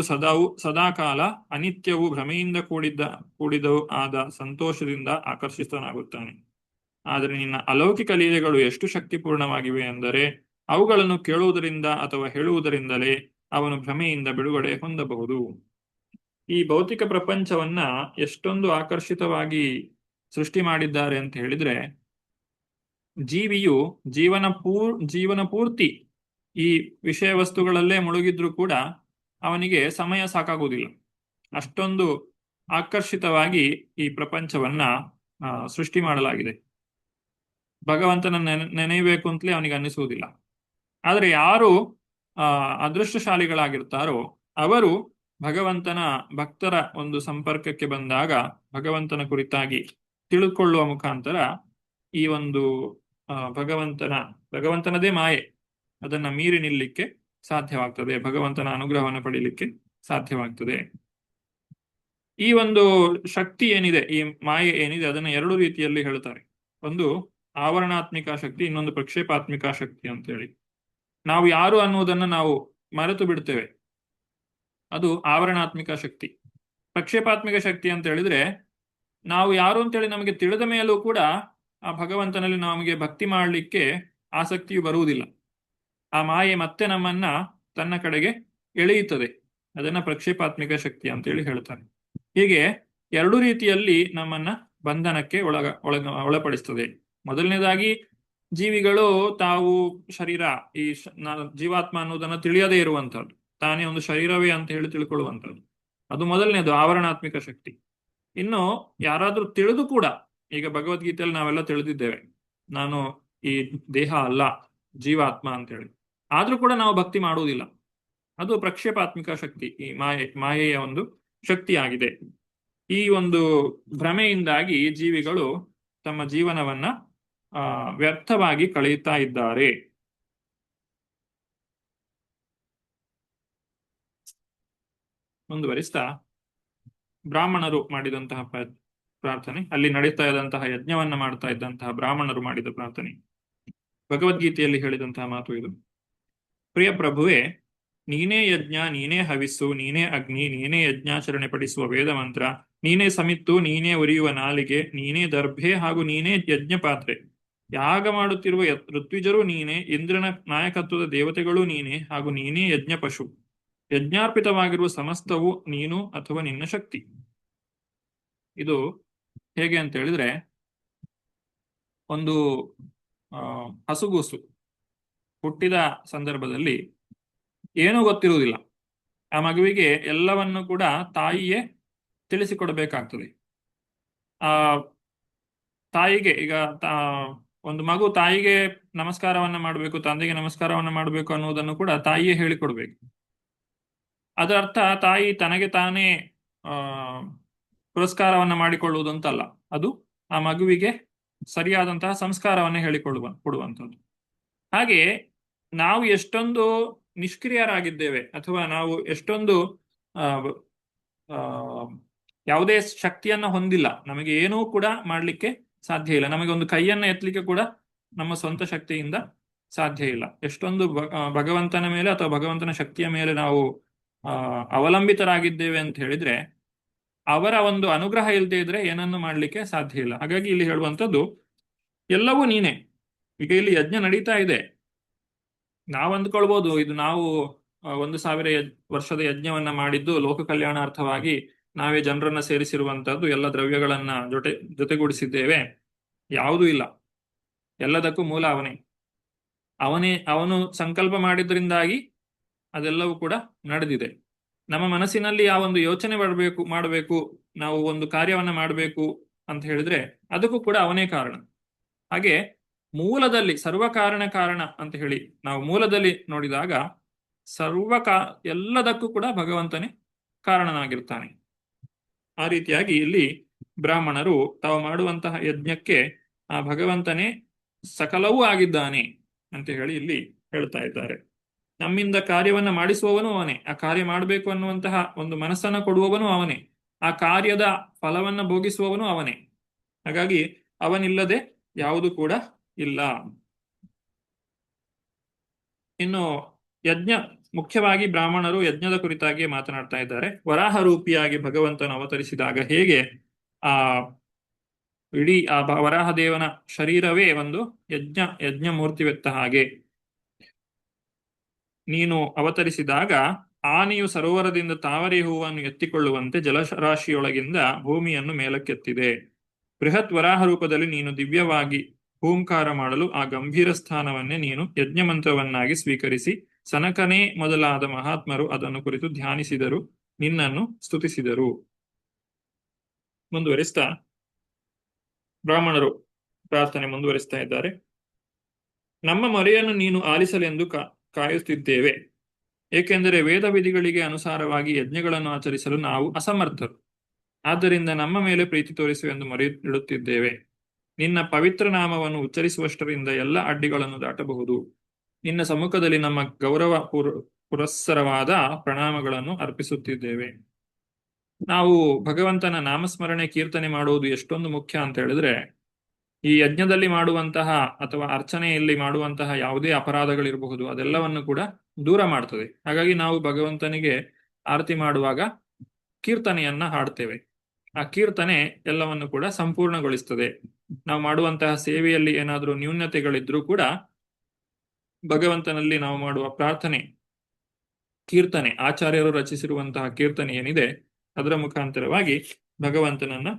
ಸದಾಕಾಲ ಅನಿತ್ಯವೂ ಭ್ರಮೆಯಿಂದ ಕೂಡಿದವೂ ಆದ ಸಂತೋಷದಿಂದ ಆಕರ್ಷಿತನಾಗುತ್ತಾನೆ. ಆದರೆ ನಿನ್ನ ಅಲೌಕಿಕ ಲೀಲೆಗಳು ಎಷ್ಟು ಶಕ್ತಿಪೂರ್ಣವಾಗಿವೆ ಎಂದರೆ ಅವುಗಳನ್ನು ಕೇಳುವುದರಿಂದ ಅಥವಾ ಹೇಳುವುದರಿಂದಲೇ ಅವನು ಭ್ರಮೆಯಿಂದ ಬಿಡುಗಡೆ ಹೊಂದಬಹುದು. ಈ ಭೌತಿಕ ಪ್ರಪಂಚವನ್ನ ಎಷ್ಟೊಂದು ಆಕರ್ಷಿತವಾಗಿ ಸೃಷ್ಟಿ ಮಾಡಿದ್ದಾರೆ ಅಂತ ಹೇಳಿದ್ರೆ, ಜೀವಿಯು ಜೀವನ ಪೂರ್ತಿ ಈ ವಿಷಯ ವಸ್ತುಗಳಲ್ಲೇ ಮುಳುಗಿದ್ರೂ ಕೂಡ ಅವನಿಗೆ ಸಮಯ ಸಾಕಾಗುವುದಿಲ್ಲ. ಅಷ್ಟೊಂದು ಆಕರ್ಷಿತವಾಗಿ ಈ ಪ್ರಪಂಚವನ್ನ ಸೃಷ್ಟಿ ಮಾಡಲಾಗಿದೆ. ಭಗವಂತನ ನೆನೆಯಬೇಕು ಅಂತಲೇ ಅವನಿಗೆ ಅನ್ನಿಸುವುದಿಲ್ಲ. ಆದರೆ ಯಾರು ಅದೃಷ್ಟಶಾಲಿಗಳಾಗಿರ್ತಾರೋ ಅವರು ಭಗವಂತನ ಭಕ್ತರ ಒಂದು ಸಂಪರ್ಕಕ್ಕೆ ಬಂದಾಗ ಭಗವಂತನ ಕುರಿತಾಗಿ ತಿಳ್ಕೊಳ್ಳುವ ಮುಖಾಂತರ ಈ ಒಂದು ಭಗವಂತನದೇ ಮಾಯೆ ಅದನ್ನ ಮೀರಿ ನಿಲ್ಲಕ್ಕೆ ಸಾಧ್ಯವಾಗ್ತದೆ, ಭಗವಂತನ ಅನುಗ್ರಹವನ್ನು ಪಡೀಲಿಕ್ಕೆ ಸಾಧ್ಯವಾಗ್ತದೆ. ಈ ಒಂದು ಶಕ್ತಿ ಏನಿದೆ, ಈ ಮಾಯೆ ಏನಿದೆ, ಅದನ್ನ ಎರಡು ರೀತಿಯಲ್ಲಿ ಹೇಳ್ತಾರೆ. ಒಂದು ಆವರಣಾತ್ಮಿಕ ಶಕ್ತಿ, ಇನ್ನೊಂದು ಪ್ರಕ್ಷೇಪಾತ್ಮಿಕ ಶಕ್ತಿ ಅಂತೇಳಿ. ನಾವು ಯಾರು ಅನ್ನುವುದನ್ನ ನಾವು ಮರೆತು ಬಿಡ್ತೇವೆ, ಅದು ಆವರಣಾತ್ಮಿಕ ಶಕ್ತಿ. ಪ್ರಕ್ಷೇಪಾತ್ಮಿಕ ಶಕ್ತಿ ಅಂತ ಹೇಳಿದ್ರೆ ನಾವು ಯಾರು ಅಂತೇಳಿ ನಮಗೆ ತಿಳಿದ ಮೇಲೂ ಕೂಡ ಆ ಭಗವಂತನಲ್ಲಿ ನಮಗೆ ಭಕ್ತಿ ಮಾಡಲಿಕ್ಕೆ ಆಸಕ್ತಿಯು ಬರುವುದಿಲ್ಲ. ಆ ಮಾಯೆ ಮತ್ತೆ ನಮ್ಮನ್ನ ತನ್ನ ಕಡೆಗೆ ಎಳೆಯುತ್ತದೆ. ಅದನ್ನ ಪ್ರಕ್ಷೇಪಾತ್ಮಿಕ ಶಕ್ತಿ ಅಂತೇಳಿ ಹೇಳ್ತಾರೆ. ಹೀಗೆ ಎರಡು ರೀತಿಯಲ್ಲಿ ನಮ್ಮನ್ನ ಬಂಧನಕ್ಕೆ ಒಳಪಡಿಸ್ತದೆ. ಮೊದಲನೇದಾಗಿ ಜೀವಿಗಳು ತಾವು ಶರೀರ, ಈ ಜೀವಾತ್ಮ ಅನ್ನೋದನ್ನ ತಿಳಿಯದೇ ಇರುವಂತಹದ್ದು, ತಾನೇ ಒಂದು ಶರೀರವೇ ಅಂತ ಹೇಳಿ ತಿಳ್ಕೊಳ್ಳುವಂಥದ್ದು. ಅದು ಮೊದಲನೇದು ಆವರಣಾತ್ಮಿಕ ಶಕ್ತಿ. ಇನ್ನು ಯಾರಾದ್ರೂ ತಿಳಿದು ಕೂಡ, ಈಗ ಭಗವದ್ಗೀತೆಯಲ್ಲಿ ನಾವೆಲ್ಲ ತಿಳಿದಿದ್ದೇವೆ, ನಾನು ಈ ದೇಹ ಅಲ್ಲ, ಜೀವಾತ್ಮ ಅಂತ ಹೇಳಿ, ಆದ್ರೂ ಕೂಡ ನಾವು ಭಕ್ತಿ ಮಾಡುವುದಿಲ್ಲ. ಅದು ಪ್ರಕ್ಷೇಪಾತ್ಮಿಕ ಶಕ್ತಿ, ಈ ಮಾಯೆಯ ಒಂದು ಶಕ್ತಿಯಾಗಿದೆ. ಈ ಒಂದು ಭ್ರಮೆಯಿಂದಾಗಿ ಜೀವಿಗಳು ತಮ್ಮ ಜೀವನವನ್ನ ವ್ಯರ್ಥವಾಗಿ ಕಳೆಯುತ್ತಾ ಇದ್ದಾರೆ. ಮುಂದುವರಿಸ್ತಾ ಬ್ರಾಹ್ಮಣರು ಮಾಡಿದಂತಹ ಪ್ರಾರ್ಥನೆ, ಅಲ್ಲಿ ನಡೀತಾ ಇದ್ದಂತಹ ಯಜ್ಞವನ್ನ ಮಾಡ್ತಾ ಇದ್ದಂತಹ ಬ್ರಾಹ್ಮಣರು ಮಾಡಿದ ಪ್ರಾರ್ಥನೆ, ಭಗವದ್ಗೀತೆಯಲ್ಲಿ ಹೇಳಿದಂತಹ ಮಾತು ಇದು. ಪ್ರಿಯ ಪ್ರಭುವೇ, ನೀನೇ ಯಜ್ಞ, ನೀನೇ ಹವಿಸ್ಸು, ನೀನೇ ಅಗ್ನಿ, ನೀನೇ ಯಜ್ಞಾಚರಣೆ ಪಡಿಸುವ ವೇದ ಮಂತ್ರ, ನೀನೇ ಸಮಿತ್ತು, ನೀನೇ ಉರಿಯುವ ನಾಲಿಗೆ, ನೀನೇ ದರ್ಭೆ ಹಾಗೂ ನೀನೇ ಯಜ್ಞ ಪಾತ್ರೆ. ಯಾಗ ಮಾಡುತ್ತಿರುವ ಋತ್ವಿಜರು ನೀನೇ, ಇಂದ್ರನ ನಾಯಕತ್ವದ ದೇವತೆಗಳು ನೀನೇ, ಹಾಗೂ ನೀನೇ ಯಜ್ಞ ಪಶು. ಯಜ್ಞಾರ್ಪಿತವಾಗಿರುವ ಸಮಸ್ತವು ನೀನು ಅಥವಾ ನಿನ್ನ ಶಕ್ತಿ. ಇದು ಹೇಗೆ ಅಂತ ಹೇಳಿದ್ರೆ, ಒಂದು ಹಸುಗೂಸು ಹುಟ್ಟಿದ ಸಂದರ್ಭದಲ್ಲಿ ಏನೂ ಗೊತ್ತಿರುವುದಿಲ್ಲ. ಆ ಮಗುವಿಗೆ ಎಲ್ಲವನ್ನು ಕೂಡ ತಾಯಿಯೇ ತಿಳಿಸಿಕೊಡಬೇಕಾಗ್ತದೆ. ಆ ತಾಯಿಗೆ, ಈಗ ಒಂದು ಮಗು ತಾಯಿಗೆ ನಮಸ್ಕಾರವನ್ನ ಮಾಡಬೇಕು, ತಂದೆಗೆ ನಮಸ್ಕಾರವನ್ನ ಮಾಡಬೇಕು ಅನ್ನೋದನ್ನು ಕೂಡ ತಾಯಿಯೇ ಹೇಳಿಕೊಡ್ಬೇಕು. ಅದರ ಅರ್ಥ ತಾಯಿ ತನಗೆ ತಾನೇ ಪುರಸ್ಕಾರವನ್ನ ಮಾಡಿಕೊಳ್ಳುವುದು ಅಂತಲ್ಲ, ಅದು ಆ ಮಗುವಿಗೆ ಸರಿಯಾದಂತಹ ಸಂಸ್ಕಾರವನ್ನ ಕೊಡುವಂಥದ್ದು. ಹಾಗೆ ನಾವು ಎಷ್ಟೊಂದು ನಿಷ್ಕ್ರಿಯರಾಗಿದ್ದೇವೆ, ಅಥವಾ ನಾವು ಎಷ್ಟೊಂದು ಯಾವುದೇ ಶಕ್ತಿಯನ್ನ ಹೊಂದಿಲ್ಲ, ನಮಗೆ ಏನೂ ಕೂಡ ಮಾಡ್ಲಿಕ್ಕೆ ಸಾಧ್ಯ ಇಲ್ಲ. ನಮಗೆ ಒಂದು ಕೈಯನ್ನ ಎತ್ತಲಿಕ್ಕೆ ಕೂಡ ನಮ್ಮ ಸ್ವಂತ ಶಕ್ತಿಯಿಂದ ಸಾಧ್ಯ ಇಲ್ಲ. ಎಷ್ಟೊಂದು ಭಗವಂತನ ಮೇಲೆ ಅಥವಾ ಭಗವಂತನ ಶಕ್ತಿಯ ಮೇಲೆ ನಾವು ಅವಲಂಬಿತರಾಗಿದ್ದೇವೆ ಅಂತ ಹೇಳಿದ್ರೆ, ಅವರ ಒಂದು ಅನುಗ್ರಹ ಇಲ್ಲದೆ ಇದ್ರೆ ಏನನ್ನು ಮಾಡ್ಲಿಕ್ಕೆ ಸಾಧ್ಯ ಇಲ್ಲ. ಹಾಗಾಗಿ ಇಲ್ಲಿ ಹೇಳುವಂಥದ್ದು ಎಲ್ಲವೂ ನೀನೇ. ಈಗ ಇಲ್ಲಿ ಯಜ್ಞ ನಡೀತಾ ಇದೆ, ನಾವು ಅಂದ್ಕೊಳ್ಬಹುದು ಇದು ನಾವು 1000 ವರ್ಷದ ಯಜ್ಞವನ್ನ ಮಾಡಿದ್ದು ಲೋಕ ಕಲ್ಯಾಣಾರ್ಥವಾಗಿ ನಾವೇ ಜನರನ್ನ ಸೇರಿಸಿರುವಂತಹದ್ದು, ಎಲ್ಲ ದ್ರವ್ಯಗಳನ್ನ ಜೊತೆಗೂಡಿಸಿದ್ದೇವೆ. ಯಾವುದೂ ಇಲ್ಲ, ಎಲ್ಲದಕ್ಕೂ ಮೂಲ ಅವನು ಸಂಕಲ್ಪ ಮಾಡಿದ್ರಿಂದಾಗಿ ಅದೆಲ್ಲವೂ ಕೂಡ ನಡೆದಿದೆ. ನಮ್ಮ ಮನಸ್ಸಿನಲ್ಲಿ ಆ ಒಂದು ಯೋಚನೆ ಮಾಡಬೇಕು, ನಾವು ಒಂದು ಕಾರ್ಯವನ್ನ ಮಾಡಬೇಕು ಅಂತ ಹೇಳಿದ್ರೆ ಅದಕ್ಕೂ ಕೂಡ ಅವನೇ ಕಾರಣ. ಹಾಗೆ ಮೂಲದಲ್ಲಿ ಕಾರಣ ಅಂತ ಹೇಳಿ ನಾವು ಮೂಲದಲ್ಲಿ ನೋಡಿದಾಗ ಎಲ್ಲದಕ್ಕೂ ಕೂಡ ಭಗವಂತನೇ ಕಾರಣನಾಗಿರ್ತಾನೆ. ಆ ರೀತಿಯಾಗಿ ಇಲ್ಲಿ ಬ್ರಾಹ್ಮಣರು ತಾವು ಮಾಡುವಂತಹ ಯಜ್ಞಕ್ಕೆ ಆ ಭಗವಂತನೇ ಸಕಲವೂ ಆಗಿದ್ದಾನೆ ಅಂತ ಹೇಳಿ ಇಲ್ಲಿ ಹೇಳ್ತಾ ಇದ್ದಾರೆ. ನಮ್ಮಿಂದ ಕಾರ್ಯವನ್ನ ಮಾಡಿಸುವವನು ಅವನೇ, ಆ ಕಾರ್ಯ ಮಾಡಬೇಕು ಅನ್ನುವಂತಹ ಒಂದು ಮನಸ್ಸನ್ನ ಕೊಡುವವನು ಅವನೇ, ಆ ಕಾರ್ಯದ ಫಲವನ್ನ ಭೋಗಿಸುವವನು ಅವನೇ. ಹಾಗಾಗಿ ಅವನಿಲ್ಲದೆ ಯಾವುದು ಕೂಡ ಇಲ್ಲ. ಇನ್ನು ಯಜ್ಞ, ಮುಖ್ಯವಾಗಿ ಬ್ರಾಹ್ಮಣರು ಯಜ್ಞದ ಕುರಿತಾಗಿ ಮಾತನಾಡ್ತಾ ಇದ್ದಾರೆ. ವರಾಹ ರೂಪಿಯಾಗಿ ಭಗವಂತನು ಅವತರಿಸಿದಾಗ ಹೇಗೆ ಇಡೀ ಆ ವರಾಹ ದೇವನ ಶರೀರವೇ ಒಂದು ಯಜ್ಞ ಮೂರ್ತಿವೆತ್ತ ಹಾಗೆ ನೀನು ಅವತರಿಸಿದಾಗ ಆನೆಯು ಸರೋವರದಿಂದ ತಾವರೆ ಹೂವನ್ನು ಎತ್ತಿಕೊಳ್ಳುವಂತೆ ಜಲರಾಶಿಯೊಳಗಿಂದ ಭೂಮಿಯನ್ನು ಮೇಲಕ್ಕೆತ್ತಿದೆ. ಬೃಹತ್ ವರಾಹ ರೂಪದಲ್ಲಿ ನೀನು ದಿವ್ಯವಾಗಿ ಹೂಂಕಾರ ಮಾಡಲು ಆ ಗಂಭೀರ ಸ್ಥಾನವನ್ನೇ ನೀನು ಯಜ್ಞ ಮಂತ್ರವನ್ನಾಗಿ ಸ್ವೀಕರಿಸಿ ಸನಕನೇ ಮೊದಲಾದ ಮಹಾತ್ಮರು ಅದನ್ನು ಕುರಿತು ಧ್ಯಾನಿಸಿದರು, ನಿನ್ನನ್ನು ಸ್ತುತಿಸಿದರು. ಮುಂದುವರಿಸ್ತಾ ಬ್ರಾಹ್ಮಣರು ಪ್ರಾರ್ಥನೆ ಮುಂದುವರಿಸ್ತಾ ಇದ್ದಾರೆ. ನಮ್ಮ ಮೊರೆಯನ್ನು ನೀನು ಆಲಿಸಲೆಂದು ಕಾಯುತ್ತಿದ್ದೇವೆ, ಏಕೆಂದರೆ ವೇದ ವಿಧಿಗಳಿಗೆ ಅನುಸಾರವಾಗಿ ಯಜ್ಞಗಳನ್ನು ಆಚರಿಸಲು ನಾವು ಅಸಮರ್ಥರು. ಆದ್ದರಿಂದ ನಮ್ಮ ಮೇಲೆ ಪ್ರೀತಿ ತೋರಿಸುವೆಂದು ಮೊರೆ ಇಡುತ್ತಿದ್ದೇವೆ. ನಿನ್ನ ಪವಿತ್ರ ನಾಮವನ್ನು ಉಚ್ಚರಿಸುವಷ್ಟರಿಂದ ಎಲ್ಲ ಅಡ್ಡಿಗಳನ್ನು ದಾಟಬಹುದು. ನಿನ್ನ ಸಮ್ಮುಖದಲ್ಲಿ ನಮ್ಮ ಗೌರವ ಪುರಸ್ಸರವಾದ ಪ್ರಣಾಮಗಳನ್ನು ಅರ್ಪಿಸುತ್ತಿದ್ದೇವೆ. ನಾವು ಭಗವಂತನ ನಾಮಸ್ಮರಣೆ ಕೀರ್ತನೆ ಮಾಡುವುದು ಎಷ್ಟೊಂದು ಮುಖ್ಯ ಅಂತ ಹೇಳಿದ್ರೆ, ಈ ಯಜ್ಞದಲ್ಲಿ ಮಾಡುವಂತಹ ಅಥವಾ ಅರ್ಚನೆಯಲ್ಲಿ ಮಾಡುವಂತಹ ಯಾವುದೇ ಅಪರಾಧಗಳಿರಬಹುದು, ಅದೆಲ್ಲವನ್ನು ಕೂಡ ದೂರ ಮಾಡ್ತದೆ. ಹಾಗಾಗಿ ನಾವು ಭಗವಂತನಿಗೆ ಆರತಿ ಮಾಡುವಾಗ ಕೀರ್ತನೆಯನ್ನ ಹಾಡ್ತೇವೆ. ಆ ಕೀರ್ತನೆ ಎಲ್ಲವನ್ನು ಕೂಡ ಸಂಪೂರ್ಣಗೊಳಿಸ್ತದೆ. ನಾವು ಮಾಡುವಂತಹ ಸೇವೆಯಲ್ಲಿ ಏನಾದರೂ ನ್ಯೂನತೆಗಳಿದ್ರೂ ಕೂಡ ಭಗವಂತನಲ್ಲಿ ನಾವು ಮಾಡುವ ಪ್ರಾರ್ಥನೆ ಕೀರ್ತನೆ, ಆಚಾರ್ಯರು ರಚಿಸಿರುವಂತಹ ಕೀರ್ತನೆ ಏನಿದೆ ಅದರ ಮುಖಾಂತರವಾಗಿ ಭಗವಂತನನ್ನ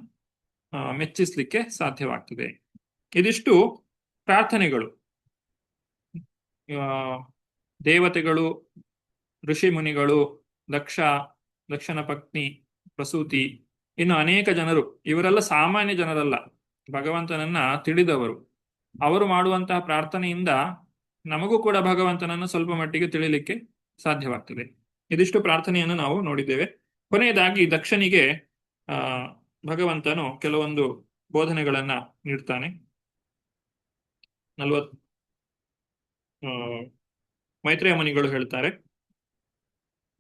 ಮೆಚ್ಚಿಸ್ಲಿಕ್ಕೆ ಸಾಧ್ಯವಾಗ್ತದೆ. ಇದಿಷ್ಟು ಪ್ರಾರ್ಥನೆಗಳು. ದೇವತೆಗಳು, ಋಷಿ ಮುನಿಗಳು, ದಕ್ಷನ ಪತ್ನಿ ಪ್ರಸೂತಿ, ಇನ್ನು ಅನೇಕ ಜನರು, ಇವರೆಲ್ಲ ಸಾಮಾನ್ಯ ಜನರಲ್ಲ, ಭಗವಂತನನ್ನ ತಿಳಿದವರು. ಅವರು ಮಾಡುವಂತಹ ಪ್ರಾರ್ಥನೆಯಿಂದ ನಮಗೂ ಕೂಡ ಭಗವಂತನನ್ನು ಸ್ವಲ್ಪ ಮಟ್ಟಿಗೆ ತಿಳಿಲಿಕ್ಕೆ ಸಾಧ್ಯವಾಗ್ತದೆ. ಇದಿಷ್ಟು ಪ್ರಾರ್ಥನೆಯನ್ನು ನಾವು ನೋಡಿದ್ದೇವೆ. ಕೊನೆಯದಾಗಿ ದಕ್ಷನಿಗೆ ಭಗವಂತನು ಕೆಲವೊಂದು ಬೋಧನೆಗಳನ್ನ ನೀಡ್ತಾನೆ. ಮೈತ್ರೇಯ ಮುನಿಗಳು ಹೇಳ್ತಾರೆ,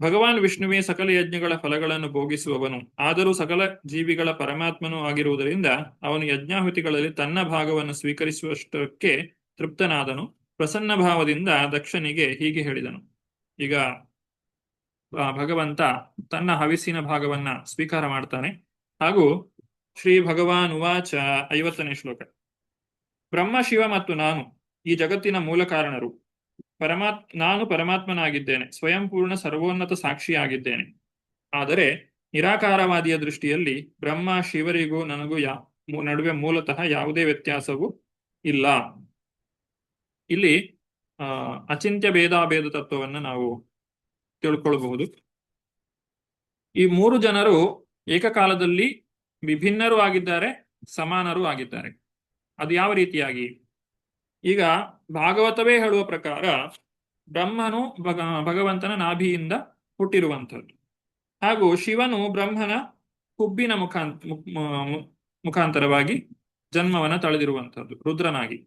ಭಗವಾನ್ ವಿಷ್ಣುವೇ ಸಕಲ ಯಜ್ಞಗಳ ಫಲಗಳನ್ನು ಭೋಗಿಸುವವನು, ಆದರೂ ಸಕಲ ಜೀವಿಗಳ ಪರಮಾತ್ಮನೂ ಆಗಿರುವುದರಿಂದ ಅವನು ಯಜ್ಞಾಹುತಿಗಳಲ್ಲಿ ತನ್ನ ಭಾಗವನ್ನು ಸ್ವೀಕರಿಸುವಷ್ಟಕ್ಕೆ ತೃಪ್ತನಾದನು. ಪ್ರಸನ್ನ ಭಾವದಿಂದ ದಕ್ಷನಿಗೆ ಹೀಗೆ ಹೇಳಿದನು. ಈಗ ಭಗವಂತ ತನ್ನ ಹವಿಸ್ಸಿನ ಭಾಗವನ್ನ ಸ್ವೀಕಾರ ಮಾಡ್ತಾನೆ. ಹಾಗೂ ಶ್ರೀ ಭಗವಾನ್ ಉವಾಚ 50ನೇ ಶ್ಲೋಕ. ಬ್ರಹ್ಮ, ಶಿವ ಮತ್ತು ನಾನು ಈ ಜಗತ್ತಿನ ಮೂಲ ಕಾರಣರು. ನಾನು ಪರಮಾತ್ಮನಾಗಿದ್ದೇನೆ, ಸ್ವಯಂಪೂರ್ಣ ಸರ್ವೋನ್ನತ ಸಾಕ್ಷಿಯಾಗಿದ್ದೇನೆ. ಆದರೆ ನಿರಾಕಾರವಾದಿಯ ದೃಷ್ಟಿಯಲ್ಲಿ ಬ್ರಹ್ಮ, ಶಿವರಿಗೂ ನನಗೂ ನಡುವೆ ಮೂಲತಃ ಯಾವುದೇ ವ್ಯತ್ಯಾಸವೂ ಇಲ್ಲ. ಇಲ್ಲಿ ಅಚಿಂತ್ಯ ಭೇದಾಭೇದ ತತ್ವವನ್ನು ನಾವು ತಿಳ್ಕೊಳ್ಬಹುದು. ಈ ಮೂರು ಜನರು ಏಕಕಾಲದಲ್ಲಿ ವಿಭಿನ್ನರೂ ಆಗಿದ್ದಾರೆ, ಸಮಾನರೂ ಆಗಿದ್ದಾರೆ. ಅದು ಯಾವ ರೀತಿಯಾಗಿ? ಈಗ ಭಾಗವತವೇ ಹೇಳುವ ಪ್ರಕಾರ ಬ್ರಹ್ಮನು ಭಗವಂತನ ನಾಭಿಯಿಂದ ಹುಟ್ಟಿರುವಂಥದ್ದು, ಹಾಗೂ ಶಿವನು ಬ್ರಹ್ಮನ ಹುಬ್ಬಿನ ಮುಖಾಂತರವಾಗಿ ಜನ್ಮವನ್ನ ತಳೆದಿರುವಂಥದ್ದು ರುದ್ರನಾಗಿ.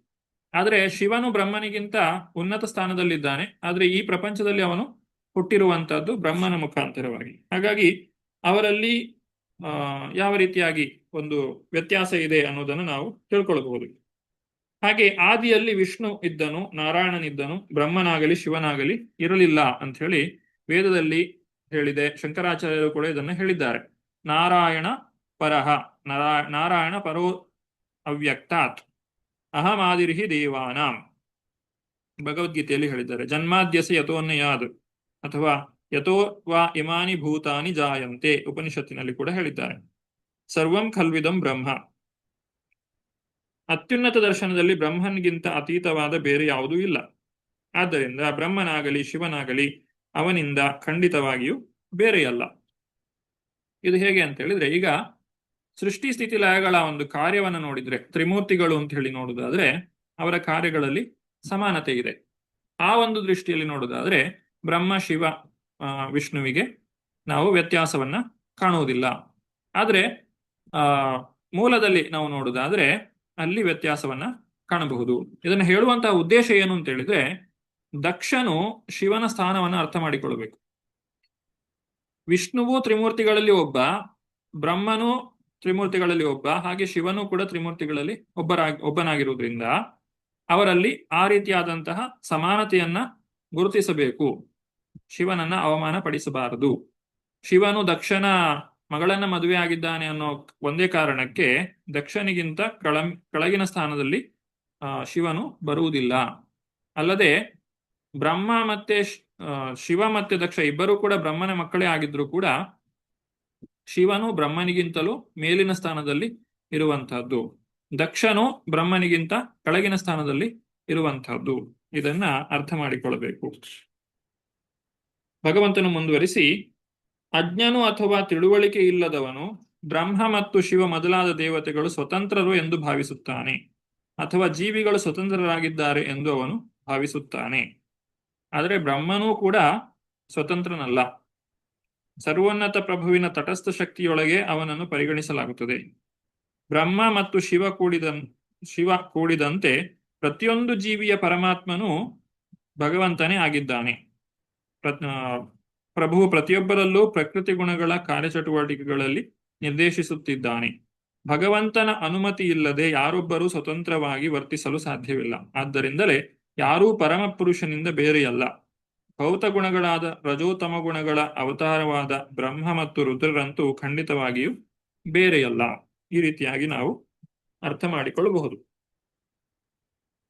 ಆದರೆ ಶಿವನು ಬ್ರಹ್ಮನಿಗಿಂತ ಉನ್ನತ ಸ್ಥಾನದಲ್ಲಿದ್ದಾನೆ, ಆದರೆ ಈ ಪ್ರಪಂಚದಲ್ಲಿ ಅವನು ಹುಟ್ಟಿರುವಂತಹದ್ದು ಬ್ರಹ್ಮನ ಮುಖಾಂತರವಾಗಿ. ಹಾಗಾಗಿ ಅವರಲ್ಲಿ ಯಾವ ರೀತಿಯಾಗಿ ಒಂದು ವ್ಯತ್ಯಾಸ ಇದೆ ಅನ್ನೋದನ್ನು ನಾವು ತಿಳ್ಕೊಳ್ಬಹುದು. ಹಾಗೆ ಆದಿಯಲ್ಲಿ ವಿಷ್ಣು ಇದ್ದನು, ನಾರಾಯಣನಿದ್ದನು, ಬ್ರಹ್ಮನಾಗಲಿ ಶಿವನಾಗಲಿ ಇರಲಿಲ್ಲ ಅಂತ ಹೇಳಿ ವೇದದಲ್ಲಿ ಹೇಳಿದೆ. ಶಂಕರಾಚಾರ್ಯರು ಕೂಡ ಇದನ್ನು ಹೇಳಿದ್ದಾರೆ. ನಾರಾಯಣ ಪರಹ, ನಾರಾಯಣ ಪರೋ ಅವ್ಯಕ್ತಾತ್ ಅಹಮಾದಿರ್ಹಿ ದೇವಾನಾಂ, ಭಗವದ್ಗೀತೆಯಲ್ಲಿ ಹೇಳಿದ್ದಾರೆ. ಜನ್ಮಾದ್ಯಸಿ ಯಥೋನ್ಯಯಾದ್ ಅಥವಾ ಯಥೋ ವಾ ಇಮಾನಿ ಭೂತಾನಿ ಜಾಯಂತೆ, ಉಪನಿಷತ್ತಿನಲ್ಲಿ ಕೂಡ ಹೇಳಿದ್ದಾರೆ. ಸರ್ವಂ ಖಲ್ವಿದಂ ಬ್ರಹ್ಮ, ಅತ್ಯುನ್ನತ ದರ್ಶನದಲ್ಲಿ ಬ್ರಹ್ಮನ್ಗಿಂತ ಅತೀತವಾದ ಬೇರೆ ಯಾವುದೂ ಇಲ್ಲ. ಆದ್ದರಿಂದ ಬ್ರಹ್ಮನಾಗಲಿ ಶಿವನಾಗಲಿ ಅವನಿಂದ ಖಂಡಿತವಾಗಿಯೂ ಬೇರೆಯಲ್ಲ. ಇದು ಹೇಗೆ ಅಂತ ಹೇಳಿದ್ರೆ, ಈಗ ಸೃಷ್ಟಿ ಸ್ಥಿತಿ ಲಯಗಳ ಒಂದು ಕಾರ್ಯವನ್ನು ನೋಡಿದ್ರೆ, ತ್ರಿಮೂರ್ತಿಗಳು ಅಂತ ಹೇಳಿ ನೋಡುವುದಾದ್ರೆ ಅವರ ಕಾರ್ಯಗಳಲ್ಲಿ ಸಮಾನತೆ ಇದೆ. ಆ ಒಂದು ದೃಷ್ಟಿಯಲ್ಲಿ ನೋಡುವುದಾದ್ರೆ ಬ್ರಹ್ಮ, ಶಿವ, ವಿಷ್ಣುವಿಗೆ ನಾವು ವ್ಯತ್ಯಾಸವನ್ನ ಕಾಣುವುದಿಲ್ಲ. ಆದ್ರೆ ಮೂಲದಲ್ಲಿ ನಾವು ನೋಡುವುದಾದ್ರೆ ಅಲ್ಲಿ ವ್ಯತ್ಯಾಸವನ್ನ ಕಾಣಬಹುದು. ಇದನ್ನು ಹೇಳುವಂತಹ ಉದ್ದೇಶ ಏನು ಅಂತ ಹೇಳಿದ್ರೆ, ದಕ್ಷನು ಶಿವನ ಸ್ಥಾನವನ್ನು ಅರ್ಥ ಮಾಡಿಕೊಳ್ಬೇಕು. ವಿಷ್ಣುವು ತ್ರಿಮೂರ್ತಿಗಳಲ್ಲಿ ಒಬ್ಬ, ಬ್ರಹ್ಮನು ತ್ರಿಮೂರ್ತಿಗಳಲ್ಲಿ ಒಬ್ಬ, ಹಾಗೆ ಶಿವನು ಕೂಡ ತ್ರಿಮೂರ್ತಿಗಳಲ್ಲಿ ಒಬ್ಬನಾಗಿರುವುದರಿಂದ ಅವರಲ್ಲಿ ಆ ರೀತಿಯಾದಂತಹ ಸಮಾನತೆಯನ್ನ ಗುರುತಿಸಬೇಕು. ಶಿವನನ್ನ ಅವಮಾನ ಪಡಿಸಬಾರದು. ಶಿವನು ದಕ್ಷನ ಮಗಳನ್ನ ಮದುವೆ ಆಗಿದ್ದಾನೆ ಅನ್ನೋ ಒಂದೇ ಕಾರಣಕ್ಕೆ ದಕ್ಷನಿಗಿಂತ ಕೆಳಗಿನ ಸ್ಥಾನದಲ್ಲಿ ಶಿವನು ಬರುವುದಿಲ್ಲ. ಅಲ್ಲದೆ ಬ್ರಹ್ಮ ಮತ್ತೆ ಶಿವ ಮತ್ತೆ ದಕ್ಷ ಇಬ್ಬರೂ ಕೂಡ ಬ್ರಹ್ಮನ ಮಕ್ಕಳೇ ಆಗಿದ್ರು ಕೂಡ ಶಿವನು ಬ್ರಹ್ಮನಿಗಿಂತಲೂ ಮೇಲಿನ ಸ್ಥಾನದಲ್ಲಿ ಇರುವಂತಹದ್ದು, ದಕ್ಷನು ಬ್ರಹ್ಮನಿಗಿಂತ ಕೆಳಗಿನ ಸ್ಥಾನದಲ್ಲಿ ಇರುವಂತಹದ್ದು. ಇದನ್ನ ಅರ್ಥ ಮಾಡಿಕೊಳ್ಳಬೇಕು. ಭಗವಂತನು ಮುಂದುವರಿಸಿ, ಅಜ್ಞನು ಅಥವಾ ತಿಳುವಳಿಕೆ ಇಲ್ಲದವನು ಬ್ರಹ್ಮ ಮತ್ತು ಶಿವ ಮೊದಲಾದ ದೇವತೆಗಳು ಸ್ವತಂತ್ರರು ಎಂದು ಭಾವಿಸುತ್ತಾನೆ, ಅಥವಾ ಜೀವಿಗಳು ಸ್ವತಂತ್ರರಾಗಿದ್ದಾರೆ ಎಂದು ಅವನು ಭಾವಿಸುತ್ತಾನೆ. ಆದರೆ ಬ್ರಹ್ಮನೂ ಕೂಡ ಸ್ವತಂತ್ರನಲ್ಲ. ಸರ್ವೋನ್ನತ ಪ್ರಭುವಿನ ತಟಸ್ಥ ಶಕ್ತಿಯೊಳಗೆ ಅವನನ್ನು ಪರಿಗಣಿಸಲಾಗುತ್ತದೆ. ಬ್ರಹ್ಮ ಮತ್ತು ಶಿವ ಕೂಡಿದಂತೆ ಪ್ರತಿಯೊಂದು ಜೀವಿಯ ಪರಮಾತ್ಮನು ಭಗವಂತನೇ ಆಗಿದ್ದಾನೆ. ಪ್ರಭುವು ಪ್ರತಿಯೊಬ್ಬರಲ್ಲೂ ಪ್ರಕೃತಿ ಗುಣಗಳ ಕಾರ್ಯಚಟುವಟಿಕೆಗಳಲ್ಲಿ ನಿರ್ದೇಶಿಸುತ್ತಿದ್ದಾನೆ. ಭಗವಂತನ ಅನುಮತಿ ಇಲ್ಲದೆ ಯಾರೊಬ್ಬರೂ ಸ್ವತಂತ್ರವಾಗಿ ವರ್ತಿಸಲು ಸಾಧ್ಯವಿಲ್ಲ. ಆದ್ದರಿಂದಲೇ ಯಾರೂ ಪರಮ ಪುರುಷನಿಂದ ಬೇರೆಯಲ್ಲ. ಭೌತ ಗುಣಗಳಾದ ರಜೋತಮ ಗುಣಗಳ ಅವತಾರವಾದ ಬ್ರಹ್ಮ ಮತ್ತು ರುದ್ರರಂತೂ ಖಂಡಿತವಾಗಿಯೂ ಬೇರೆಯಲ್ಲ. ಈ ರೀತಿಯಾಗಿ ನಾವು ಅರ್ಥ ಮಾಡಿಕೊಳ್ಳಬಹುದು.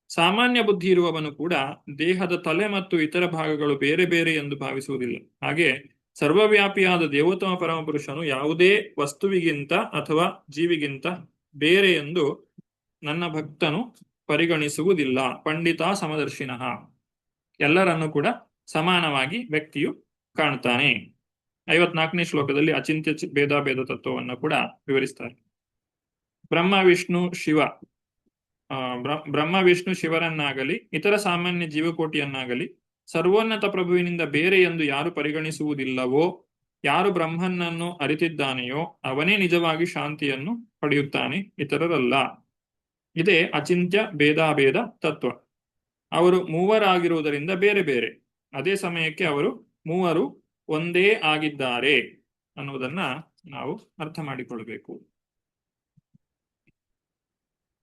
ಸಾಮಾನ್ಯ ಬುದ್ಧಿ ಇರುವವನು ಕೂಡ ದೇಹದ ತಲೆ ಮತ್ತು ಇತರ ಭಾಗಗಳು ಬೇರೆ ಬೇರೆ ಎಂದು ಭಾವಿಸುವುದಿಲ್ಲ. ಹಾಗೆ ಸರ್ವವ್ಯಾಪಿಯಾದ ದೇವೋತ್ತಮ ಪರಮಪುರುಷನು ಯಾವುದೇ ವಸ್ತುವಿಗಿಂತ ಅಥವಾ ಜೀವಿಗಿಂತ ಬೇರೆ ಎಂದು ನನ್ನ ಭಕ್ತನು ಪರಿಗಣಿಸುವುದಿಲ್ಲ. ಪಂಡಿತ ಸಮದರ್ಶಿನಃ, ಎಲ್ಲರನ್ನು ಕೂಡ ಸಮಾನವಾಗಿ ವ್ಯಕ್ತಿಯು ಕಾಣುತ್ತಾನೆ. 54ನೇ ಶ್ಲೋಕದಲ್ಲಿ ಅಚಿಂತ್ಯ ಭೇದಾಭೇದ ತತ್ವವನ್ನು ಕೂಡ ವಿವರಿಸ್ತಾರೆ. ಬ್ರಹ್ಮ ವಿಷ್ಣು ಶಿವರನ್ನಾಗಲಿ ಇತರ ಸಾಮಾನ್ಯ ಜೀವಕೋಟಿಯನ್ನಾಗಲಿ ಸರ್ವೋನ್ನತ ಪ್ರಭುವಿನಿಂದ ಬೇರೆ ಎಂದು ಯಾರು ಪರಿಗಣಿಸುವುದಿಲ್ಲವೋ, ಯಾರು ಬ್ರಹ್ಮನನ್ನು ಅರಿತಿದ್ದಾನೆಯೋ ಅವನೇ ನಿಜವಾಗಿ ಶಾಂತಿಯನ್ನು ಪಡೆಯುತ್ತಾನೆ, ಇತರರಲ್ಲ. ಇದೇ ಅಚಿಂತ್ಯ ಭೇದಾಭೇದ ತತ್ವ. ಅವರು ಮೂವರಾಗಿರುವುದರಿಂದ ಬೇರೆ ಬೇರೆ, ಅದೇ ಸಮಯಕ್ಕೆ ಅವರು ಮೂವರು ಒಂದೇ ಆಗಿದ್ದಾರೆ ಅನ್ನುವುದನ್ನ ನಾವು ಅರ್ಥ ಮಾಡಿಕೊಳ್ಳಬೇಕು.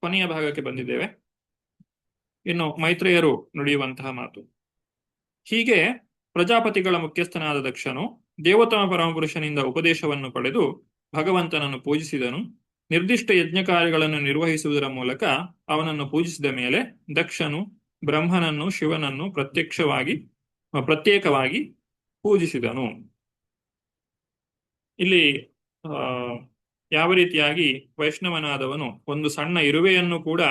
ಕೊನೆಯ ಭಾಗಕ್ಕೆ ಬಂದಿದ್ದೇವೆ. ಇನ್ನು ಮೈತ್ರೇಯರು ನುಡಿಯುವಂತಹ ಮಾತು ಹೀಗೆ: ಪ್ರಜಾಪತಿಗಳ ಮುಖ್ಯಸ್ಥನಾದ ದಕ್ಷನು ದೇವೋತ್ತಮ ಪರಮಪುರುಷನಿಂದ ಉಪದೇಶವನ್ನು ಪಡೆದು ಭಗವಂತನನ್ನು ಪೂಜಿಸಿದನು. ನಿರ್ದಿಷ್ಟ ಯಜ್ಞ ಕಾರ್ಯಗಳನ್ನು ನಿರ್ವಹಿಸುವುದರ ಮೂಲಕ ಅವನನ್ನು ಪೂಜಿಸಿದ ಮೇಲೆ ದಕ್ಷನು ಬ್ರಹ್ಮನನ್ನು ಶಿವನನ್ನು ಪ್ರತ್ಯೇಕವಾಗಿ ಪೂಜಿಸಿದನು. ಇಲ್ಲಿ ಯಾವ ರೀತಿಯಾಗಿ ವೈಷ್ಣವನಾದವನು ಒಂದು ಸಣ್ಣ ಇರುವೆಯನ್ನು ಕೂಡ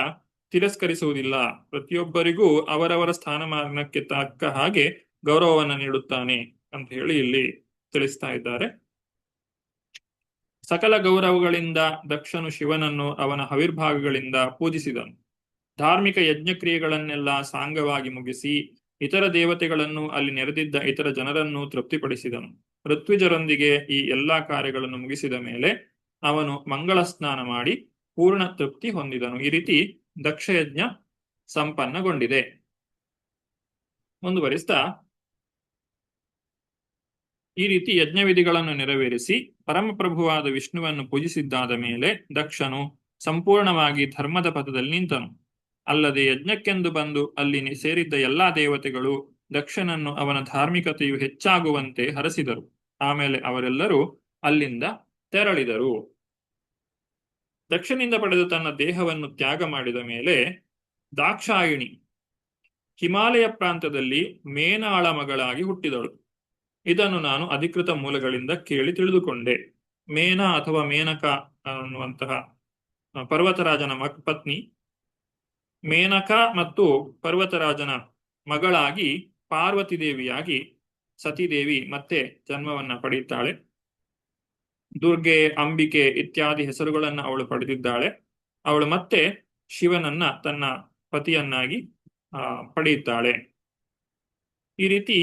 ತಿರಸ್ಕರಿಸುವುದಿಲ್ಲ, ಪ್ರತಿಯೊಬ್ಬರಿಗೂ ಅವರವರ ಸ್ಥಾನಮಾನಕ್ಕೆ ತಕ್ಕ ಹಾಗೆ ಗೌರವವನ್ನು ನೀಡುತ್ತಾನೆ ಅಂತ ಹೇಳಿ ಇಲ್ಲಿ ತಿಳಿಸ್ತಾ ಇದ್ದಾರೆ. ಸಕಲ ಗೌರವಗಳಿಂದ ದಕ್ಷನು ಶಿವನನ್ನು ಅವನ ಹವಿರ್ಭಾಗಗಳಿಂದ ಪೂಜಿಸಿದನು. ಧಾರ್ಮಿಕ ಯಜ್ಞಕ್ರಿಯೆಗಳನ್ನೆಲ್ಲ ಸಾಂಗವಾಗಿ ಮುಗಿಸಿ ಇತರ ದೇವತೆಗಳನ್ನು ಅಲ್ಲಿ ನೆರೆದಿದ್ದ ಇತರ ಜನರನ್ನು ತೃಪ್ತಿಪಡಿಸಿದನು. ಋತ್ವಿಜರೊಂದಿಗೆ ಈ ಎಲ್ಲಾ ಕಾರ್ಯಗಳನ್ನು ಮುಗಿಸಿದ ಮೇಲೆ ಅವನು ಮಂಗಳ ಸ್ನಾನ ಮಾಡಿ ಪೂರ್ಣ ತೃಪ್ತಿ ಹೊಂದಿದನು. ಈ ರೀತಿ ದಕ್ಷಯಜ್ಞ ಸಂಪನ್ನಗೊಂಡಿದೆ. ಮುಂದುವರಿಸ್ತಾ, ಈ ರೀತಿ ಯಜ್ಞವಿಧಿಗಳನ್ನು ನೆರವೇರಿಸಿ ಪರಮಪ್ರಭುವಾದ ವಿಷ್ಣುವನ್ನು ಪೂಜಿಸಿದ್ದಾದ ಮೇಲೆ ದಕ್ಷನು ಸಂಪೂರ್ಣವಾಗಿ ಧರ್ಮದ ಪಥದಲ್ಲಿ ನಿಂತನು. ಅಲ್ಲದೆ ಯಜ್ಞಕ್ಕೆಂದು ಬಂದು ಅಲ್ಲಿ ಸೇರಿದ್ದ ಎಲ್ಲಾ ದೇವತೆಗಳು ದಕ್ಷನನ್ನು ಅವನ ಧಾರ್ಮಿಕತೆಯು ಹೆಚ್ಚಾಗುವಂತೆ ಹರಸಿದರು. ಆಮೇಲೆ ಅವರೆಲ್ಲರೂ ಅಲ್ಲಿಂದ ತೆರಳಿದರು. ದಕ್ಷನಿಂದ ಪಡೆದ ತನ್ನ ದೇಹವನ್ನು ತ್ಯಾಗ ಮಾಡಿದ ಮೇಲೆ ದಾಕ್ಷಾಯಿಣಿ ಹಿಮಾಲಯ ಪ್ರಾಂತದಲ್ಲಿ ಮೇನಾಳ ಮಗಳಾಗಿ ಹುಟ್ಟಿದಳು. ಇದನ್ನು ನಾನು ಅಧಿಕೃತ ಮೂಲಗಳಿಂದ ಕೇಳಿ ತಿಳಿದುಕೊಂಡೆ. ಮೇನ ಅಥವಾ ಮೇನಕ ಅನ್ನುವಂತಹ ಪರ್ವತರಾಜನ ಪತ್ನಿ ಮೇನಕ ಮತ್ತು ಪರ್ವತರಾಜನ ಮಗಳಾಗಿ ಪಾರ್ವತಿ ದೇವಿಯಾಗಿ ಸತೀದೇವಿ ಮತ್ತೆ ಜನ್ಮವನ್ನ ಪಡೆಯುತ್ತಾಳೆ. ದುರ್ಗೆ, ಅಂಬಿಕೆ ಇತ್ಯಾದಿ ಹೆಸರುಗಳನ್ನು ಅವಳು ಪಡೆದಿದ್ದಾಳೆ. ಅವಳು ಮತ್ತೆ ಶಿವನನ್ನ ತನ್ನ ಪತಿಯನ್ನಾಗಿ ಪಡೆಯುತ್ತಾಳೆ. ಈ ರೀತಿ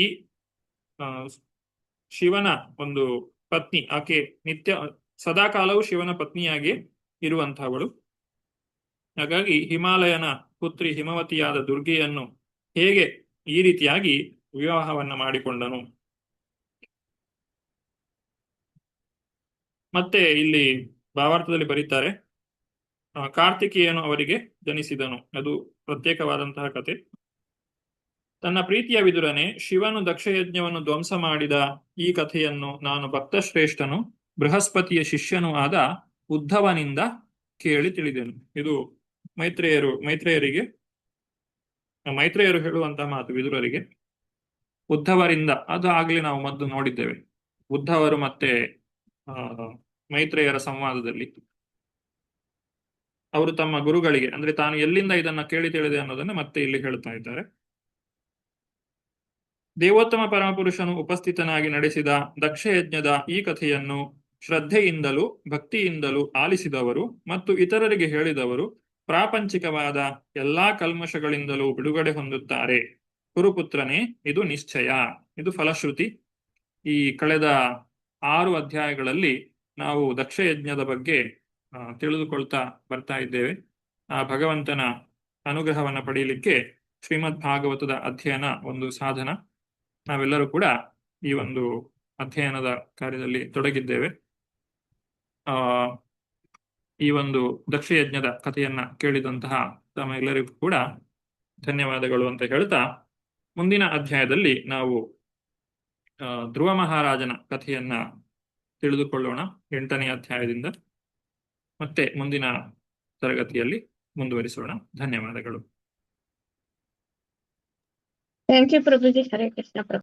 ಶಿವನ ಒಂದು ಪತ್ನಿ, ಆಕೆ ನಿತ್ಯ ಸದಾಕಾಲವೂ ಶಿವನ ಪತ್ನಿಯಾಗಿ ಇರುವಂತಹವಳು. ಹಾಗಾಗಿ ಹಿಮಾಲಯನ ಪುತ್ರಿ ಹಿಮವತಿಯಾದ ದುರ್ಗೆಯನ್ನು ಹೇಗೆ ಈ ರೀತಿಯಾಗಿ ವಿವಾಹವನ್ನ ಮಾಡಿಕೊಂಡನು. ಮತ್ತೆ ಇಲ್ಲಿ ಭಾವಾರ್ಥದಲ್ಲಿ ಬರೀತಾರೆ, ಕಾರ್ತಿಕೇಯನು ಅವರಿಗೆ ಜನಿಸಿದನು. ಅದು ಪ್ರತ್ಯೇಕವಾದಂತಹ ಕತೆ. ತನ್ನ ಪ್ರೀತಿಯ ವಿದುರನೇ, ಶಿವನು ದಕ್ಷಯಜ್ಞವನ್ನು ಧ್ವಂಸ ಮಾಡಿದ ಈ ಕಥೆಯನ್ನು ನಾನು ಭಕ್ತಶ್ರೇಷ್ಠನು ಬೃಹಸ್ಪತಿಯ ಶಿಷ್ಯನೂ ಆದ ಉದ್ಧವನಿಂದ ಕೇಳಿ ತಿಳಿದೆನು. ಇದು ಮೈತ್ರೇಯರು ಹೇಳುವಂತಹ ಮಾತು ವಿದುರರಿಗೆ. ಉದ್ಧವರಿಂದ, ಅದು ಆಗ್ಲೇ ನಾವು ಮೊದಲು ನೋಡಿದ್ದೇವೆ, ಉದ್ಧವರು ಮತ್ತೆ ಮೈತ್ರೇಯರ ಸಂವಾದದಲ್ಲಿ ಅವರು ತಮ್ಮ ಗುರುಗಳಿಗೆ, ಅಂದ್ರೆ ತಾನು ಎಲ್ಲಿಂದ ಇದನ್ನ ಕೇಳಿ ತಿಳಿದೆ ಅನ್ನೋದನ್ನ ಮತ್ತೆ ಇಲ್ಲಿ ಹೇಳ್ತಾ ಇದ್ದಾರೆ. ದೇವೋತ್ತಮ ಪರಮಪುರುಷನು ಉಪಸ್ಥಿತನಾಗಿ ನಡೆಸಿದ ದಕ್ಷಯಜ್ಞದ ಈ ಕಥೆಯನ್ನು ಶ್ರದ್ಧೆಯಿಂದಲೂ ಭಕ್ತಿಯಿಂದಲೂ ಆಲಿಸಿದವರು ಮತ್ತು ಇತರರಿಗೆ ಹೇಳಿದವರು ಪ್ರಾಪಂಚಿಕವಾದ ಎಲ್ಲಾ ಕಲ್ಮಶಗಳಿಂದಲೂ ಬಿಡುಗಡೆ ಹೊಂದುತ್ತಾರೆ. ಕುರುಪುತ್ರನೇ, ಇದು ನಿಶ್ಚಯ, ಇದು ಫಲಶ್ರುತಿ. ಈ ಕಳೆದ 6 ಅಧ್ಯಾಯಗಳಲ್ಲಿ ನಾವು ದಕ್ಷಯಜ್ಞದ ಬಗ್ಗೆ ತಿಳಿದುಕೊಳ್ತಾ ಬರ್ತಾ ಇದ್ದೇವೆ. ಆ ಭಗವಂತನ ಅನುಗ್ರಹವನ್ನು ಪಡೆಯಲಿಕ್ಕೆ ಶ್ರೀಮದ್ ಭಾಗವತದ ಅಧ್ಯಯನ ಒಂದು ಸಾಧನ. ನಾವೆಲ್ಲರೂ ಕೂಡ ಈ ಒಂದು ಅಧ್ಯಯನದ ಕಾರ್ಯದಲ್ಲಿ ತೊಡಗಿದ್ದೇವೆ. ಈ ಒಂದು ದಕ್ಷಯಜ್ಞದ ಕಥೆಯನ್ನ ಕೇಳಿದಂತಹ ತಮ್ಮೆಲ್ಲರಿಗೂ ಕೂಡ ಧನ್ಯವಾದಗಳು ಅಂತ ಹೇಳ್ತಾ, ಮುಂದಿನ ಅಧ್ಯಾಯದಲ್ಲಿ ನಾವು ಧ್ರುವ ಮಹಾರಾಜನ ಕಥೆಯನ್ನ ತಿಳಿದುಕೊಳ್ಳೋಣ. 8ನೇ ಅಧ್ಯಾಯದಿಂದ ಮತ್ತೆ ಮುಂದಿನ ತರಗತಿಯಲ್ಲಿ ಮುಂದುವರಿಸೋಣ. ಧನ್ಯವಾದಗಳು.
Thank you Prabhuji. Hare Krishna Prabhu.